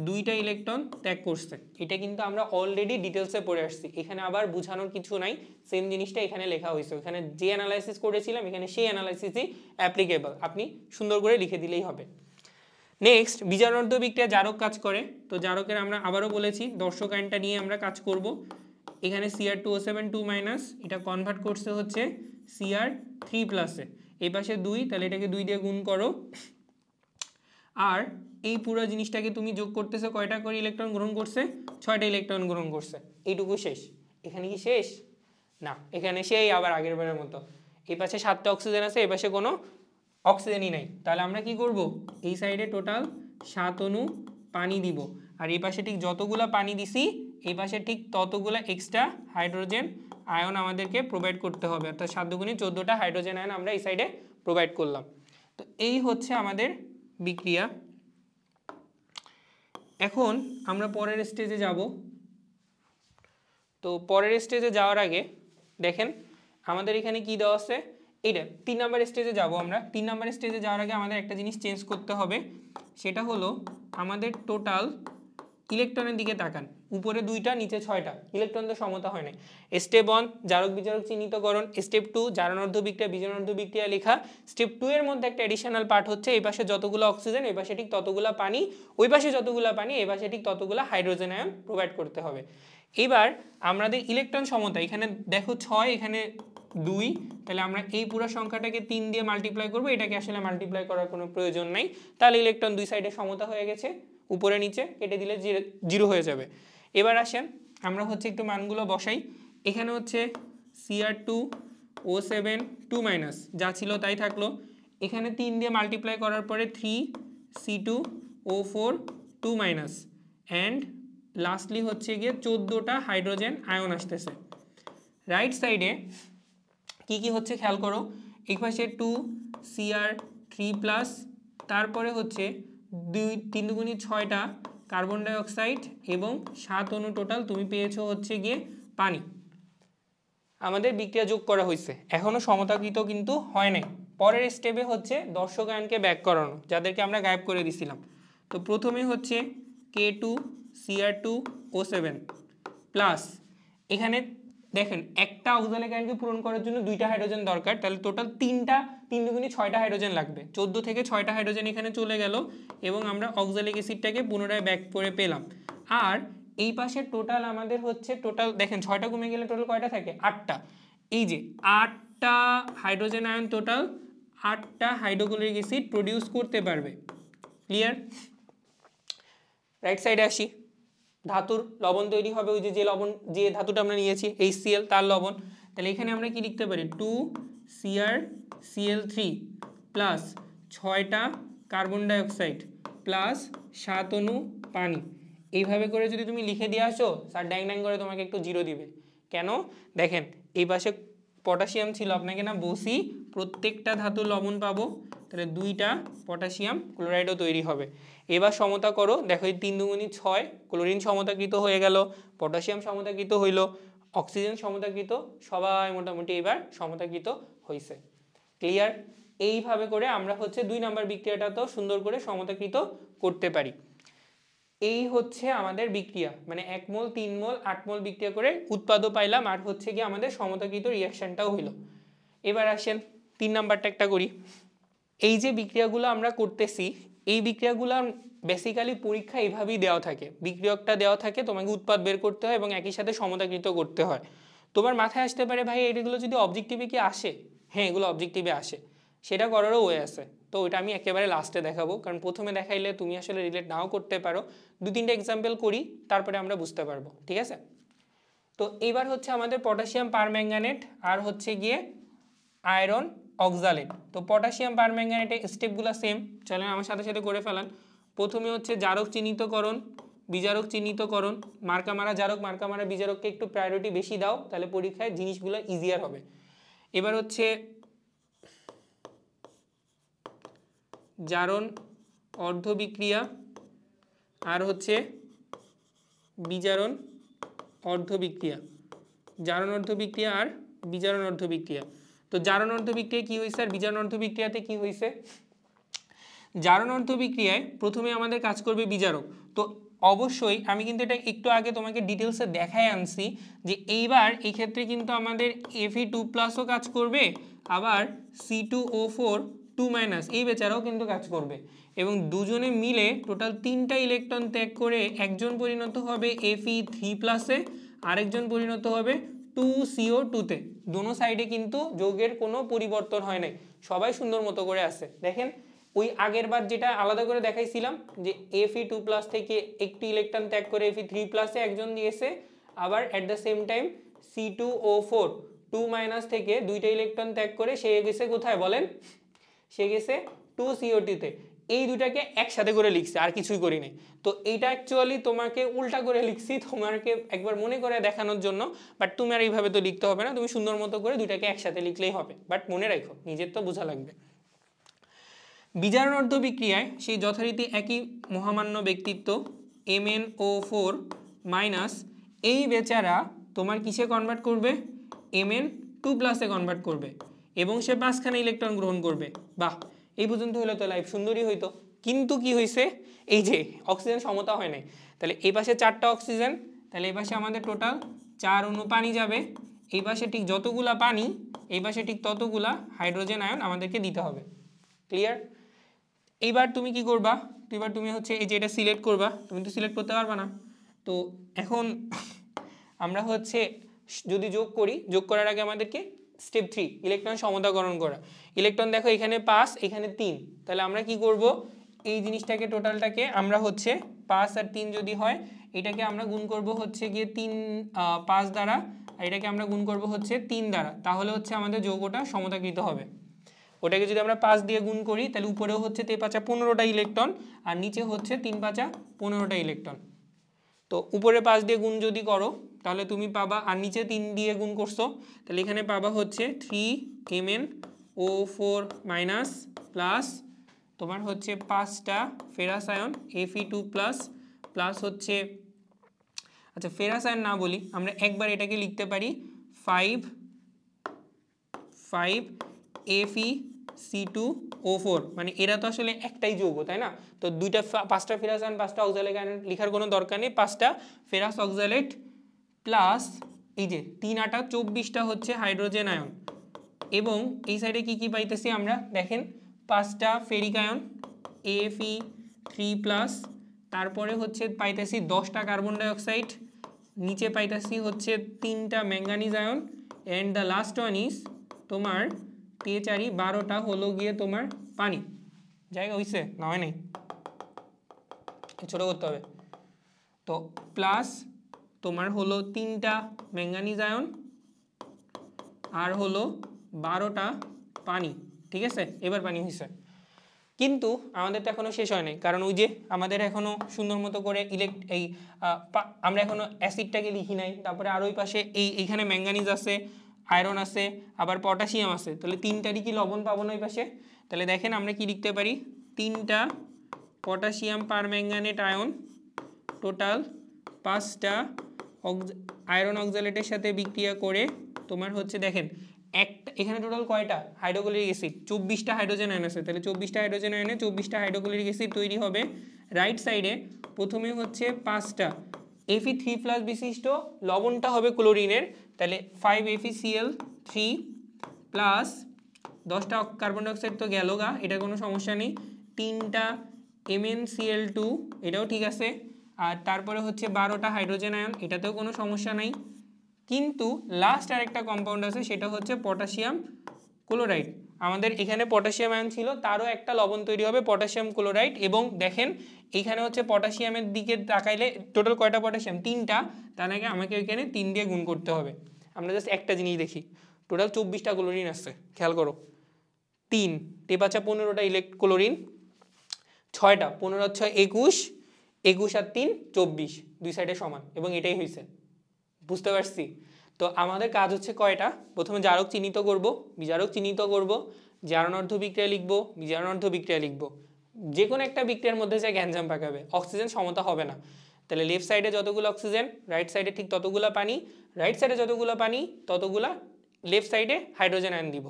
2টা ইলেকট্রন ত্যাগ করছে। এটা কিন্তু আমরা অলরেডি ডিটেলসে পড়ে আসছি, এখানে আবার বোঝানোর কিছু নাই, সেম জিনিসটা এখানে লেখা হয়েছে। এখানে যে অ্যানালাইসিস করেছিলাম এখানে সেই অ্যানালাইসিসই অ্যাপ্লিকেবল, আপনি সুন্দর করে লিখে দিলেই হবে। নেক্সট বিজারণ অর্ধ বিক্রিয়া জারক কাজ করে। তো জারকের আমরা আবারও বলেছি দর্শক আয়নটা নিয়ে আমরা কাজ করব। এখানে Cr2O7 2- এটা কনভার্ট করছে হচ্ছে Cr3+-এ, এই পাশে 2, তাহলে এটাকে 2 দিয়ে গুণ করো, আর এই পুরো জিনিসটাকে তুমি যোগ করতেছো, কয়টা করে ইলেকট্রন গ্রহণ করছে? 6টা ইলেকট্রন গ্রহণ করছে। এইটুকু শেষ। এখানে কি শেষ? না, এখানে সেই আবার আগের বারের মতো এই পাশে 7টা অক্সিজেন আছে, এই পাশে কোনো অক্সিজেনই নাই। তাহলে আমরা কি করব? এই সাইডে টোটাল 7 অণু পানি দিব, আর এই পাশে ঠিক যতগুলা পানি দিছি এই পাশে ঠিক ততগুলা এক্সট্রা হাইড্রোজেন আয়ন আমাদেরকে প্রোভাইড করতে হবে, অর্থাৎ 7 দুগুণে 14টা হাইড্রোজেন আয়ন আমরা এই সাইডে প্রোভাইড করলাম। তো এই হচ্ছে আমাদের বিক্রিয়া। এখন আমরা পরের স্টেজে যাব। তো পরের স্টেজে যাওয়ার আগে দেখেন আমাদের এখানে কি দেওয়া আছে, এইটা 3 নাম্বার স্টেজে যাব আমরা। 3 নাম্বার স্টেজে যাওয়ার আগে আমাদের একটা জিনিস চেঞ্জ করতে হবে, সেটা হলো আমাদের টোটাল ইলেকট্রনের দিকে তাকান, উপরে 2টা নিচে 6টা, ইলেকট্রন তো সমতা হয় নাই। স্টেপ 1 জারক বিজারক চিহ্নিতকরণ, স্টেপ 2 জারণ অর্ধ বিক্রিয়া বিজারণ অর্ধ বিক্রিয়া লেখা, স্টেপ 2 এর মধ্যে একটা এডিশনাল পার্ট হচ্ছে এই পাশে যতগুলো অক্সিজেন এই পাশে ঠিক ততগুলো পানি, ওই পাশে যতগুলো পানি এই পাশে ঠিক ততগুলো হাইড্রোজেন আয়ন প্রোভাইড করতে হবে। এবার আমাদের ইলেকট্রন সমতা এখানে দেখো 6, এখানে 2, তাহলে আমরা এই পুরো সংখ্যাটাকে 3 দিয়ে মাল্টিপ্লাই করব, এটাকে আসলে মাল্টিপ্লাই করার কোনো প্রয়োজন নাই, তাহলে ইলেকট্রন দুই সাইডে সমতা হয়ে গেছে, উপরে নিচে কেটে দিলে 0 হয়ে যাবে। এবার আসেন আমরা হচ্ছে একটু মানগুলো বসাই। এখানে হচ্ছে Cr2O7 2- যা ছিল তাই থাকলো, এখানে 3 দিয়ে মাল্টিপ্লাই করার পরে 3C2O4 2- অ্যান্ড লাস্টলি হচ্ছে গিয়ে 14টা হাইড্রোজেন আয়ন আসতেছে। রাইট সাইডে কি কি হচ্ছে খেয়াল করো, এই পাশে 2Cr3+, তারপরে হচ্ছে 3 দুগুণী 6টা কার্বন ডাইঅক্সাইড এবং 7 অণু টোটাল তুমি পেয়েছো হচ্ছে গিয়ে পানি। আমাদের বিক্রিয়া যোগ করা হয়েছে, এখনও সমতাকৃত কিন্তু হয় নাই। পরের স্টেপে হচ্ছে দর্শক আয়নকে ব্যাক করানো, যাদেরকে আমরা গায়েব করে দিছিলাম। তো প্রথমে হচ্ছে K2Cr2O7 প্লাস, এখানে দেখেন একটা অক্সালিক আয়নকে পূরণ করার জন্য 2টা হাইড্রোজেন দরকার, তাহলে টোটাল 3 দুগুণী 6টা হাইড্রোজেন লাগবে, 14 থেকে 6টা হাইড্রোজেন এখানে চলে গেল এবং আমরা অক্সালিক অ্যাসিডটাকে পুনরায় ব্যাক করে পেলাম। আর এই পাশে টোটাল আমাদের হচ্ছে টোটাল দেখেন 6টা কমে গেলে টোটাল কয়টা থাকে? 8টা। এই যে 8 8টা হাইড্রোজেন আয়ন টোটাল 8টা হাইড্রোক্লোরিক অ্যাসিড প্রডিউস করতে পারবে। ক্লিয়ার? রাইট সাইডে আসি, ধাতুর লবণ তৈরি হবে, ওই যে লবণ যে ধাতুটা আমরা নিয়েছি HCl তার লবণ। তাহলে এখানে আমরা কি লিখতে পারি 2CrCl3 প্লাস 6টা কার্বন ডাইঅক্সাইড প্লাস 7 অণু পানি। এইভাবে করে যদি তুমি লিখে দিয়ে আসো স্যার ড্যাং ড্যাং করে তোমাকে একটু 0 দিবে। কেন? দেখেন এই পাশে পটাশিয়াম ছিল, আপনাকে না বসি প্রত্যেকটা ধাতুর লবণ পাবো, তাহলে 2টা পটাশিয়াম ক্লোরাইডও তৈরি হবে। এবার সমতা করো, দেখো এই 3 দুগুণী 6, ক্লোরিন সমতাকৃত হয়ে গেল, পটাশিয়াম সমতাকৃত হইল, অক্সিজেন সমতাকৃত, সবাই মোটামুটি এবার সমতাকৃত হয়েছে। ক্লিয়ার? এইভাবে করে আমরা হচ্ছে 2 নাম্বার বিক্রিয়াটাতেও সুন্দর করে সমতাকৃত করতে পারি। এই হচ্ছে আমাদের বিক্রিয়া, মানে 1 মোল 3 মোল 8 মোল বিক্রিয়া করে উৎপাদও পাইলাম, আর হচ্ছে কি আমাদের সমতাকৃত রিয়াকশনটাও হইল। এবার আসেন 3 নাম্বারটা একটা করি। এই যে বিক্রিয়াগুলো আমরা করতেছি, এই বিক্রিয়াগুলো বেসিক্যালি পরীক্ষা এইভাবেই দেওয়া থাকে, বিক্রিয়কটা দেওয়া থাকে, তোমাকে উৎপাদ বের করতে হয় এবং একই সাথে সমতাকৃত করতে হয়। তোমার মাথায় আসতে পারে ভাই এগুলো যদি অবজেক্টিভে কি আসে? হ্যাঁ, এগুলো অবজেক্টিভে আসে, সেটা করারও ওয়ে আছে। তো ওইটা আমি একেবারে লাস্টে দেখাবো, কারণ প্রথমে দেখাইলে তুমি আসলে রিলেট নাও করতে পারো। 2-3টা এক্সাম্পল করি, তারপরে আমরা বুঝতে পারবো। ঠিক আছে? তো এইবার হচ্ছে আমাদের পটাশিয়াম পারম্যাঙ্গানেট আর হচ্ছে গিয়ে আয়রন অক্সালেট। তো পটাশিয়াম পারম্যাঙ্গানেটের স্টেপগুলো সেম, চলেন আমার সাথে সাথে করে ফেলান। প্রথমে হচ্ছে জারক চিহ্নিতকরণ, বিজারক চিহ্নিতকরণ, মার্কা মারা জারক, মার্কা মারা বিজারককে একটু প্রায়োরিটি বেশি দাও, তাহলে পরীক্ষায় জিনিসগুলো ইজিয়ার হবে। এবার হচ্ছে জারণ অর্ধ বিক্রিয়া আর হচ্ছে বিজারণ অর্ধ বিক্রিয়া, জারণ অর্ধ বিক্রিয়া আর বিজারণ অর্ধ বিক্রিয়া। তো জারণ অর্ধ বিক্রিয়া কি হয়েছে আর বিজারণ অর্ধ বিক্রিয়াতে কি হয়েছে? জারণ অর্ধ বিক্রিয়ায় প্রথমে আমাদের কাজ করবে বিজারক। তো অবশ্যই আমি কিন্তু এটা একটু আগে তোমাকে ডিটেলসে দেখাই আনছি যে এইবার এই ক্ষেত্রে কিন্তু আমাদের Fe2+ কাজ করবে, আবার C2O4 2- এই বেচারাও কিন্তু কাজ করবে, এবং দুজনে মিলে টোটাল 3টা ইলেকট্রন ত্যাগ করে একজন পরিণত হবে Fe3+-এ, আরেকজন পরিণত হবে 2CO2-তে। দোনো সাইডে কিন্তু যৌগের কোনো পরিবর্তন হয় নাই, সবাই সুন্দর মতো করে আছে। দেখেন ওই আগের বার যেটা আলাদা করে দেখাইছিলাম যে Fe2+ থেকে একটি ইলেকট্রন ত্যাগ করে Fe3+-এ একজন দিয়েছে, আবার at the same time C2O4 2- থেকে 2টা ইলেকট্রন ত্যাগ করে সে গেছে কোথায় বলেন? সে গেছে 2CO2-তে। এই দুটাকে একসাথে করে লিখছে, আর কিছুই করি নাই। তো এইটা অ্যাকচুয়ালি তোমাকে উল্টা করে লিখছি তোমাকে একবার মনে করে দেখানোর জন্য, বাট তুমি আর এইভাবে তো লিখতে হবে না, তুমি সুন্দর মতো করে দুটাকে একসাথে লিখলেই হবে, বাট মনে রাখো নিজের তো বোঝা লাগবে। বিজারণ অর্ধ বিক্রিয়ায় সেই যথারীতি একই মহামান্য ব্যক্তিত্ব MnO4- এই বেচারা তোমার কিসে কনভার্ট করবে? Mn2+ কনভার্ট করবে, এবং সে 5খানা ইলেকট্রন গ্রহণ করবে। বাহ, এই পর্যন্ত হলে তো লাইফ সুন্দরই হইতো, কিন্তু কি হয়েছে? এই যে অক্সিজেন সমতা হয় নাই, তাহলে এই পাশে 4টা অক্সিজেন, তাহলে এই পাশে আমাদের টোটাল 4 অণু পানি যাবে, এই পাশে ঠিক যতগুলা পানি এই পাশে ঠিক ততগুলা হাইড্রোজেন আয়ন আমাদেরকে দিতে হবে। ক্লিয়ার? এইবার তুমি কি করবা? এবার তুমি হচ্ছে এই যে এটা সিলেক্ট করবা, তুমি তো সিলেক্ট করতে পারবা না। তো এখন আমরা হচ্ছে যদি যোগ করি, যোগ করার আগে আমাদেরকে স্টেপ 3 ইলেকট্রন সমতাকরণ করা। ইলেকট্রন দেখো এখানে 5 এখানে 3, তাহলে আমরা কি করব? এই জিনিসটাকে টোটালটাকে আমরা হচ্ছে 5 আর 3 যদি হয়, এটাকে আমরা গুণ করব হচ্ছে গিয়ে 5 দ্বারা, আর এটাকে আমরা গুণ করব হচ্ছে 3 দ্বারা, তাহলে হচ্ছে আমাদের যৌগটা সমতাকৃত হবে। ওটাকে যদি আমরা 5 দিয়ে গুণ করি, তাহলে উপরেও হচ্ছে 3×5 15টা ইলেকট্রন, আর নিচে হচ্ছে 3×5 15টা ইলেকট্রন। তো উপরে 5 দিয়ে গুণ যদি করো তাহলে তুমি পাবা, আর নিচে 3 দিয়ে গুণ করছো, তাহলে এখানে পাবা হচ্ছে 3MnO4- প্লাস তোমার হচ্ছে 5টা ফেরাস আয়ন Fe2+ প্লাস হচ্ছে, আচ্ছা ফেরাস আয়ন না বলি, আমরা একবার এটাকে লিখতে পারি 5 FeC2O4, মানে এরা তো আসলে একটাই যৌগ তাই না? তো 5টা ফেরাস আয়ন 5টা অক্সালেট আয়ন লেখার কোনো দরকার নেই, 5টা ফেরাস অক্সালেট প্লাস এই যে 3 8 24টা হচ্ছে হাইড্রোজেন আয়ন, এবং এই সাইডে কি কি পাইতেছি আমরা দেখেন 5টা ফেরিক আয়ন Fe3+, তারপরে হচ্ছে পাইতেছি 10টা কার্বন ডাইঅক্সাইড, নিচে পাইতেছি হচ্ছে 3টা manganese ion, and the last one is তোমার তে4 12টা হলো গিয়ে তোমার পানি। জায়গা হইছে না হয় নাই, ছোট করতে হবে। তো প্লাস তোমার হলো 3টা ম্যাঙ্গানিজ আয়ন আর হলো 12টা পানি। ঠিক আছে, এবার পানি হয়েছে। কিন্তু আমাদের তো এখনো শেষ হয় নাই, কারণ ওই যে আমাদের এখনো সুন্দর মতো করে আমরা এখনো অ্যাসিডটাকে লিখি নাই। তারপরে আর ওই পাশে এইখানে ম্যাঙ্গানিজ আছে, আয়রন আছে, আবার পটাশিয়াম আছে। তাহলে 3টারই কি লবণ পাবো না ওই পাশে? তাহলে দেখেন আমরা কি লিখতে পারি, 3টা পটাশিয়াম পার ম্যাঙ্গানেট আয়ন, টোটাল 5টা আয়রন অক্সালেটের সাথে বিক্রিয়া করে তোমার হচ্ছে দেখেন একটা এখানে টোটাল কয়টা হাইড্রোক্লোরিক অ্যাসিড, 24টা হাইড্রোজেন আয়ন আছে। তাহলে 24টা হাইড্রোজেন আয়নে 24টা হাইড্রোক্লোরিক অ্যাসিড তৈরি হবে। রাইট সাইডে প্রথমে হচ্ছে 5টা Fe3+ বিশিষ্ট লবণটা হবে ক্লোরিনের। তাহলে 5FeCl3 প্লাস 10টা কার্বন ডাইঅক্সাইড তো গেল গা, এটা কোনো সমস্যা নেই। 3টা MnCl2, এটাও ঠিক আছে। আর তারপরে হচ্ছে 12টা হাইড্রোজেন আয়ন, এটাতেও কোনো সমস্যা নাই। কিন্তু লাস্ট আরেকটা কম্পাউন্ড আছে, সেটা হচ্ছে পটাশিয়াম ক্লোরাইড। আমাদের এখানে পটাশিয়াম আয়ন ছিল, তারও একটা লবণ তৈরি হবে পটাশিয়াম ক্লোরাইড। এবং দেখেন এইখানে হচ্ছে পটাশিয়ামের দিকে তাকাইলে টোটাল কয়টা পটাশিয়াম, 3টা। তার আগে আমাকে ওইখানে 3 দিয়ে গুণ করতে হবে। আমরা জাস্ট একটা জিনিস দেখি, টোটাল 24টা ক্লোরিন আসছে, খেয়াল করো। 3 টেপাচা 15টা ক্লোরিন, 6টা 15 6 21, 21 আর 3 24, দুই সাইডে সমান, এবং এটাই হয়েছে। বুঝতে পারছি? তো আমাদের কাজ হচ্ছে কয়টা, প্রথমে জারক চিহ্নিত করব, বিজারক চিহ্নিত করব, জারণার্ধ বিক্রিয়া লিখব, বিজারণার্ধ বিক্রিয়া লিখব। যে কোনো একটা বিক্রিয়ার মধ্যে যে গ্যাঞ্জাম পাকাবে, অক্সিজেন সমতা হবে না। তাহলে লেফট সাইডে যতগুলো অক্সিজেন, রাইট সাইডে ঠিক ততগুলো পানি, রাইট সাইডে যতগুলো পানি ততগুলা লেফট সাইডে হাইড্রোজেন আয়ন দিব।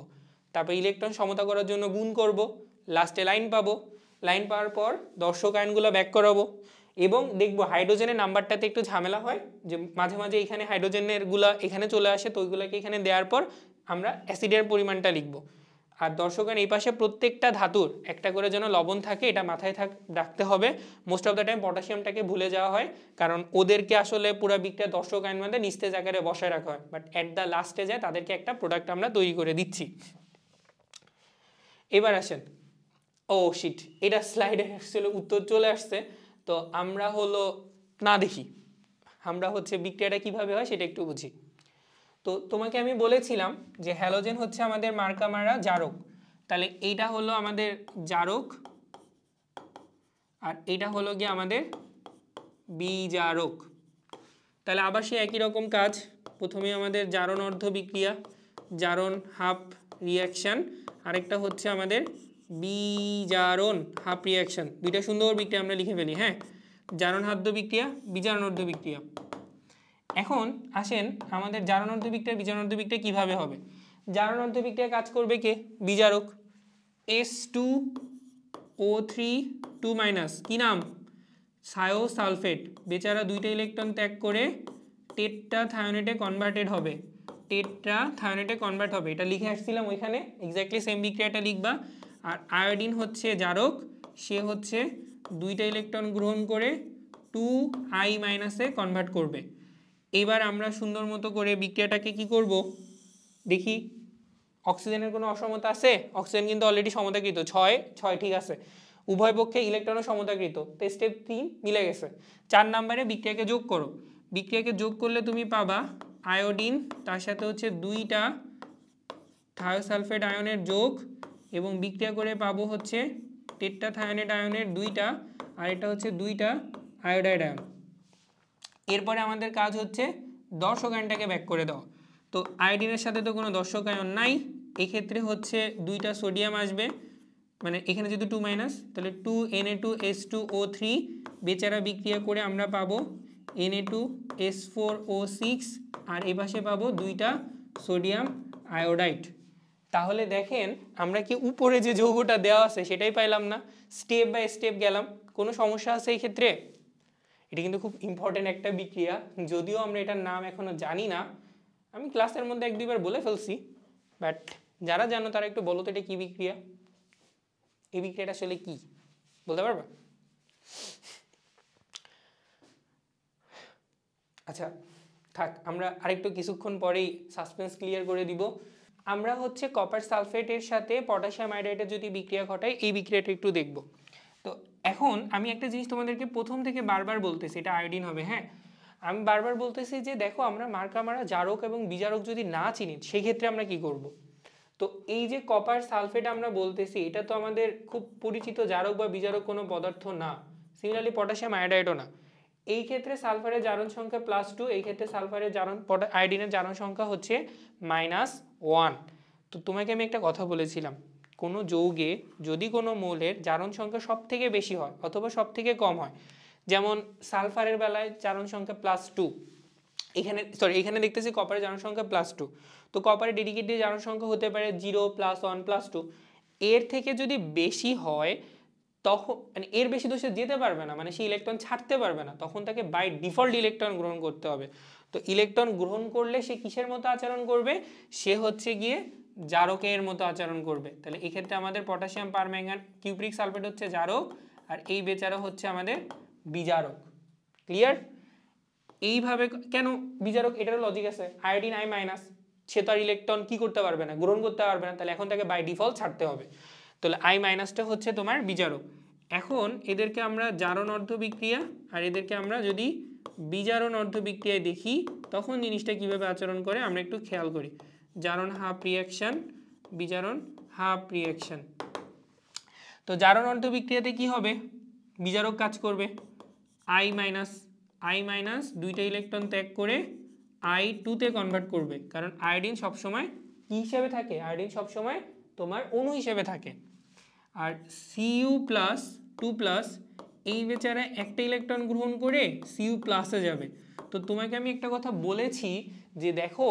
তারপর ইলেকট্রন সমতা করার জন্য গুণ করব, লাস্টে লাইন পাবো। লাইন পাওয়ার পর দর্শক আয়নগুলো ব্যাক করাবো। এবং দেখবো হাইড্রোজেনের নাম্বারটাতে একটু ঝামেলা হয়, যে মাঝে মাঝে এখানে হাইড্রোজেনের গুলা এখানে চলে আসে, তো ওইগুলোকে এখানে দেওয়ার পর আমরা অ্যাসিডের পরিমাণটা লিখবো। আর দর্শকের এই পাশে প্রত্যেকটা ধাতুর একটা করে যেন লবণ থাকে, এটা মাথায় রাখতে হবে। মোস্ট অফ দ্য টাইম পটাশিয়ামটাকে ভুলে যাওয়া হয়, কারণ ওদেরকে আসলে পুরো বিক্রিয়া দর্শক আয়ন মধ্যে নিস্তেজ আকারে বসায় রাখা হয়, বাট অ্যাট দ্য লাস্টে যায় তাদেরকে একটা প্রোডাক্ট আমরা তৈরি করে দিচ্ছি। এবার আসেন, ও শিট, এটা স্লাইডে আসলে উত্তর চলে আসছে, তো আমরা হলো না দেখি, আমরা হচ্ছে বিক্রিয়াটা কিভাবে হয় সেটা একটু বুঝি। তো তোমাকে আমি বলেছিলাম যে হ্যালোজেন হচ্ছে আমাদের মার্কা মারা জারক। তাহলে এইটা হলো আমাদের জারক, আর এইটা হলো গিয়ে আমাদের বিজারক। তাহলে আবার সে একই রকম কাজ, প্রথমে আমাদের জারণ অর্ধ বিক্রিয়া, জারণ হাফ রিয়াকশান, আরেকটা হচ্ছে আমাদের বিজারণ হাফ রিয়াকশান। দুইটা সুন্দর বিক্রিয়া আমরা লিখে ফেলি। হ্যাঁ, জারণ হাদ্য বিক্রিয়া, বিজারণ অর্ধ বিক্রিয়া। এখন আসেন আমাদের জারণ অর্ধ বিক্রিয়া, বিজারণ অর্ধ বিক্রিয়া কীভাবে হবে। জারণ অর্ধ বিক্রিয়া কাজ করবে কে, বিজারক। H2O3 2- কি নাম, থায়োসালফেট। বেচারা 2টা ইলেকট্রন ত্যাগ করে টেট্রাথায়োনেটে কনভার্টেড হবে, টেট্রাথায়োনেটে কনভার্ট হবে। এটা লিখে আসছিলাম ওইখানে, এক্স্যাক্টলি সেম বিক্রিয়াটা লিখবা। আর আয়োডিন হচ্ছে জারক, সে হচ্ছে 2টা ইলেকট্রন গ্রহণ করে 2I- কনভার্ট করবে। এবার আমরা সুন্দর মতো করে বিক্রিয়াটাকে কি করব দেখি। অক্সিজেনের কোনো অসমতা আছে? অক্সিজেন কিন্তু অলরেডি সমতাকৃত, 6 ঠিক আছে, উভয় পক্ষে ইলেকট্রনও সমতাকৃত। তো স্টেপ 3 মিলে গেছে। 4 নম্বরে বিক্রিয়াকে যোগ করো। বিক্রিয়াকে যোগ করলে তুমি পাবা আয়োডিন, তার সাথে হচ্ছে 2টা থায়োসালফেট আয়নের যোগ, এবং বিক্রিয়া করে পাবো হচ্ছে টেট্রাথায়োনেট আয়নের 2টা, আর এটা হচ্ছে 2টা আয়োডাইড আয়ন। এরপরে আমাদের কাজ হচ্ছে দর্শক আয়নটাকে ব্যাক করে দাও। তো আয়োডিনের সাথে তো কোনো দর্শক আয়ন নাই, এক্ষেত্রে হচ্ছে 2টা সোডিয়াম আসবে, মানে এখানে যেহেতু 2- তাহলে 2Na2H2O3, বেচারা বিক্রিয়া করে আমরা পাবো Na2S4O6, আর এ পাশে পাবো 2টা সোডিয়াম আয়োডাইড। তাহলে দেখেন আমরা কি উপরে যে যৌগটা দেওয়া আছে সেটাই পাইলাম না, স্টেপ বাই স্টেপ গেলাম। কোনো সমস্যা আছে এই ক্ষেত্রে? এটা কিন্তু খুব ইম্পর্টেন্ট একটা বিক্রিয়া, যদিও আমরা এটার নাম এখনো জানি না। আমি ক্লাসের মধ্যে 1-2বার বলে ফেলছি, বাট যারা জানো তারা একটু বলো তো এটা কি বিক্রিয়া, এই বিক্রিয়াটা আসলে কি বলতে পারবা? আচ্ছা থাক, আমরা আরেকটু কিছুক্ষণ পরেই সাসপেন্স ক্লিয়ার করে দিব। আমরা হচ্ছে কপার সালফেটের সাথে পটাশিয়াম আয়োডাইডের যদি বিক্রিয়া ঘটায় এই বিক্রিয়াটা একটু দেখব। তো এখন আমি একটা জিনিস তোমাদেরকে প্রথম থেকে বারবার বলতেছি, এটা আয়োডিন হবে। হ্যাঁ, আমি বারবার বলতেছি যে দেখো আমরা মার্কা মারা জারক এবং বিজারক যদি না চিনি সেই ক্ষেত্রে আমরা কি করব। তো এই যে কপার সালফেট আমরা বলতেছি এটা তো আমাদের খুব পরিচিত জারক বা বিজারক কোনো পদার্থ না। সিমিলারলি পটাশিয়াম আয়োডাইডও না। এই ক্ষেত্রে সালফারের জারণ সংখ্যা +2, এই ক্ষেত্রে সালফারের জারণ আয়োডিনের জারণ সংখ্যা হচ্ছে -1। তো তোমাকে আমি একটা কথা বলেছিলাম, কোনো যৌগে যদি কোনো মৌলের জারণ সংখ্যা সব থেকে বেশি হয় অথবা সব থেকে কম হয়, যেমন সালফারের বেলায় জারণ সংখ্যা +2, এখানে দেখতেছি কপারের জারণ সংখ্যা +2, তো কপারের ডেডিকেটেড জারণ সংখ্যা হতে পারে 0 +1 +2। এর থেকে যদি বেশি হয় তখন মানে এর বেশি তো সে যেতে পারবে না, মানে সে ইলেকট্রন ছাড়তে পারবে না, তখন তাকে বাই ডিফল্ট ইলেকট্রন গ্রহণ করতে হবে। তো ইলেকট্রন গ্রহণ করলে সে কিসের মতো আচরণ করবে, সে হচ্ছে গিয়ে জারকের মতো আচরণ করবে। তাহলে এক্ষেত্রে আমাদের পটাশিয়াম পারম্যাঙ্গান কিউপ্রিক সালফেট হচ্ছে জারক আর এই বেচারা হচ্ছে আমাদের বিজারক। ক্লিয়ার? এইভাবে কেন বিজারক, এটারও লজিক আছে। আয়োডিন I-, সে তো আর ইলেকট্রন কি করতে পারবে না, গ্রহণ করতে পারবে না, তাহলে এখন তাকে বাই ডিফল্ট ছাড়তে হবে। তাহলে I- হচ্ছে তোমার বিজারক। এখন এদেরকে আমরা জারণ অর্ধ বিক্রিয়া আর এদেরকে আমরা যদি বিজারণ অর্ধ বিক্রিয়ায় দেখি তখন জিনিসটা কিভাবে আচরণ করে আমরা একটু খেয়াল করি। জারণ হাফ রিয়াকশন, বিজারণ হাফ রিয়াকশন। তো জারণ অর্ধ বিক্রিয়াতে কি হবে, বিজারক কাজ করবে I- দুইটা ইলেকট্রন ত্যাগ করে I2 তে কনভার্ট করবে, কারণ আয়োডিন সবসময় কি হিসেবে থাকে, আয়োডিন সবসময় তোমার অণু হিসেবে থাকে। আর Cu+2+ এই বেচারা একটা ইলেকট্রন গ্রহণ করে Cu+ যাবে। তো তোমাকে আমি একটা কথা বলেছি যে দেখো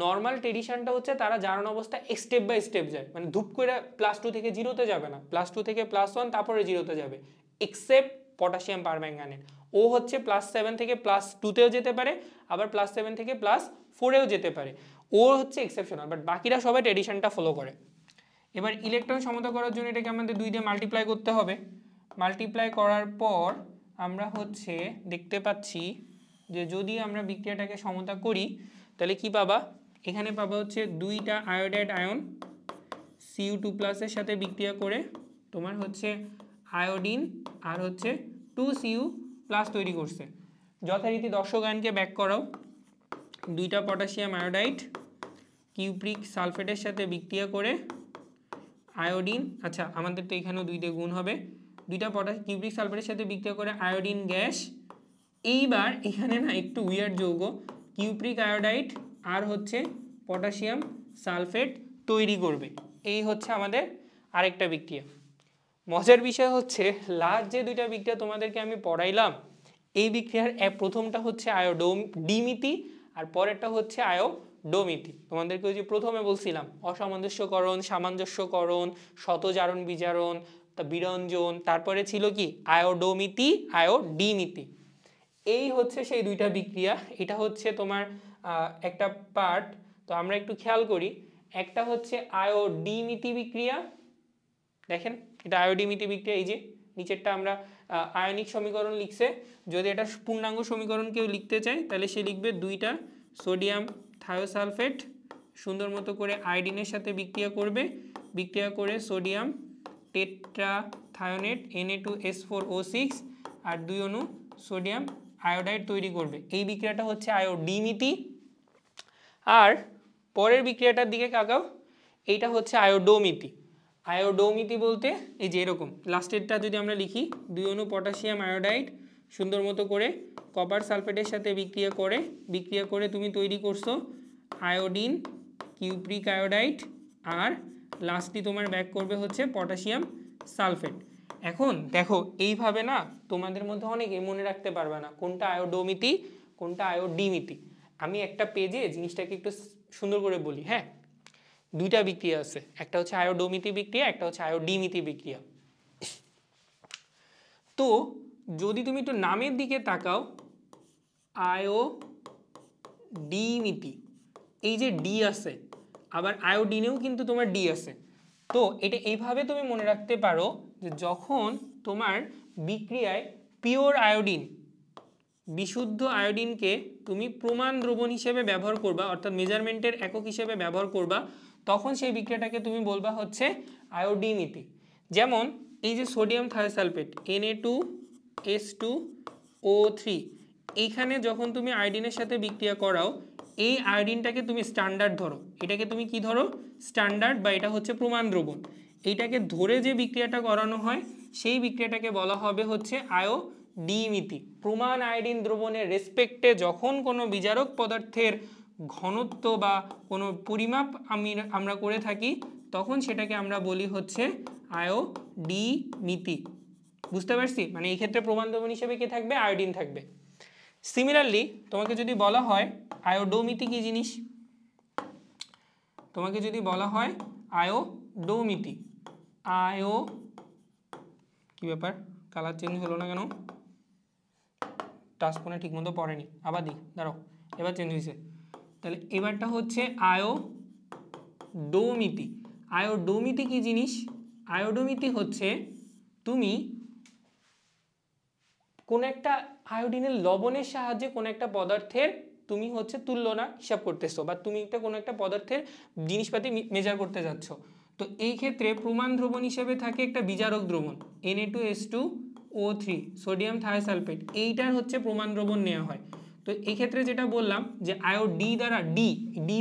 নর্মাল ট্রেডিশনটা হচ্ছে তারা জারণ অবস্থা স্টেপ বাই স্টেপ যায়, মানে ধূপ করে +2 থেকে 0-তে যাবে না, +2 থেকে +1 তারপরে 0-তে যাবে, এক্সেপ্ট পটাশিয়াম পারম্যাঙ্গানেট। ও হচ্ছে +7 থেকে +2-তেও যেতে পারে, আবার +7 থেকে +4-এও যেতে পারে। ও হচ্ছে এক্সেপশনাল, বাট বাকিরা সবাই ট্রেডিশনটা ফলো করে। এবার ইলেকট্রন সমতা করার জন্য এটাকে আমাদের 2 দিয়ে মাল্টিপ্লাই করতে হবে। মাল্টিপ্লাই করার পর আমরা হচ্ছে দেখতে পাচ্ছি যে যদি আমরা বিক্রিয়াটাকে সমতা করি তাহলে কি পাবা, এখানে পাবা হচ্ছে 2টা আয়োডাইড আয়ন Cu2+ এর সাথে বিক্রিয়া করে তোমার হচ্ছে আয়োডিন আর হচ্ছে 2Cu+ তৈরি করছে। যথারীতি দর্শক আয়নকে ব্যাক করাও, 2টা পটাশিয়াম আয়োডাইড কিউপ্রিক সালফেটের সাথে বিক্রিয়া করে আয়োডিন, আচ্ছা আমাদের তো এখানেও 2 দিয়ে গুণ হবে, 2টা কিউপ্রিক সালফেটের সাথে বিক্রিয়া করে আয়োডিন গ্যাস। এইবার এখানে না একটু উইয়ার্ড যৌগ কিউপ্রিক আয়োডাইড আর হচ্ছে পটাশিয়াম সালফেট তৈরি করবে। এই হচ্ছে আমাদের আরেকটা বিক্রিয়া। মজার বিষয় হচ্ছে লাস্ট যে 2টা বিক্রিয়া তোমাদেরকে আমি পড়াইলাম এই বিক্রিয়ার প্রথমটা হচ্ছে আয়োডিমিতি আর পরেরটা হচ্ছে আয়োডোমিতি। তোমাদেরকে ওই যে প্রথমে বলছিলাম অসামঞ্জস্যকরণ, সামঞ্জস্যকরণ, শতজারণ বিজারণ, বিরঞ্জন, তারপরে ছিল কি আয়োডোমিতি, আয়োডিমিতি। এই হচ্ছে সেই 2টা বিক্রিয়া। এটা হচ্ছে তোমার একটা পার্ট। তো আমরা একটু খেয়াল করি, একটা হচ্ছে আয়োডিমিতি বিক্রিয়া, দেখেন এটা আয়োডিমিতি বিক্রিয়া। এই যে নিচেরটা আমরা আয়নিক সমীকরণ লিখছে, যদি এটা পূর্ণাঙ্গ সমীকরণ কেউ লিখতে চায় তাহলে সে লিখবে 2টা সোডিয়াম থায়োসালফেট সুন্দর মতো করে আয়োডিনের সাথে বিক্রিয়া করবে, বিক্রিয়া করে সোডিয়াম টেট্রাথায়োনেট Na2S4O6 আর 2 অণু সোডিয়াম আয়োডাইড তৈরি করবে। এই বিক্রিয়াটা হচ্ছে আয়োডিমিতি। আর পরের বিক্রিয়াটার দিকে তাকাও, এইটা হচ্ছে আয়োডোমিতি। আয়োডোমিতি বলতে এই যে এরকম লাস্টেরটা যদি আমরা লিখি, 2 অণু পটাশিয়াম আয়োডাইড সুন্দর মতো করে কপার সালফেটের সাথে বিক্রিয়া করে তুমি তৈরি করছো আয়োডিন কিউপ্রিক আয়োডাইড আর লাস্টলি তোমার ব্যাক করবে হচ্ছে পটাশিয়াম সালফেট। এখন দেখো এইভাবে না তোমাদের মধ্যে অনেকে মনে রাখতে পারবে না কোনটা আয়োডোমিতি কোনটা আয়োডিমিতি। আমি একটা পেজে জিনিসটাকে একটু সুন্দর করে বলি। হ্যাঁ, 2টা বিক্রিয়া আছে, একটা হচ্ছে আয়োডোমিতি বিক্রিয়া, একটা হচ্ছে আয়োডিমিতি বিক্রিয়া। তো যদি তুমি একটু নামের দিকে তাকাও, আয়োডিমিতি, এই যে ডি আছে, আবার আয়োডিনেও কিন্তু তোমার ডি আছে। তো এটা এইভাবে তুমি মনে রাখতে পারো যে যখন তোমার বিক্রিয়ায় পিওর আয়োডিন বিশুদ্ধ আয়োডিনকে তুমি প্রমাণ দ্রবণ হিসেবে ব্যবহার করবা, অর্থাৎ মেজারমেন্টের একক হিসেবে ব্যবহার করবা, তখন সেই বিক্রিয়াটাকে তুমি বলবা হচ্ছে আয়োডিমিতি। যেমন এই যে সোডিয়াম থায়োসালফেট Na2S2O3, এইখানে যখন তুমি আয়োডিনের সাথে বিক্রিয়া করাও, এই আয়োডিনটাকে তুমি স্ট্যান্ডার্ড ধরো, এটাকে তুমি কি ধরো? স্ট্যান্ডার্ড, বা এটা হচ্ছে প্রমাণ দ্রবণ। এইটাকে ধরে যে বিক্রিয়াটা করানো হয় সেই বিক্রিয়াটাকে বলা হবে হচ্ছে আয়োডিমিতি। প্রমাণ আয়োডিন দ্রবণের রেসপেক্টে যখন কোনো বিজারক পদার্থের ঘনত্ব বা কোনো পরিমাপ আমরা করে থাকি, তখন সেটাকে আমরা বলি হচ্ছে আয়োডিমিতি। বুঝতে পারছি? মানে এই ক্ষেত্রে প্রমাণ দ্রবণ হিসেবে কি থাকবে? আয়োডিন থাকবে। সিমিলারলি তোমাকে যদি বলা হয় আয়োডোমিতি কি জিনিস, তোমাকে যদি বলা হয় আয়োডোমিতি, কি ব্যাপার, কালার চেঞ্জ হলো না কেন? টাচফোনে ঠিক মতো পড়েনি, আবার দিই, দাঁড়াও, এবার চেঞ্জ হয়েছে। তাহলে এবারটা হচ্ছে আয়োডোমিতি। আয়োডোমিতি কি জিনিস? আয়োডোমিতি হচ্ছে তুমি কোন একটা আয়োডিনের লবণের সাহায্যে কোন একটা পদার্থের তুমি হচ্ছে তুলনা হিসাব করতেছো, বা তুমি কোনো একটা পদার্থের জিনিসপাতি মেজার করতে যাচ্ছ। তো এই ক্ষেত্রে প্রমাণ দ্রবণ হিসেবে থাকে একটা বিজারক দ্রবণ Na2S2O3 সোডিয়াম থায়োসালফেট, এইটার হচ্ছে প্রমাণ দ্রবণ নেওয়া হয়। তো এই ক্ষেত্রে যেটা বললাম যে আয়োডি দ্বারা ডি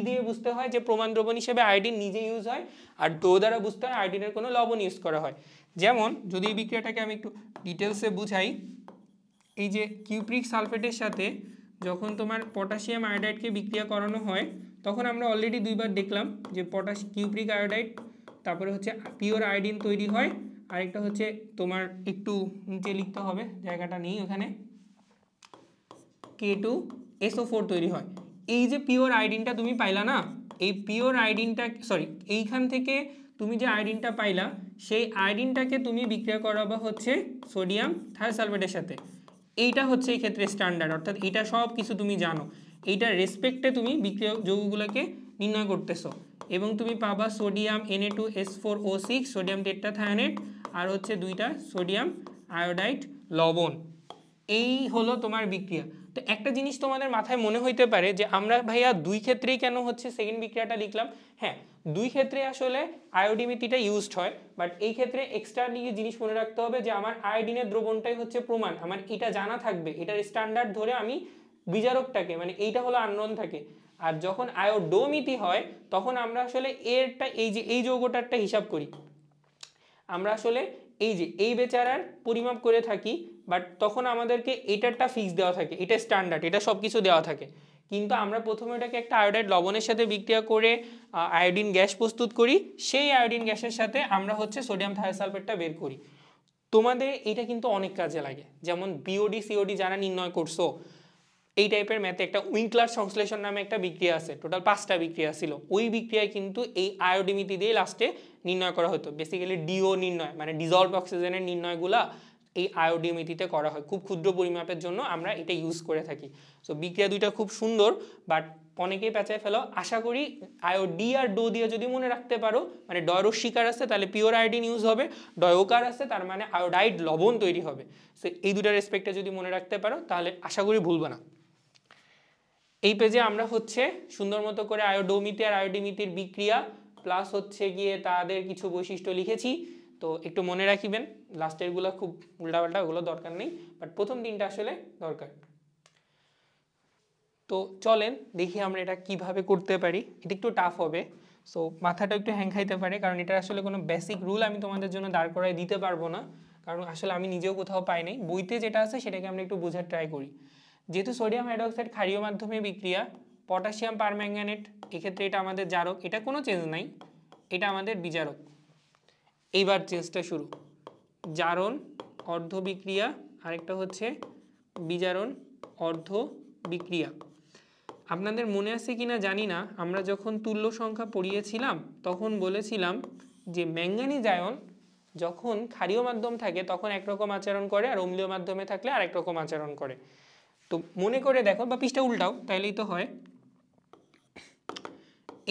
দিয়ে বুঝতে হয় যে প্রমাণ দ্রবণ হিসেবে আয়োডিন নিজে ইউজ হয়, আর ডো দ্বারা বুঝতে হয় আয়োডিনের কোনো লবণ ইউজ করা হয়। যেমন যদি এই বিক্রিয়াটাকে আমি একটু ডিটেলসে বুঝাই, এই যে কিউপ্রিক সালফেটের সাথে যখন তোমার পটাশিয়াম আয়োডাইডকে বিক্রিয়া করানো হয়, তখন আমরা অলরেডি দুইবার দেখলাম যে কিউপ্রিক আয়োডাইড, তারপরে হচ্ছে পিওর আয়োডিন তৈরি হয়, আরেকটা হচ্ছে তোমার একটু নিচে লিখতে হবে, জায়গাটা নেই ওখানে, K2SO4 তৈরি হয়। এই যে পিওর আয়োডিনটা তুমি পাইলা না, এই পিওর আয়োডিনটা এইখান থেকে তুমি যে আয়োডিনটা পাইলা, সেই আয়োডিনটাকে তুমি বিক্রিয়া করাবা হচ্ছে সোডিয়াম থায়োসালফেটের সাথে। এইটা হচ্ছে এই ক্ষেত্রে স্ট্যান্ডার্ড, অর্থাৎ এটা সব কিছু তুমি জানো, এইটার রেসপেক্টে তুমি বিক্রিয়া যৌগগুলোকে নির্ণয় করতেছো, এবং তুমি পাবা সোডিয়াম Na2S4O6 সোডিয়াম টেট্রাথায়োনেট, আর হচ্ছে দুইটা সোডিয়াম আয়োডাইড লবণ। এই হলো তোমার বিক্রিয়া। তো একটা জিনিস তোমাদের মাথায় মনে হইতে পারে যে আমরা ভাইয়া দুই ক্ষেত্রেই কেন হচ্ছে সেকেন্ড বিক্রিয়াটা লিখলাম। হ্যাঁ, দুই ক্ষেত্রে আসলে আয়োডিমিতিটা ইউজড হয়, বাট এই ক্ষেত্রে এক্সট্রালি জিনিস মনে রাখতে হবে যে আমার আয়োডিনের দ্রবণটাই হচ্ছে প্রমাণ, আমার এটা জানা থাকবে, এটার স্ট্যান্ডার্ড ধরে আমি বিজারকটাকে, মানে এইটা হলো আননোন থাকে। আর যখন আয়োডোমিতি হয় তখন আমরা আসলে এরটা এই যৌগটারটা হিসাব করি, আমরা আসলে এই বেচারার পরিমাপ করে থাকি, বাট তখন আমাদেরকে এটারটা ফিক্স দেওয়া থাকে, এটা স্ট্যান্ডার্ড, এটা সব কিছু দেওয়া থাকে। কিন্তু আমরা প্রথমে এটাকে একটা আয়োডাইড লবণের সাথে বিক্রিয়া করে আয়োডিন গ্যাস প্রস্তুত করি, সেই আয়োডিন গ্যাসের সাথে আমরা হচ্ছে সোডিয়াম থায়োসালফেটটা বের করি। তোমাদের এটা কিন্তু অনেক কাজে লাগে, যেমন বিওডি সিওডি যারা নির্ণয় করছো, এই টাইপের ম্যাথে একটা উইঙ্কলার সংশ্লেষণ নামে একটা বিক্রিয়া আছে, টোটাল 5টা বিক্রিয়া ছিল, ওই বিক্রিয়ায় কিন্তু এই আয়োডিমিতি দিয়ে লাস্টে নির্ণয় করা হতো। বেসিক্যালি ডিও নির্ণয়, মানে ডিজলভ অক্সিজেনের নির্ণয়গুলা এই আয়োডিমিতিতে করা হয়, খুব ক্ষুদ্র পরিমাপের জন্য আমরা এটা ইউজ করে থাকি। সো বিক্রিয়া দুইটা খুব সুন্দর, বাট অনেকেই পেঁচায় ফেলো। আশা করি আয়োডি আর ডো দিয়ে যদি মনে রাখতে পারো, মানে ডয়ের শিকার আছে তাহলে পিওর আয়োডিন ইউজ হবে, ডয়োকার আছে তার মানে আয়োডাইড লবণ তৈরি হবে। সো এই দুটার রেসপেক্টে যদি মনে রাখতে পারো তাহলে আশা করি ভুলবে না। এই পেজে আমরা হচ্ছে সুন্দর মতো করে আয়োডোমিতি আর আয়োডিমিতির বিক্রিয়া প্লাস হচ্ছে গিয়ে তাদের কিছু বৈশিষ্ট্য লিখেছি, তো একটু মনে রাখিবেন। লাস্টেরগুলো খুব উল্টাপাল্টা, ওগুলো দরকার নেই, বাট প্রথম দিনটা আসলে দরকার। তো চলেন দেখি আমরা এটা কিভাবে করতে পারি। এটা একটু টাফ হবে, সো মাথাটা একটু হ্যাং খাইতে পারে, কারণ এটা আসলে কোনো বেসিক রুল আমি তোমাদের জন্য দাঁড় করায় দিতে পারবো না, কারণ আসলে আমি নিজেও কোথাও পাই নাই। বইতে যেটা আছে সেটাকে আমরা একটু বোঝার ট্রাই করি। যেহেতু সোডিয়াম হাইড্রোক্সাইড ক্ষারীয় মাধ্যমে বিক্রিয়া, পটাশিয়াম পারম্যাঙ্গানেট, এক্ষেত্রে এটা আমাদের জারক, এটা কোনো চেঞ্জ নাই, এটা আমাদের বিজারক। এইবার চেঞ্জটা শুরু, জারণ অর্ধ বিক্রিয়া, আরেকটা হচ্ছে বিজারণ অর্ধ বিক্রিয়া। আপনাদের মনে আছে কিনা জানি না, আমরা যখন তুল্য সংখ্যা পড়িয়েছিলাম তখন বলেছিলাম যে ম্যাঙ্গানিজ আয়ন যখন ক্ষারীয় মাধ্যম থাকে তখন একরকম আচরণ করে, আর অম্লীয় মাধ্যমে থাকলে আরেক রকম আচরণ করে। তো মনে করে দেখো, বা পৃষ্ঠা উল্টাও তাইলেই তো হয়।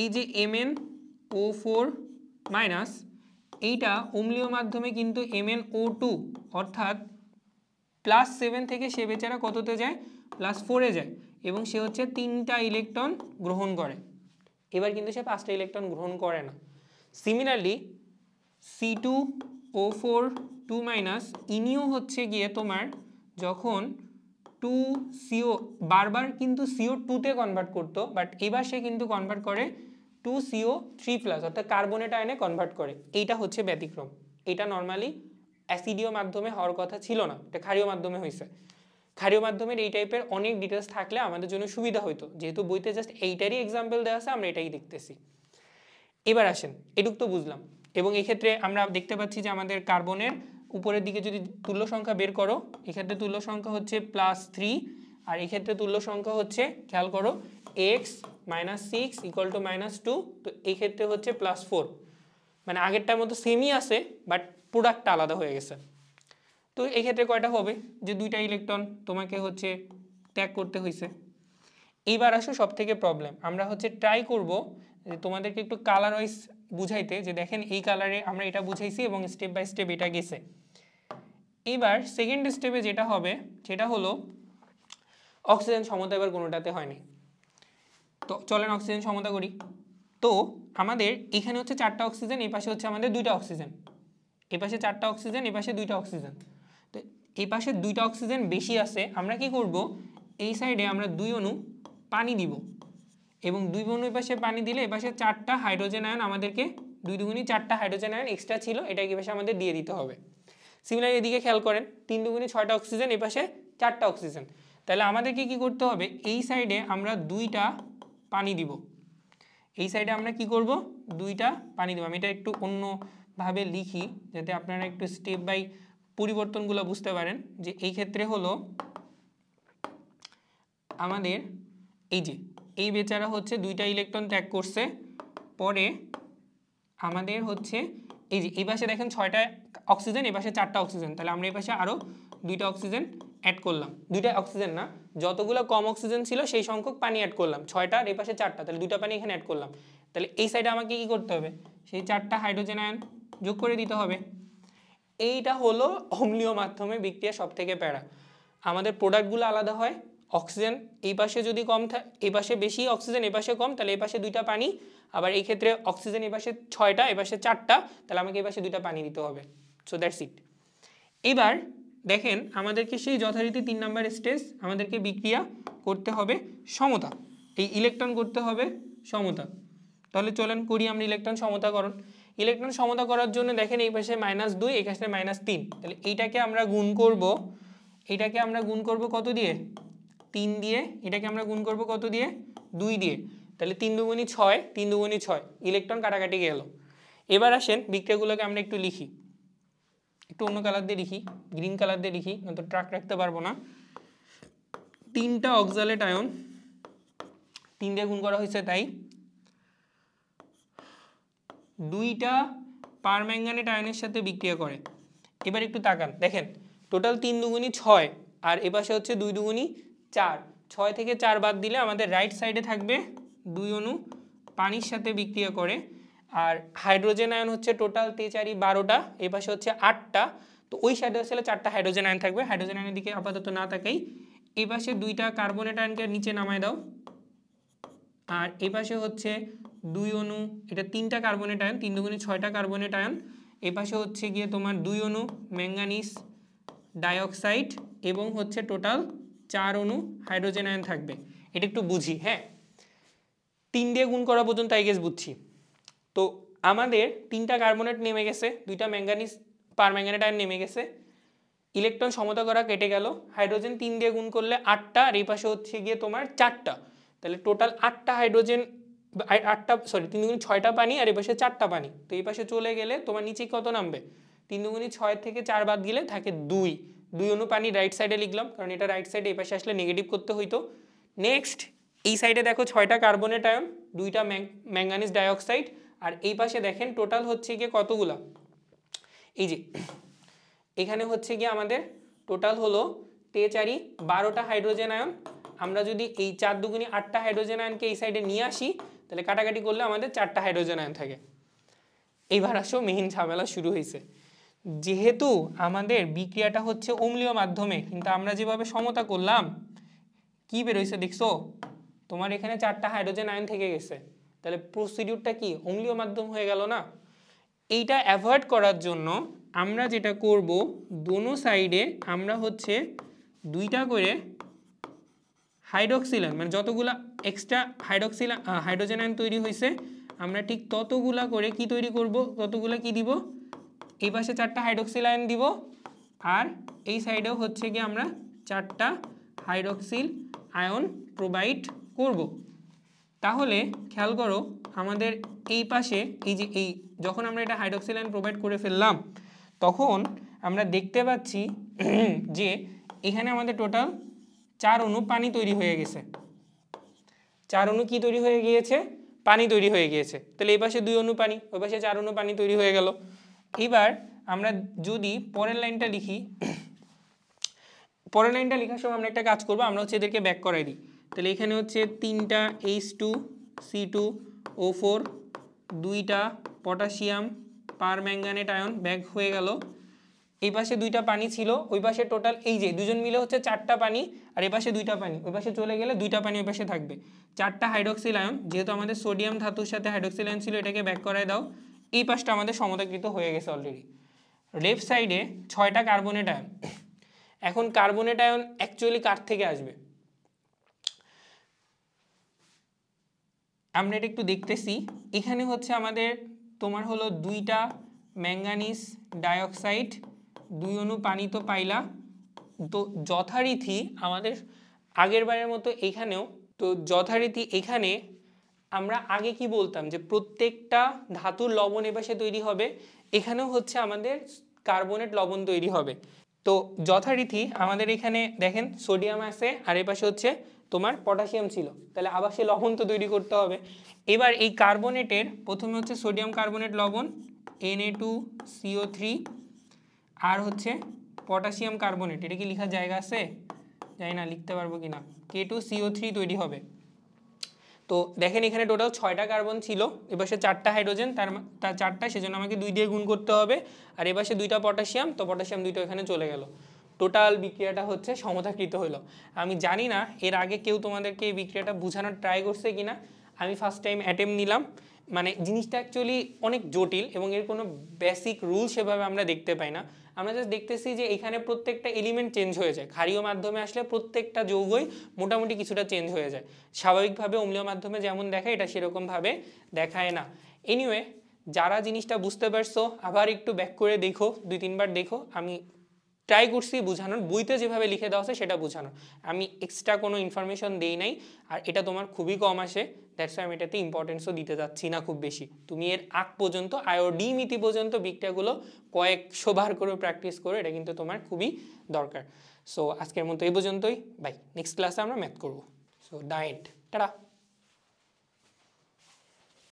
এই যে MnO4 মাইনাস, এইটা অম্লীয় মাধ্যমে কিন্তু MnO2 অর্থাৎ +7 থেকে সে বেচারা কততে যায় +4-এ যায় এবং সে হচ্ছে 3টা ইলেকট্রন গ্রহণ করে। এবার কিন্তু সে 5টা ইলেকট্রন গ্রহণ করে না। সিমিলারলি C2O4 2- ইনিও হচ্ছে গিয়ে তোমার যখন 2CO বারবার কিন্তু CO2-তে কনভার্ট করতো, বাট এবার সে কিন্তু কনভার্ট করে 2CO3+, অর্থাৎ কার্বনেট আয়নে কনভার্ট করে। এইটা হচ্ছে ব্যতিক্রম। এটা নর্মালি অ্যাসিডীয় মাধ্যমে হওয়ার কথা ছিল না, এটা ক্ষারীয় মাধ্যমে হয়েছে। ক্ষারীয় মাধ্যমের এই টাইপের অনেক ডিটেলস থাকলে আমাদের জন্য সুবিধা হইতো, যেহেতু বইতে জাস্ট এইটারই এক্সাম্পল দেওয়া আছে, আমরা এটাই দেখতেছি। এবার আসেন, এটুক তো বুঝলাম। এবং এক্ষেত্রে আমরা দেখতে পাচ্ছি যে আমাদের কার্বনের উপরের দিকে যদি তুল্য সংখ্যা বের করো, এক্ষেত্রে তুল্য সংখ্যা হচ্ছে +3, আর এক্ষেত্রে তুল্য সংখ্যা হচ্ছে, খেয়াল করো, x - 6 = -2, তো এই ক্ষেত্রে হচ্ছে +4। মানে আগেরটার মতো সেমই আছে, বাট প্রোডাক্টটা আলাদা হয়ে গেছে। তো এই ক্ষেত্রে কয়টা হবে, যে 2টা ইলেকট্রন তোমাকে হচ্ছে ত্যাগ করতে হয়েছে। এইবার আসো সব থেকে প্রবলেম, আমরা হচ্ছে ট্রাই করব যে তোমাদেরকে একটু কালার ওয়াইজ বুঝাইতে, যে দেখেন এই কালারে আমরা এটা বুঝাইছি এবং স্টেপ বাই স্টেপ এটা গেছে। এবার সেকেন্ড স্টেপে যেটা হবে সেটা হলো অক্সিজেন সমতা এবার কোনোটাতে হয়নি। তো চলেন অক্সিজেন সমতা করি। তো আমাদের এখানে হচ্ছে 4টা অক্সিজেন, এই পাশে হচ্ছে আমাদের 2টা অক্সিজেন। এই পাশে 4টা অক্সিজেন, এই পাশে 2টা অক্সিজেন। তো এই পাশে 2টা অক্সিজেন বেশি আছে, আমরা কি করব, এই সাইডে আমরা 2 অণু পানি দিব এবং 2 অণু এই পাশে পানি দিলে এই পাশে 4টা হাইড্রোজেন আয়ন, আমাদেরকে 2 দুগুণী 4টা হাইড্রোজেন আয়ন এক্সট্রা ছিল, এটা এই পাশে আমাদের দিয়ে দিতে হবে। সিমিলারলি এদিকে খেয়াল করেন, 3 দুগুণী 6টা অক্সিজেন, এই পাশে 4টা অক্সিজেন। তাহলে আমাদেরকে কি করতে হবে, এই সাইডে আমরা 2টা পানি দিব, এই সাইডে আমরা কি করব, 2টা পানি দেব। আমি এটা একটু অন্যভাবে লিখি যাতে আপনারা একটু স্টেপ বাই পরিবর্তনগুলো বুঝতে পারেন। যে এই ক্ষেত্রে হলো আমাদের এই যে এই বেচারা হচ্ছে 2টা ইলেকট্রন ত্যাগ করছে, পরে আমাদের হচ্ছে এই যে এই পাশে দেখেন 6টা অক্সিজেন, এই পাশে 4টা অক্সিজেন, তাহলে আমরা এই পাশে আরও 2টা অক্সিজেন অ্যাড করলাম। 2টা অক্সিজেন না, যতগুলো কম অক্সিজেন ছিল সেই সংখ্যক পানি অ্যাড করলাম, 6টা আর এই পাশে 4টা, তাহলে 2টা পানি এখানে অ্যাড করলাম। তাহলে এই সাইডে আমাকে কি করতে হবে, সেই 4টা হাইড্রোজেন আয়ন যোগ করে দিতে হবে। এইটা হলো অম্লীয় মাধ্যমে বিক্রিয়া সব থেকে প্যারা। আমাদের প্রোডাক্টগুলো আলাদা হয়, অক্সিজেন এই পাশে যদি কম থাকে, এই পাশে বেশি অক্সিজেন, এই পাশে কম, তাহলে এই পাশে 2টা পানি, আবার এই ক্ষেত্রে অক্সিজেন এই পাশে 6টা, এই পাশে 4টা, তাহলে আমাকে এই পাশে 2টা পানি দিতে হবে। So that's it. এবার দেখেন আমাদেরকে সেই যথারীতি 3 নাম্বার স্টেজ, আমাদেরকে বিক্রিয়া করতে হবে সমতা, এই ইলেকট্রন করতে হবে সমতা। তাহলে চলেন করি আমরা ইলেকট্রন সমতাকরণ। ইলেকট্রন সমতা করার জন্য দেখেন এই পাশে -2, এই পাশে -3, তাহলে এইটাকে আমরা গুণ করব, এইটাকে আমরা গুণ করব কত দিয়ে, 3 দিয়ে, এটাকে আমরা গুণ করব কত দিয়ে, 2 দিয়ে, তাহলে 3 দুগুণী 6, 3 দুগুণী 6, ইলেকট্রন কাটাকাটি গেল। এবার আসেন বিক্রিয়াগুলোকে আমরা একটু লিখি, একটু অন্য কালার দিয়ে লিখি, গ্রিন কালার দিয়ে লিখি, নয়তো ট্রাক রাখতে পারবো না। 3টা অক্সালেট আয়ন 3 দিয়ে গুণ করা হয়েছে, তাই 2টা পারম্যাঙ্গানেট আয়নের সাথে বিক্রিয়া করে। এবার একটু তাকান, দেখেন টোটাল 3 দুগুণী 6, আর এপাশে হচ্ছে 2 দুগুণী 4, 6 থেকে 4 বাদ দিলে আমাদের রাইট সাইডে থাকবে 2 অণু পানির সাথে বিক্রিয়া করে, আর হাইড্রোজেন আয়ন হচ্ছে টোটাল 3 × 12টা, এই পাশে হচ্ছে 8টা, তো ওই সাইডে আসলে 4টা হাইড্রোজেন আয়ন থাকবে। হাইড্রোজেন আয়নের দিকে আপাতত না তাকাই, এই পাশে 2টা কার্বনেট আয়নকে নিচে নামায় দাও, আর এই পাশে হচ্ছে 2 অণু, এটা 3টা কার্বনেট আয়ন, 3 দুগুণী 6টা কার্বনেট আয়ন, এই পাশে হচ্ছে গিয়ে তোমার 2 অণু ম্যাঙ্গানিজ ডাইঅক্সাইড এবং হচ্ছে টোটাল 4 অণু হাইড্রোজেন আয়ন থাকবে। এটা একটু বুঝি, হ্যাঁ 3 দিয়ে গুণ করা পর্যন্ত আই গেস বুঝছি। তো আমাদের 3টা কার্বনেট নেমে গেছে, 2টা ম্যাঙ্গানিজ পারম্যাঙ্গানেট আয়ন নেমে গেছে, ইলেকট্রন সমতা করা কেটে গেল, হাইড্রোজেন 3 দিয়ে গুণ করলে 8টা, আর এই পাশে হচ্ছে গিয়ে তোমার 4টা, তাহলে টোটাল 8টা হাইড্রোজেন, 3 দুগুণী 6টা পানি, আর এই পাশে 4টা পানি, তো এই পাশে চলে গেলে তোমার নিচে কত নামবে, 3 দুগুণী 6 থেকে 4 বাদ গেলে থাকে 2 অণু পানি রাইট সাইডে লিখলাম, কারণ এটা রাইট সাইডে, এই পাশে আসলে নেগেটিভ করতে হইতো। নেক্সট এই সাইডে দেখো 6টা কার্বনেট আয়ন, 2টা ম্যাঙ্গানিজ ডাইঅক্সাইড, আর এই পাশে দেখেন টোটাল হচ্ছে গিয়ে কতগুলা, এই যে এখানে হচ্ছে গিয়ে আমাদের টোটাল হলো 3 × 12টা হাইড্রোজেন আয়ন। আমরা যদি এই 4 দুগুণী 8টা হাইড্রোজেন আয়নকে এই সাইডে নিয়ে আসি, তাহলে কাটাকাটি করলে আমাদের 4টা হাইড্রোজেন আয়ন থাকে। এইবার আসো মেইন ঝামেলা শুরু হয়েছে। যেহেতু আমাদের বিক্রিয়াটা হচ্ছে অম্লীয় মাধ্যমে, কিন্তু আমরা যেভাবে সমতা করলাম কি বেরোইছে দেখছো, তোমার এখানে 4টা হাইড্রোজেন আয়ন থেকে গেছে, তাহলে প্রসিডিউরটা কি অম্লীয় মাধ্যম হয়ে গেল না। এইটা অ্যাভয়েড করার জন্য আমরা যেটা করব, দোনো সাইডে আমরা হচ্ছে 2টা করে হাইড্রক্সিল আয়ন, মানে যতগুলা এক্সট্রা হাইড্রোজেন আয়ন তৈরি হয়েছে আমরা ঠিক ততগুলা করে কি তৈরি করব, ততগুলা কি দিব, এই পাশে 4টা হাইড্রক্সিল আয়ন দিব, আর এই সাইডেও হচ্ছে কি আমরা 4টা হাইড্রক্সিল আয়ন প্রোভাইড করব। তাহলে খেয়াল করো আমাদের এই পাশে এই যে এই যখন আমরা এটা হাইড্রক্সিল আয়ন প্রোভাইড করে ফেললাম, তখন আমরা দেখতে পাচ্ছি যে এখানে আমাদের টোটাল 4 অণু পানি তৈরি হয়ে গেছে। 4 অণু কি তৈরি হয়ে গিয়েছে, পানি তৈরি হয়ে গিয়েছে। তাহলে এই পাশে 2 অণু পানি, ওই পাশে 4 অণু পানি তৈরি হয়ে গেল। এবার আমরা যদি পরের লাইনটা লিখি, পরের লাইনটা লেখার সময় আমরা একটা কাজ করবো, আমরা হচ্ছে এদেরকে ব্যাক করাই দিই। তাহলে এখানে হচ্ছে 3টা H2C2O4, 2টা পটাশিয়াম পার ম্যাঙ্গানেট আয়ন ব্যাক হয়ে গেল। এই পাশে 2টা পানি ছিল, ওই পাশে টোটাল এই যে দুজন মিলে হচ্ছে 4টা পানি, আর এই পাশে 2টা পানি, ওই পাশে চলে গেলে 2টা পানি ওই পাশে থাকবে। 4টা হাইড্রক্সিল আয়ন, যেহেতু আমাদের সোডিয়াম ধাতুর সাথে হাইড্রক্সিল আয়ন ছিল, এটাকে ব্যাক করায় দাও। এই পাশটা আমাদের সমতাকৃত হয়ে গেছে অলরেডি। লেফট সাইডে 6টা কার্বনেট আয়ন। এখন কার্বনেট আয়ন অ্যাকচুয়ালি কার থেকে আসবে আমরা এটা একটু দেখতেছি। এখানে হচ্ছে আমাদের তোমার হলো 2টা ম্যাঙ্গানিজ ডাইঅক্সাইড, 2 অণু পানি তো পাইলা। তো যথারীতি আমাদের আগের বারের মতো এখানেও, তো যথারীতি এখানে আমরা আগে কি বলতাম যে প্রত্যেকটা ধাতুর লবণ এপাশে তৈরি হবে, এখানেও হচ্ছে আমাদের কার্বনেট লবণ তৈরি হবে। তো যথারীতি আমাদের এখানে দেখেন সোডিয়াম আছে, আর এপাশে হচ্ছে তোমার পটাশিয়াম ছিল, তাহলে আবার সে লবণ তো তৈরি করতে হবে। এবার এই কার্বনেটের প্রথমে হচ্ছে সোডিয়াম কার্বনেট লবণ Na2CO3, আর হচ্ছে পটাশিয়াম কার্বনেট, এটা কি লেখার জায়গা আছে, জানি না লিখতে পারবো কিনা, K2CO3 তৈরি হবে। তো দেখেন এখানে টোটাল 6টা কার্বন ছিল, এপাশে 4টা হাইড্রোজেন, তার 4টা, সেজন্য আমাকে 2 দিয়ে গুণ করতে হবে, আর এপাশে 2টা পটাশিয়াম, তো পটাশিয়াম 2টা এখানে চলে গেল। টোটাল বিক্রিয়াটা হচ্ছে সমতাকৃত হলো। আমি জানি না এর আগে কেউ তোমাদেরকে এই বিক্রিয়াটা বোঝানোর ট্রাই করছে কিনা, আমি ফার্স্ট টাইম অ্যাটেম্প নিলাম। মানে জিনিসটা অ্যাকচুয়ালি অনেক জটিল এবং এর কোনো বেসিক রুল সেভাবে আমরা দেখতে পাই না। আমরা জাস্ট দেখতেছি যে এখানে প্রত্যেকটা এলিমেন্ট চেঞ্জ হয়ে যায়, ক্ষারীয় মাধ্যমে আসলে প্রত্যেকটা যৌগই মোটামুটি কিছুটা চেঞ্জ হয়ে যায়। স্বাভাবিকভাবে অম্লীয় মাধ্যমে যেমন দেখায় এটা সেরকমভাবে দেখায় না। এনিওয়ে, যারা জিনিসটা বুঝতে পারছো আবার একটু ব্যাক করে দেখো, 2-3 বার দেখো। আমি ট্রাই করছি বোঝানোর, বইতে যেভাবে লিখে দেওয়া আছে সেটা বোঝানোর, আমি এক্সট্রা কোনো ইনফরমেশন দেই নাই। আর এটা তোমার খুবই কম আসে, দ্যাটস আমি এটাতে ইম্পর্টেন্সও দিতে যাচ্ছি না খুব বেশি। তুমি এর আগ পর্যন্ত আয়োডি মিতি পর্যন্ত বিক্রিয়াগুলো কয়েকশো বার করে প্র্যাকটিস করো, এটা কিন্তু তোমার খুবই দরকার। সো আজকের মতো এই পর্যন্তই, বাই। নেক্সট ক্লাসে আমরা ম্যাথ করবো। So diet, tata.